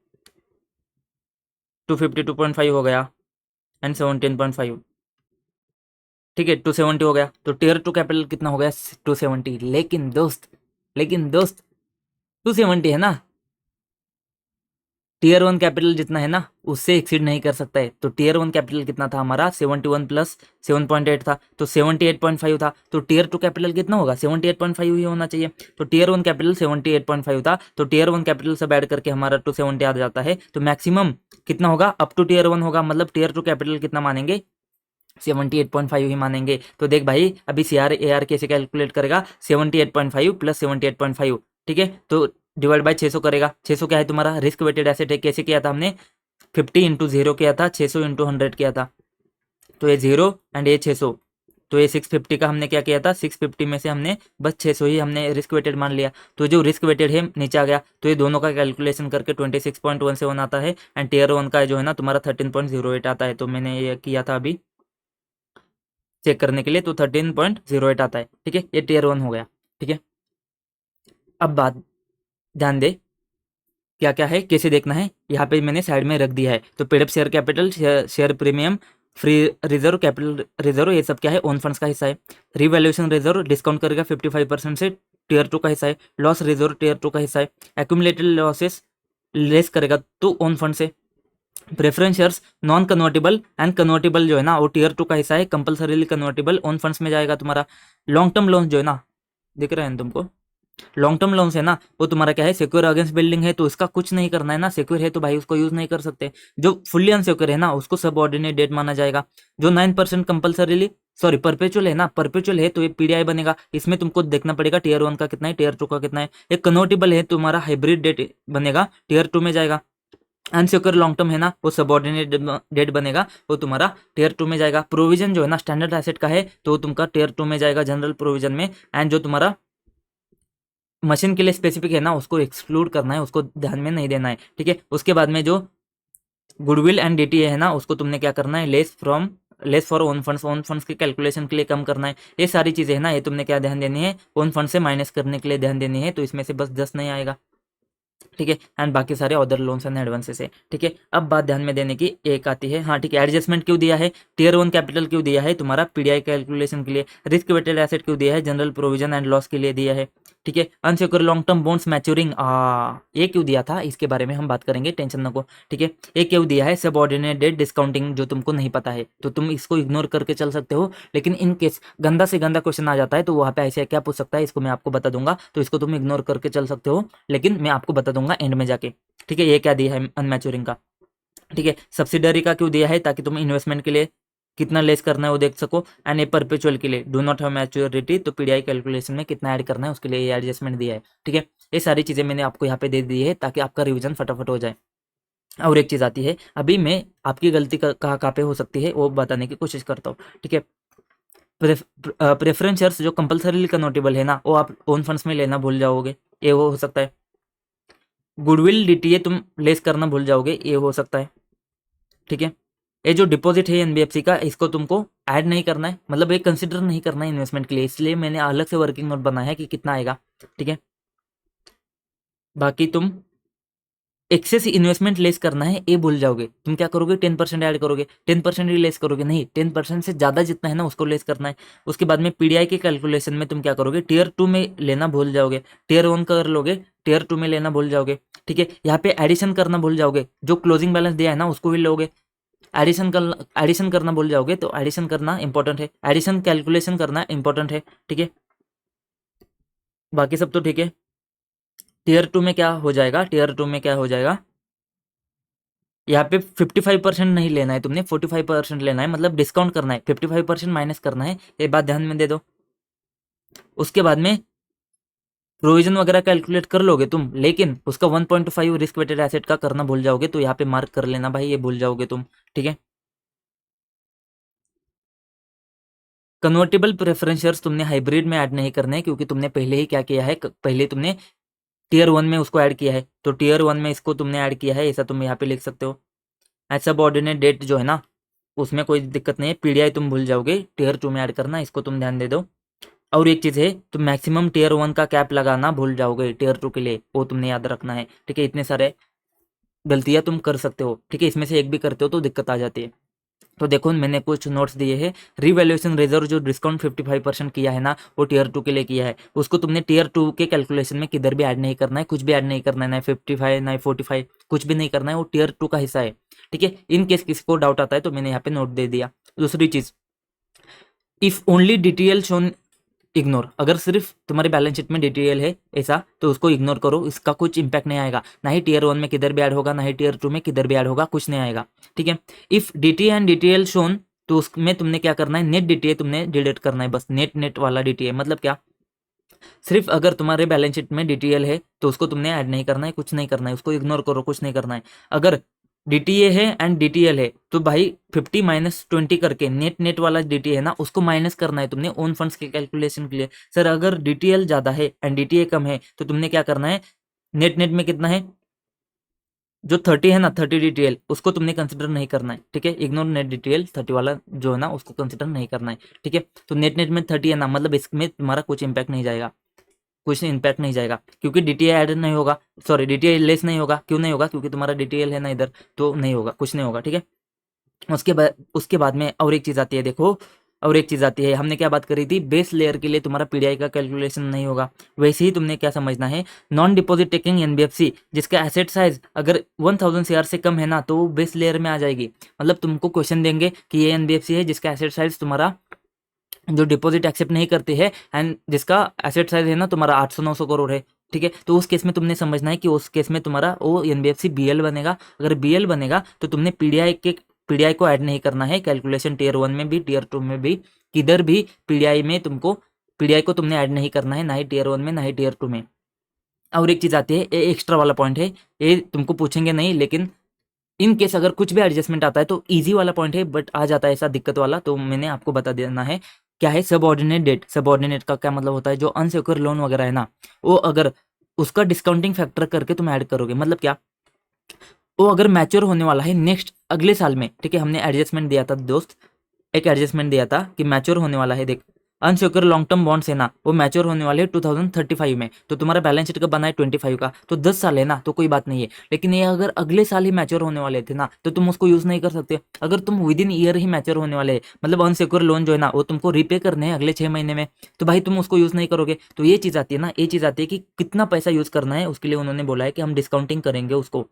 252.5 हो गया, एंड 17.5। ठीक है, 270 हो गया, तो टीयर 2 कैपिटल कितना हो गया 270। लेकिन दोस्त 270 है ना, टीयर 1 कैपिटल जितना है ना उससे एक्सीड नहीं कर सकता है, तो टीयर 1 कैपिटल कितना था हमारा 71 प्लस 7.8 था, तो 78.5 था, तो टीयर 2 कैपिटल कितना होगा 78.5 ही होना चाहिए, तो टीयर 1 कैपिटल 78.5 था, तो टीयर 1 कैपिटल सब ऐड करके हमारा 270 आ जाता है, तो मैक्सिमम कितना होगा अप टू टीयर 1 होगा, मतलब टीयर 2 कैपिटल कितना मानेंगे 78.5 ही मानेंगे। तो देख भाई अभी CRAR कैसे कैलकुलेट करेगा, 78.5 प्लस 78.5। ठीक है, तो डिवाइड बाय 600 करेगा, 600 क्या है तुम्हारा रिस्क वेटेड एसेट है, कैसे किया था हमने 50 इंटू 0 किया था, 600 इंटू 100 किया था, तो ये 0 एंड ये 600, तो ये 650 का हमने क्या किया था, 650 में से हमने बस 600 ही हमने रिस्क वेटेड मान लिया, तो जो रिस्क वेटेड है नीचे आ गया, तो ये दोनों का कैलकुलेशन करके 26.17 आता है, एंड टीयर 1 का जो है ना तुम्हारा 13.08 आता है, तो मैंने ये किया था अभी चेक करने के लिए, तो 13.08 आता है। ठीक है, ये टीयर 1 हो गया। ठीक है, अब बात ध्यान दे क्या क्या है कैसे देखना है, यहाँ पे मैंने साइड में रख दिया है, तो paid up share capital, share premium, free reserve, capital reserve, ये सब क्या है ओन फंड्स का हिस्सा है, रिवैल्यूएशन रिजर्व डिस्काउंट करेगा 55% से, टीयर 2 का हिस्सा है, लॉस रिजर्व टीयर 2 का हिस्सा है, एक्यूमुलेटेड लॉसेस लेस करेगा तो ओन फंड से, preference shares non convertible and convertible जो है ना वो टीयर 2 का हिस्सा है, कंपल्सरीली कन्वर्टेबल ओन फंड्स में जाएगा तुम्हारा। लॉन्ग टर्म लोन जो है ना, दिख रहे हैं तुमको, लॉन्ग टर्म लोन्स है ना वो तुम्हारा क्या है सिक्योर अगेंस्ट बिल्डिंग है, तो इसका कुछ नहीं करना है ना, सिक्योर है तो भाई उसको यूज नहीं कर सकते। जो फुल्ली अनसिक्योर है ना उसको सबऑर्डिनेट डेट माना जाएगा। जो 9% कंपल्सरीली सॉरी परपेचुअल है ना, परपेचुअल है तो ये पीडीआई बनेगा, इसमें तुमको देखना पड़ेगा टीयर 1 का कितना है, टीयर 2 का कितना है। ये कन्वर्टेबल है तुम्हारा हाइब्रिड डेट बनेगा, टीयर 2 में जाएगा। अनसिक्योर लॉन्ग टर्म है ना वो सबऑर्डिनेट डेट बनेगा, वो तुम्हारा टीयर 2 में जाएगा। प्रोविजन जो है ना स्टैंडर्ड एसेट का है तो तुमका टीयर 2 में जाएगा जनरल प्रोविजन में, एंड जो तुम्हारा मशीन के लिए स्पेसिफिक है ना उसको एक्सक्लूड करना है, उसको ध्यान में नहीं देना है। ठीक है, उसके बाद में जो गुडविल एंड डीटीए है ना उसको तुमने क्या करना है लेस फॉर ओन फंड्स के कैलकुलेशन के लिए कम करना है। ये सारी चीजें है ना ये तुमने क्या ध्यान देनी है, ओन फंड से माइनस करने के लिए ध्यान देनी है, तो इसमें से बस 10 नहीं आएगा। ठीक है, एंड बाकी सारे अदर लोन्स एंड एडवांसेस है। ठीक है, अब बात ध्यान में देने की एक आती है, हाँ ठीक है, एडजस्टमेंट क्यों दिया है, टीयर 1 कैपिटल क्यों दिया है तुम्हारा पीडीआई कैलकुलेशन के लिए, रिस्क वेटेड एसेट क्यों दिया है जनरल प्रोविजन एंड लॉस के लिए दिया है। ठीक है, unsecure long term bonds maturing ये क्यों दिया था इसके बारे में हम बात करेंगे, टेंशन न को। ठीक है, ये क्यों दिया है सबऑर्डिनेट डेट डिस्काउंटिंग, जो तुमको नहीं पता है तो तुम इसको इग्नोर करके चल सकते हो, लेकिन इन केस गंदा से गंदा क्वेश्चन आ जाता है तो वहाँ पे ऐसे क्या पूछ सकता है इसको मैं आपको बता दूंगा, तो इसको तुम इग्नोर करके चल सकते हो, लेकिन मैं आपको बता दूंगा एंड में जाके। ठीक है, ये क्या दिया है अनमैच्योरिंग का। ठीक है, सब्सिडरी का क्यों दिया है, ताकि तुम इन्वेस्टमेंट के लिए कितना लेस करना है वो देख सको, एंड ए परपेचुअल के लिए डू नॉट हैव मैच्योरिटी, तो पीडीआई कैलकुलेशन में कितना ऐड करना है उसके लिए ये एडजस्टमेंट दिया है। ठीक है, ये सारी चीजें मैंने आपको यहाँ पे दे दी है ताकि आपका रिवीजन फटाफट हो जाए। और एक चीज आती है, अभी मैं आपकी गलती कहाँ कहाँ पे हो सकती है वो बताने की कोशिश करता हूँ। ठीक है, प्रेफरेंस शेयर्स जो कंपल्सरीली कन्वर्टेबल है ना वो आप ओन फंड्स में लेना भूल जाओगे, ये वो हो सकता है। गुडविल डीटीए तुम लेस करना भूल जाओगे, ये हो सकता है, ठीक है। ये जो डिपॉजिट है एनबीएफसी का, इसको तुमको ऐड नहीं करना है, मतलब ये कंसिडर नहीं करना है इन्वेस्टमेंट के लिए, इसलिए मैंने अलग से वर्किंग नोट बनाया है कि कितना आएगा, ठीक है। बाकी तुम एक्सेस इन्वेस्टमेंट लेस करना है ये भूल जाओगे, तुम क्या करोगे 10% ऐड करोगे, 10% ही लेस करोगे, नहीं 10% से ज़्यादा जितना है ना उसको लेस करना है। उसके बाद में पीडीआई के कैलकुलेशन में तुम क्या करोगे, टियर 2 में लेना भूल जाओगे, टियर 1 कर लोगे, टियर 2 में लेना भूल जाओगे, ठीक है। यहाँ पे एडिशन करना भूल जाओगे, जो क्लोजिंग बैलेंस दिया है ना उसको भी लोगे, एडिशन करना भूल जाओगे, तो एडिशन करना इंपॉर्टेंट है, एडिशन कैलकुलेशन करना इंपॉर्टेंट है, ठीक है। बाकी सब तो ठीक है। टियर 2 में क्या हो जाएगा, टियर 2 में क्या हो जाएगा, यहाँ पे 55% नहीं लेना है तुमने, 45% लेना है, मतलब डिस्काउंट करना है, 55% माइनस करना है, ये बात ध्यान में दे दो। उसके बाद में प्रोविजन वगैरह कैलकुलेट कर लोगे तुम, लेकिन उसका 1.5 रिस्क वेटेड एसेट का करना भूल जाओगे, तो यहाँ पे मार्क कर लेना भाई, ये भूल जाओगे तुम, ठीक है। कन्वर्टेबल प्रेफरेंस शेयर्स तुमने हाइब्रिड में ऐड नहीं करने हैं, क्योंकि तुमने पहले ही क्या किया है, पहले तुमने टियर 1 में उसको ऐड किया है, तो टियर 1 में इसको तुमने ऐड किया है, ऐसा तुम यहाँ पे लिख सकते हो। एज सबऑर्डिनेट डेट जो है ना, उसमें कोई दिक्कत नहीं है, पीडीआई तुम भूल जाओगे, टियर 2 में ऐड करना, इसको तुम ध्यान दे दो। और एक चीज़ है, तुम मैक्सिमम टियर 1 का कैप लगाना भूल जाओगे टियर 2 के लिए, वो तुमने याद रखना है, ठीक है। इतने सारे गलतियाँ तुम कर सकते हो, ठीक है, इसमें से एक भी करते हो तो दिक्कत आ जाती है। तो देखो मैंने कुछ नोट्स दिए हैं, रिवैल्यूएशन रिजर्व जो डिस्काउंट 55% किया है ना, वो टियर 2 के लिए किया है, उसको तुमने टियर 2 के कैलकुलेशन में किधर भी ऐड नहीं करना है, कुछ भी ऐड नहीं करना है, ना 55 ना 45, कुछ भी नहीं करना है, वो टियर 2 का हिस्सा है, ठीक है। इन केस किसी को डाउट आता है तो मैंने यहाँ पे नोट दे दिया। दूसरी चीज, if only detail shown ignore, अगर सिर्फ तुम्हारी बैलेंस शीट में डिटेल है ऐसा, तो उसको इग्नोर करो, इसका कुछ इंपैक्ट नहीं आएगा, ना ही टियर 1 में किधर भी ऐड होगा, ना ही टियर 2 में किधर भी ऐड होगा, कुछ नहीं आएगा, ठीक है। If DT and detail shown, तो उसमें तुमने क्या करना है, नेट डीटीए तुमने डिलीट करना है, बस नेट नेट वाला डीटीए, मतलब क्या, सिर्फ अगर तुम्हारे बैलेंस शीट में डीटीएल है तो उसको तुमने ऐड नहीं करना है, कुछ नहीं करना है, उसको इग्नोर करो, कुछ नहीं करना है। अगर डीटीए है एंड डीटीएल है तो भाई 50 - 20 करके नेट नेट वाला डीटीए है ना, उसको माइनस करना है तुमने ओन फंड्स के कैलकुलेशन के लिए। सर अगर डीटीएल ज्यादा है एंड डीटीए कम है, तो तुमने क्या करना है, नेट नेट में कितना है, जो 30 है ना, 30 डीटीएल उसको तुमने कंसिडर नहीं करना है, ठीक है। इग्नोर नेट डीटीएल, 30 वाला जो है ना उसको कंसिडर नहीं करना है, ठीक है। तो नेट नेट में 30 है ना, मतलब इसमें तुम्हारा कुछ इंपैक्ट नहीं जाएगा, कुछ इंपैक्ट नहीं जाएगा, क्योंकि डीटीए ऐड नहीं होगा, सॉरी डीटीए लेस नहीं होगा, क्यों नहीं होगा, क्योंकि तुम्हारा डीटीएल है ना इधर, तो नहीं होगा, कुछ नहीं होगा, ठीक है। उसके बाद में और एक चीज़ आती है, देखो और एक चीज़ आती है, हमने क्या बात करी थी, बेस लेयर के लिए तुम्हारा पीडीआई का कैलकुलेशन नहीं होगा, वैसे ही तुमने क्या समझना है, नॉन डिपॉजिट टेकिंग एनबीएफसी जिसका एसेट साइज अगर 1000 CR से कम है ना, तो वो बेस लेयर में आ जाएगी। मतलब तुमको क्वेश्चन देंगे कि ये एनबीएफसी है जिसका एसेट साइज तुम्हारा जो डिपॉजिट एक्सेप्ट नहीं करते हैं, एंड जिसका एसेट साइज है ना तुम्हारा 800-900 करोड़ है, ठीक है। तो उस केस में तुमने समझना है कि उस केस में तुम्हारा वो एनबीएफसी बीएल बनेगा। अगर बीएल बनेगा तो तुमने पीडीआई को ऐड नहीं करना है कैलकुलेशन, टियर 1 में भी टियर 2 में भी, किधर भी पीडीआई में तुमको पीडीआई को तुमने ऐड नहीं करना है, ना ही टियर 1 में ना ही टियर 2 में। और एक चीज़ आती है, ये एक्स्ट्रा वाला पॉइंट है, ये तुमको पूछेंगे नहीं, लेकिन इन केस अगर कुछ भी एडजस्टमेंट आता है तो इजी वाला पॉइंट है, बट आ जाता है ऐसा दिक्कत वाला, तो मैंने आपको बता देना है। क्या है सबऑर्डिनेट डेट, सबऑर्डिनेट का क्या मतलब होता है, जो अनसिक्योर लोन वगैरह है ना, वो अगर उसका डिस्काउंटिंग फैक्टर करके तुम ऐड करोगे, मतलब क्या, वो अगर मैच्योर होने वाला है नेक्स्ट अगले साल में, ठीक है। हमने एडजस्टमेंट दिया था दोस्त, एक एडजस्टमेंट दिया था कि मैच्योर होने वाला है, देख अनसिक्योर लॉन्ग टर्म बॉन्ड्स है ना, वो मैच्योर होने वाले हैं 2035 में, तो तुम्हारा बैलेंस शीट का बना है 25 का, तो 10 साल है ना, तो कोई बात नहीं है। लेकिन ये अगर अगले साल ही मैच्योर होने वाले थे ना, तो तुम उसको यूज नहीं कर सकते। अगर तुम with in year he mature होने वाले हैं, मतलब अनसिक्योर लोन जो है ना वो तुमको रीपे करने हैं अगले 6 महीने में, तो भाई तुम उसको यूज नहीं करोगे। तो ये चीज आती है ना, ये चीज आती है कि कितना पैसा यूज करना है, उसके लिए उन्होंने बोला है कि हम डिस्काउंटिंग करेंगे उसको,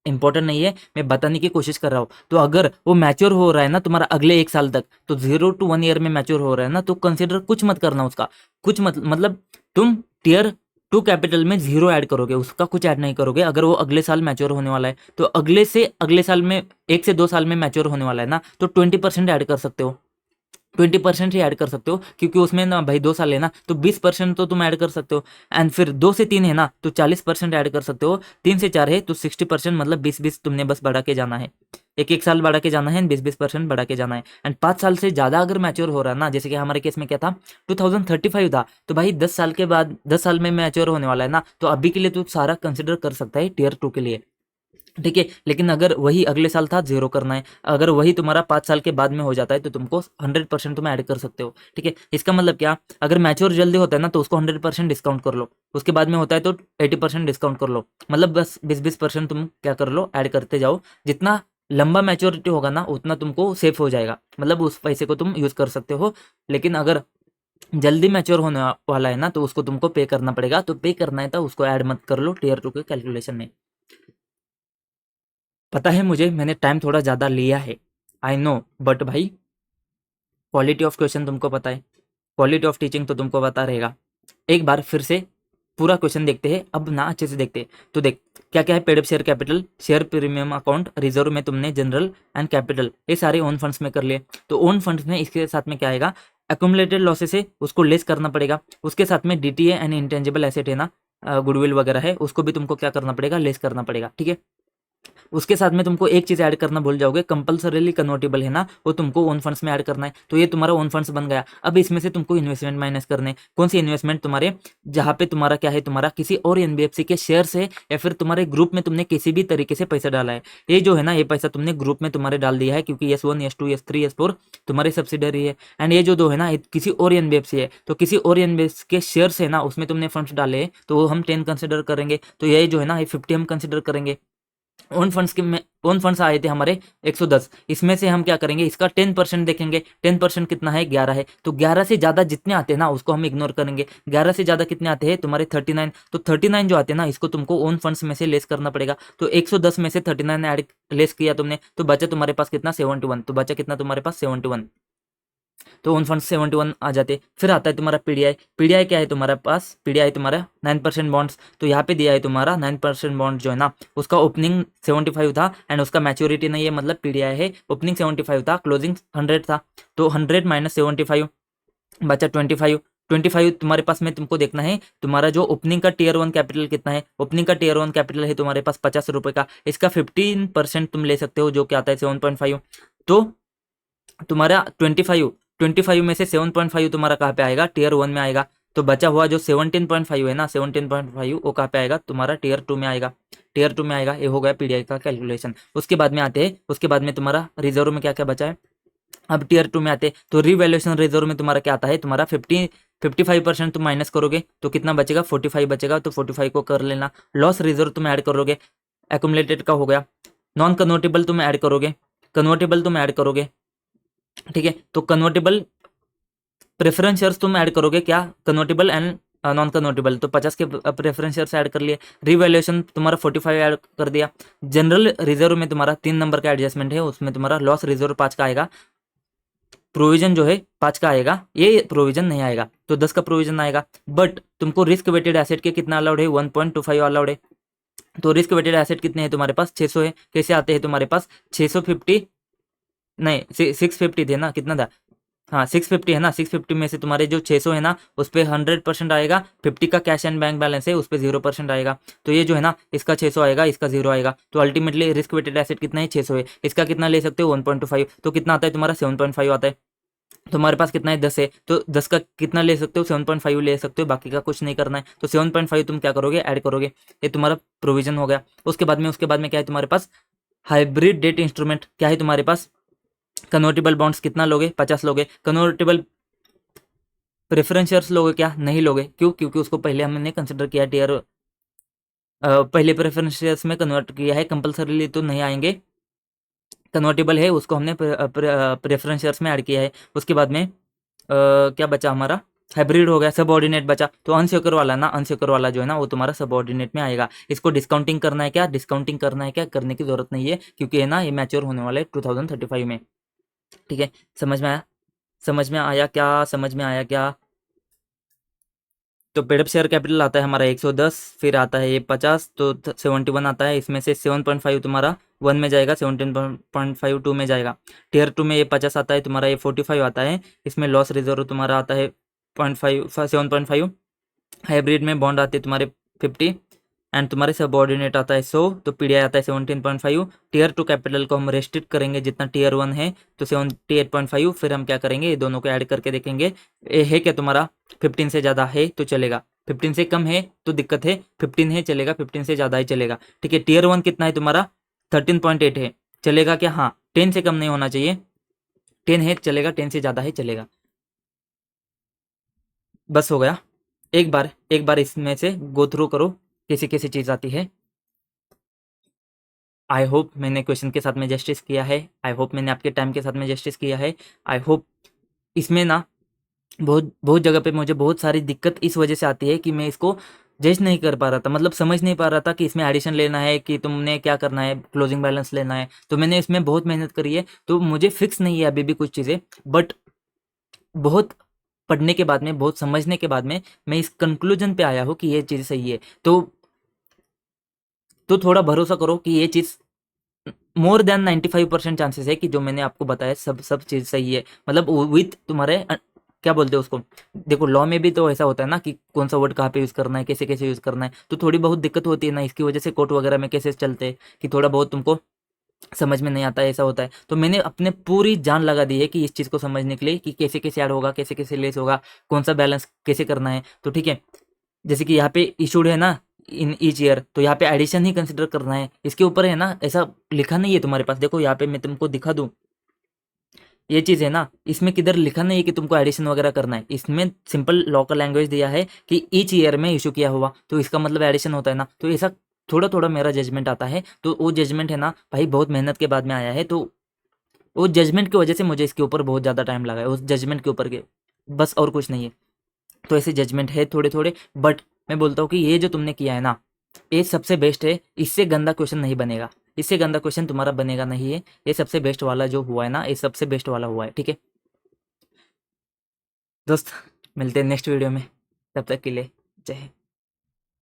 इंपॉर्टेंट नहीं है, मैं बताने की कोशिश कर रहा हूँ। तो अगर वो मैच्योर हो रहा है ना तुम्हारा अगले 1 साल तक, तो 0 to 1 ईयर में मैच्योर हो रहा है ना, तो कंसिडर कुछ मत करना उसका, कुछ मत, मतलब तुम टियर 2 कैपिटल में 0 ऐड करोगे, उसका कुछ ऐड नहीं करोगे। अगर वो अगले साल मैच्योर होने वाला है, तो अगले से अगले साल में 1 से 2 साल में मैच्योर होने वाला है ना, तो 20% ऐड कर सकते हो, 20% ही ऐड कर सकते हो, क्योंकि उसमें ना भाई 2 साल है ना, तो 20% तो तुम ऐड कर सकते हो। एंड फिर 2 से 3 है ना, तो 40% ऐड कर सकते हो, 3 से 4 है तो 60%, मतलब 20-20 तुमने बस बढ़ा के जाना है। एक एक साल बढ़ा के जाना है, 20-20% बढ़ा के जाना है। एंड 5 साल से ज़्यादा अगर मैच्योर हो रहा है ना, जैसे कि हमारे केस में क्या था 2035 था, तो भाई 10 साल के बाद 10 साल में मैच्योर होने वाला है ना, तो अभी के लिए तो सारा कंसिडर कर सकता है टीयर 2 के लिए, ठीक है। लेकिन अगर वही अगले साल था, 0 करना है। अगर वही तुम्हारा 5 साल के बाद में हो जाता है तो तुमको 100% तुम ऐड कर सकते हो, ठीक है। इसका मतलब क्या, अगर मैच्योर जल्दी होता है ना तो उसको 100% डिस्काउंट कर लो, उसके बाद में होता है तो 80% डिस्काउंट कर लो, मतलब बस 20-20% तुम क्या कर लो, ऐड करते जाओ। जितना लंबा मैच्योरिटी होगा ना उतना तुमको सेफ हो जाएगा, मतलब उस पैसे को तुम यूज़ कर सकते हो। लेकिन अगर जल्दी मैच्योर होने वाला है ना तो उसको तुमको पे करना पड़ेगा, तो पे करना है तो उसको ऐड मत कर लो टीयर 2 के कैलकुलेशन में। पता है मुझे, मैंने टाइम थोड़ा ज़्यादा लिया है, आई नो, बट भाई क्वालिटी ऑफ क्वेश्चन तुमको पता है, क्वालिटी ऑफ टीचिंग तो तुमको पता रहेगा। एक बार फिर से पूरा क्वेश्चन देखते हैं अब ना, अच्छे से देखते हैं। तो देख क्या क्या है, paid up share capital, share premium account, reserve में तुमने जनरल एंड कैपिटल, ये सारे ओन फंड्स में कर लिए। तो ओन फंड्स में इसके साथ में क्या आएगा, एक्यूमुलेटेड लॉसेस है उसको लेस करना पड़ेगा, उसके साथ में डीटीए एंड इंटेंजिबल एसेट है ना, गुडविल वगैरह है, उसको भी तुमको क्या करना पड़ेगा, लेस करना पड़ेगा, ठीक है। उसके साथ में तुमको एक चीज ऐड करना भूल जाओगे, कंपलसरीली कन्वर्टेबल है ना, वो तुमको ओन फंड्स में ऐड करना है। तो ये तुम्हारा ओन फंड्स बन गया। अब इसमें से तुमको इन्वेस्टमेंट माइनस करने, कौन सी इन्वेस्टमेंट, तुम्हारे जहाँ पे तुम्हारा क्या है, तुम्हारा किसी और एनबीएफसी के शेयर से या फिर तुम्हारे ग्रुप में तुमने किसी भी तरीके से पैसा डाला है। ये जो है ना, ये पैसा तुमने ग्रुप में तुम्हारे डाल दिया है, क्योंकि S1 S2 S3 S4 तुम्हारे सब्सिडरी है। एंड ये जो दो है ना, किसी और एनबीएफसी है, तो किसी और एनबीएफसी के शेयर है ना, उसमें तुमने फंड्स डाले हैं, तो हम 10 कंसिडर करेंगे। तो ये जो है ना, ये 50 हम कंसिडर करेंगे। ओन फंड्स के में ओन फंड्स आए थे हमारे 110, इसमें से हम क्या करेंगे, इसका 10% देखेंगे। 10% कितना है, 11 है। तो 11 से ज़्यादा जितने आते हैं ना उसको हम इग्नोर करेंगे। 11 से ज़्यादा कितने आते हैं तुम्हारे 39, तो 39 जो आते हैं ना, इसको तुमको ओन फंड्स में से लेस करना पड़ेगा। तो 110 में से 39 ऐड लेस किया तुमने, तो बचा तुम्हारे पास कितना, 71। तो बचा कितना तुम्हारे पास, 71। तो ओन फंड 71 आ जाते। फिर आता है तुम्हारा पीडीआई। पीडीआई क्या है तुम्हारे पास, पीडीआई तुम्हारा 9% बॉन्ड्स। तो यहाँ पे दिया है तुम्हारा 9% बॉन्ड जो है ना, उसका ओपनिंग 75 था एंड उसका मैच्योरिटी नहीं है, मतलब पीडीआई है। ओपनिंग 75 था, क्लोजिंग 100 था, तो 100 माइनस 75 बचा 25। 25 तुम्हारे पास में तुमको देखना है, तुम्हारा जो ओपनिंग का टीयर 1 कैपिटल कितना है। ओपनिंग का टीयर 1 कैपिटल है तुम्हारे पास 50 रुपए का, इसका 15% तुम ले सकते हो, जो कि आता है 7.5। तो तुम्हारा 25 में से 7.5 तुम्हारा कहाँ पे आएगा, टीयर 1 में आएगा। तो बचा हुआ जो 17.5 है ना, 17.5 वो कहाँ पे आएगा, तुम्हारा टीयर 2 में आएगा। टीयर 2 में आएगा। ये हो गया पीडीआई का कैलकुलेशन। उसके बाद में आते हैं, उसके बाद में तुम्हारा रिजर्व में क्या क्या बचा है। अब टीयर 2 में आते, तो रिवैल्यूएशन रिजर्व में तुम्हारा क्या आता है, तुम्हारा 55% तुम माइनस करोगे तो कितना बचेगा, 45 बचेगा। तो 45 को कर लेना। लॉस रिजर्व तुम ऐड करोगे, एक्यूमुलेटेड का हो गया। नॉन कन्वर्टेबल तुम ऐड करोगे, कन्वर्टेबल तुम ऐड करोगे, ठीक है। तो कन्वर्टेबल प्रेफरेंस शेयर्स तुम ऐड करोगे, क्या, कन्वर्टेबल एंड नॉन कन्वर्टेबल। तो 50 के प्रेफरेंस शेयर्स ऐड कर लिए। रिवैल्यूएशन तुम्हारा 45 ऐड कर दिया। जनरल रिजर्व में तुम्हारा 3 नंबर का एडजस्टमेंट है, उसमें तुम्हारा लॉस रिजर्व 5 का आएगा। प्रोविजन जो है 5 का आएगा, ये प्रोविजन नहीं आएगा, तो 10 का प्रोविजन आएगा। बट तुमको रिस्क वेटेड एसेट के कितना अलाउड है, 1.25 अलाउड है। तो रिस्क वेटेड एसेट कितने हैं तुम्हारे पास, 600 है। कैसे आते हैं तुम्हारे पास, 650 नहीं 650 थे ना, कितना था, हाँ 650 है ना। 650 में से तुम्हारे जो 600 है ना, उस पर 100% आएगा। 50 का कैश एंड बैंक बैलेंस है, उस पर 0% आएगा। तो ये जो है ना, इसका 600 आएगा, इसका 0 आएगा। तो अल्टीमेटली रिस्क वेटेड एसेट कितना है, 600 है। इसका कितना ले सकते हो, 1.25। तो कितना आता है तुम्हारा, 7.5 आता है। तुम्हारे पास कितना है, 10 है। तो 10 का कितना ले सकते हो, 7.5 ले सकते हो, बाकी का कुछ नहीं करना है। तो 7.5 तुम क्या करोगे, ऐड करोगे। ये तुम्हारा प्रोविजन हो गया। उसके बाद में क्या है तुम्हारे पास, हाइब्रिड डेट इंस्ट्रूमेंट क्या है तुम्हारे पास। कन्वर्टेबल बॉन्ड्स कितना लोगे, 50 लोगे। कन्वर्टेबल प्रेफरेंस शेयर्स लोगे क्या, नहीं लोगे। क्यों, क्योंकि उसको पहले हमने कंसिडर किया टीयर, पहले प्रेफरेंस शेयर्स में कन्वर्ट किया है, कंपलसरीली तो नहीं आएंगे। कन्वर्टेबल है, उसको हमने प्रेफरेंस शेयर्स में ऐड किया है। उसके बाद में क्या बचा हमारा, हाइब्रिड हो गया। सबऑर्डिनेट बचा, तो अनसिक्योर वाला ना, अनसिक्योर वाला जो है ना, वो तुम्हारा सबऑर्डिनेट में आएगा। इसको डिस्काउंटिंग करना है क्या, डिस्काउंटिंग करना है क्या, करने की जरूरत नहीं है, क्योंकि है ना, ये मैच्योर होने वाला है 2035 में, ठीक है। समझ में आया, समझ में आया क्या, समझ में आया क्या। तो पेडअप शेयर कैपिटल आता है हमारा 110, फिर आता है ये 50, तो 71 आता है। इसमें से 7.5 तुम्हारा 1 में जाएगा, 17.5 2 में जाएगा। टीयर 2 में ये 50 आता है तुम्हारा, ये 45 आता है। इसमें लॉस रिजर्व तुम्हारा आता है 0.5 7.5। हाइब्रिड में बॉन्ड आते हैं तुम्हारे 50। एंड तुम्हारे सबऑर्डिनेट आता है 100, तो पीडीआई आता है 17.5। टीयर 2 कैपिटल को हम रेस्ट्रिक्ट करेंगे जितना टीयर 1 है, तो 78.5। फिर हम क्या करेंगे, ये दोनों को ऐड करके देखेंगे ये है क्या तुम्हारा 15 से ज़्यादा है तो चलेगा, 15 से कम है तो दिक्कत है, 15 है चलेगा, 15 से ज़्यादा ही चलेगा। ठीक है, टीयर 1 कितना है तुम्हारा 13.8 है, चलेगा क्या? हाँ, 10 से कम नहीं होना चाहिए, 10 है चलेगा, 10 से ज़्यादा है चलेगा। बस हो गया। एक बार इसमें से गो थ्रू करो कैसी कैसी चीज़ आती है। आई होप मैंने क्वेश्चन के साथ में जस्टिस किया है, आई होप मैंने आपके टाइम के साथ में जस्टिस किया है। आई होप इसमें ना बहुत बहुत जगह पे मुझे बहुत सारी दिक्कत इस वजह से आती है कि मैं इसको जज नहीं कर पा रहा था, मतलब समझ नहीं पा रहा था कि इसमें एडिशन लेना है कि तुमने क्या करना है, क्लोजिंग बैलेंस लेना है। तो मैंने इसमें बहुत मेहनत करी है, तो मुझे फिक्स नहीं है अभी भी कुछ चीज़ें, बट बहुत पढ़ने के बाद में, बहुत समझने के बाद में मैं इस कंक्लूजन पे आया हूँ कि ये चीज़ सही है। तो थोड़ा भरोसा करो कि ये चीज़ मोर देन 95% चांसेस है कि जो मैंने आपको बताया सब सब चीज़ सही है, मतलब विथ तुम्हारे क्या बोलते हैं उसको, देखो लॉ में भी तो ऐसा होता है ना कि कौन सा वर्ड कहाँ पे यूज़ करना है, कैसे कैसे यूज़ करना है, तो थोड़ी बहुत दिक्कत होती है ना, इसकी वजह से कोर्ट वगैरह में केसेस चलते हैं कि थोड़ा बहुत तुमको समझ में नहीं आता है, ऐसा होता है। तो मैंने अपने पूरी जान लगा दी है कि इस चीज़ को समझने के लिए कि कैसे कैसे ऐड होगा, कैसे कैसे लेस होगा, कौन सा बैलेंस कैसे करना है। तो ठीक है, जैसे कि यहाँ पे इशूड है ना इन ईच ईयर, तो यहाँ पे एडिशन ही कंसिडर करना है, इसके ऊपर है ना, ऐसा लिखा नहीं है तुम्हारे पास। देखो यहाँ पे मैं तुमको दिखा दूँ, ये चीज़ है ना, इसमें किधर लिखा नहीं है कि तुमको एडिशन वगैरह करना है, इसमें सिंपल लॉकल लैंग्वेज दिया है कि ईच ईयर में इशू किया हुआ, तो इसका मतलब एडिशन होता है ना। तो ऐसा थोड़ा थोड़ा मेरा जजमेंट आता है, तो वो जजमेंट है ना भाई बहुत मेहनत के बाद में आया है, तो वो जजमेंट की वजह से मुझे इसके ऊपर बहुत ज़्यादा टाइम लगा है, उस जजमेंट के ऊपर के, बस और कुछ नहीं है। तो ऐसे जजमेंट है थोड़े थोड़े, बट मैं बोलता हूँ कि ये जो तुमने किया है ना, ये सबसे बेस्ट है, इससे गंदा क्वेश्चन नहीं बनेगा, इससे गंदा क्वेश्चन तुम्हारा बनेगा नहीं है, ये सबसे बेस्ट वाला जो हुआ है ना, ये सबसे बेस्ट वाला हुआ है। ठीक है दोस्त, मिलते हैं नेक्स्ट वीडियो में, तब तक के लिए जय हिंद।